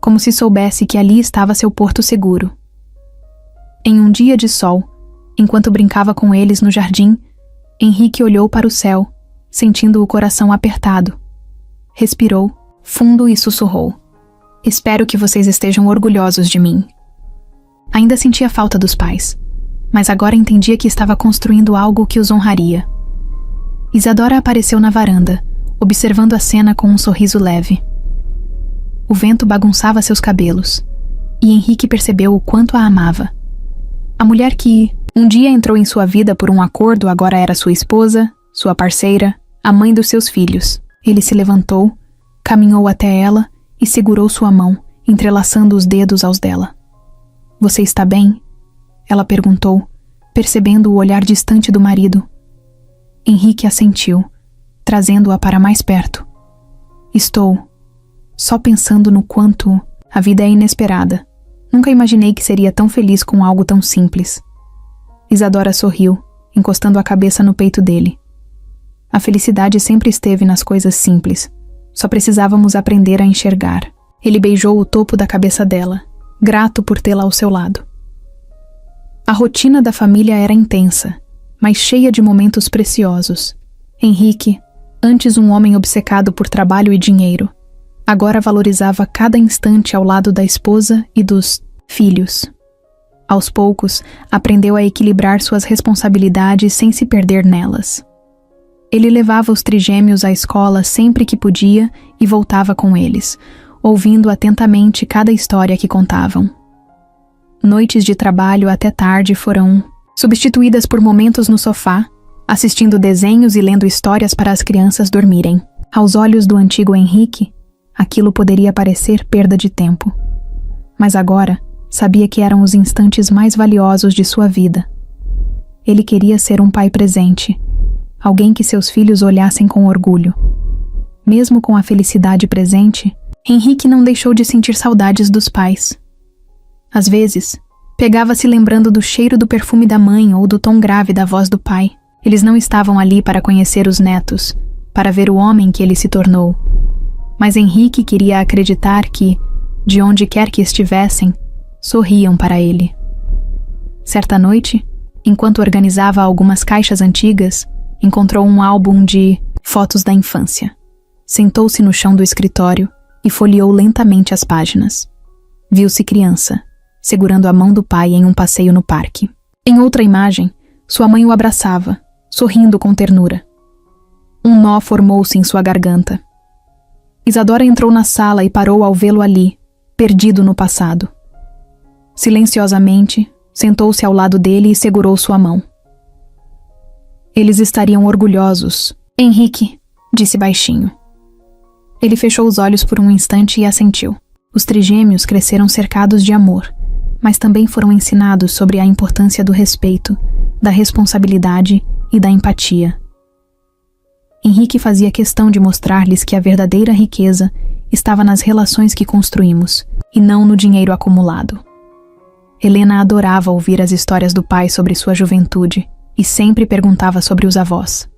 A: como se soubesse que ali estava seu porto seguro. Em um dia de sol, enquanto brincava com eles no jardim, Henrique olhou para o céu, sentindo o coração apertado. Respirou fundo e sussurrou: "Espero que vocês estejam orgulhosos de mim." Ainda sentia falta dos pais, mas agora entendia que estava construindo algo que os honraria. Isadora apareceu na varanda, observando a cena com um sorriso leve. O vento bagunçava seus cabelos, e Henrique percebeu o quanto a amava. A mulher que um dia entrou em sua vida por um acordo agora era sua esposa, sua parceira, a mãe dos seus filhos. Ele se levantou, caminhou até ela e segurou sua mão, entrelaçando os dedos aos dela. "Você está bem?" ela perguntou, percebendo o olhar distante do marido. Henrique assentiu, trazendo-a para mais perto. "Estou, só pensando no quanto a vida é inesperada. Nunca imaginei que seria tão feliz com algo tão simples." Isadora sorriu, encostando a cabeça no peito dele. A felicidade sempre esteve nas coisas simples. Só precisávamos aprender a enxergar. Ele beijou o topo da cabeça dela, grato por tê-la ao seu lado. A rotina da família era intensa, mas cheia de momentos preciosos. Henrique, antes um homem obcecado por trabalho e dinheiro, agora valorizava cada instante ao lado da esposa e dos filhos. Aos poucos, aprendeu a equilibrar suas responsabilidades sem se perder nelas. Ele levava os trigêmeos à escola sempre que podia e voltava com eles, ouvindo atentamente cada história que contavam. Noites de trabalho até tarde foram substituídas por momentos no sofá, assistindo desenhos e lendo histórias para as crianças dormirem. Aos olhos do antigo Henrique, aquilo poderia parecer perda de tempo. Mas agora, sabia que eram os instantes mais valiosos de sua vida. Ele queria ser um pai presente, alguém que seus filhos olhassem com orgulho. Mesmo com a felicidade presente, Henrique não deixou de sentir saudades dos pais. Às vezes, pegava-se lembrando do cheiro do perfume da mãe ou do tom grave da voz do pai. Eles não estavam ali para conhecer os netos, para ver o homem que ele se tornou. Mas Henrique queria acreditar que, de onde quer que estivessem, sorriam para ele. Certa noite, enquanto organizava algumas caixas antigas, encontrou um álbum de fotos da infância. Sentou-se no chão do escritório e folheou lentamente as páginas. Viu-se criança, segurando a mão do pai em um passeio no parque. Em outra imagem, sua mãe o abraçava, sorrindo com ternura. Um nó formou-se em sua garganta. Isadora entrou na sala e parou ao vê-lo ali, perdido no passado. Silenciosamente, sentou-se ao lado dele e segurou sua mão. Eles estariam orgulhosos. Henrique, disse baixinho. Ele fechou os olhos por um instante e assentiu. Os trigêmeos cresceram cercados de amor, mas também foram ensinados sobre a importância do respeito, da responsabilidade e da empatia. Henrique fazia questão de mostrar-lhes que a verdadeira riqueza estava nas relações que construímos, e não no dinheiro acumulado. Helena adorava ouvir as histórias do pai sobre sua juventude e sempre perguntava sobre os avós.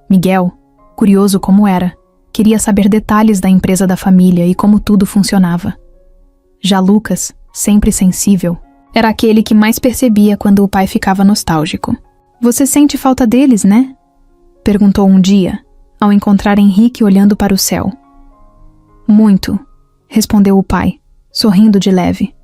A: Miguel, curioso como era, queria saber detalhes da empresa da família e como tudo funcionava. Já Lucas, sempre sensível, era aquele que mais percebia quando o pai ficava nostálgico. "Você sente falta deles, né?" perguntou um dia, ao encontrar Henrique olhando para o céu. "Muito", respondeu o pai, sorrindo de leve.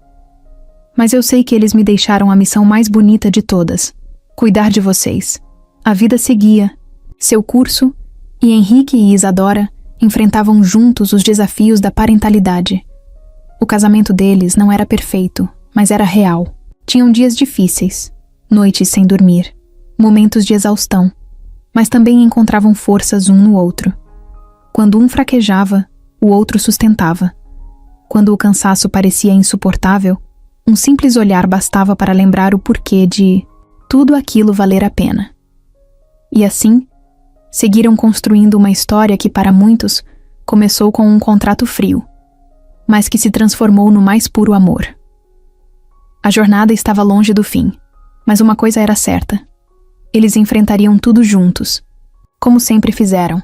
A: "Mas eu sei que eles me deixaram a missão mais bonita de todas, cuidar de vocês." A vida seguia, seu curso, e Henrique e Isadora enfrentavam juntos os desafios da parentalidade. O casamento deles não era perfeito, mas era real. Tinham dias difíceis, noites sem dormir, momentos de exaustão, mas também encontravam forças um no outro. Quando um fraquejava, o outro sustentava. Quando o cansaço parecia insuportável, um simples olhar bastava para lembrar o porquê de tudo aquilo valer a pena. E assim, seguiram construindo uma história que para muitos começou com um contrato frio, mas que se transformou no mais puro amor. A jornada estava longe do fim, mas uma coisa era certa: eles enfrentariam tudo juntos, como sempre fizeram.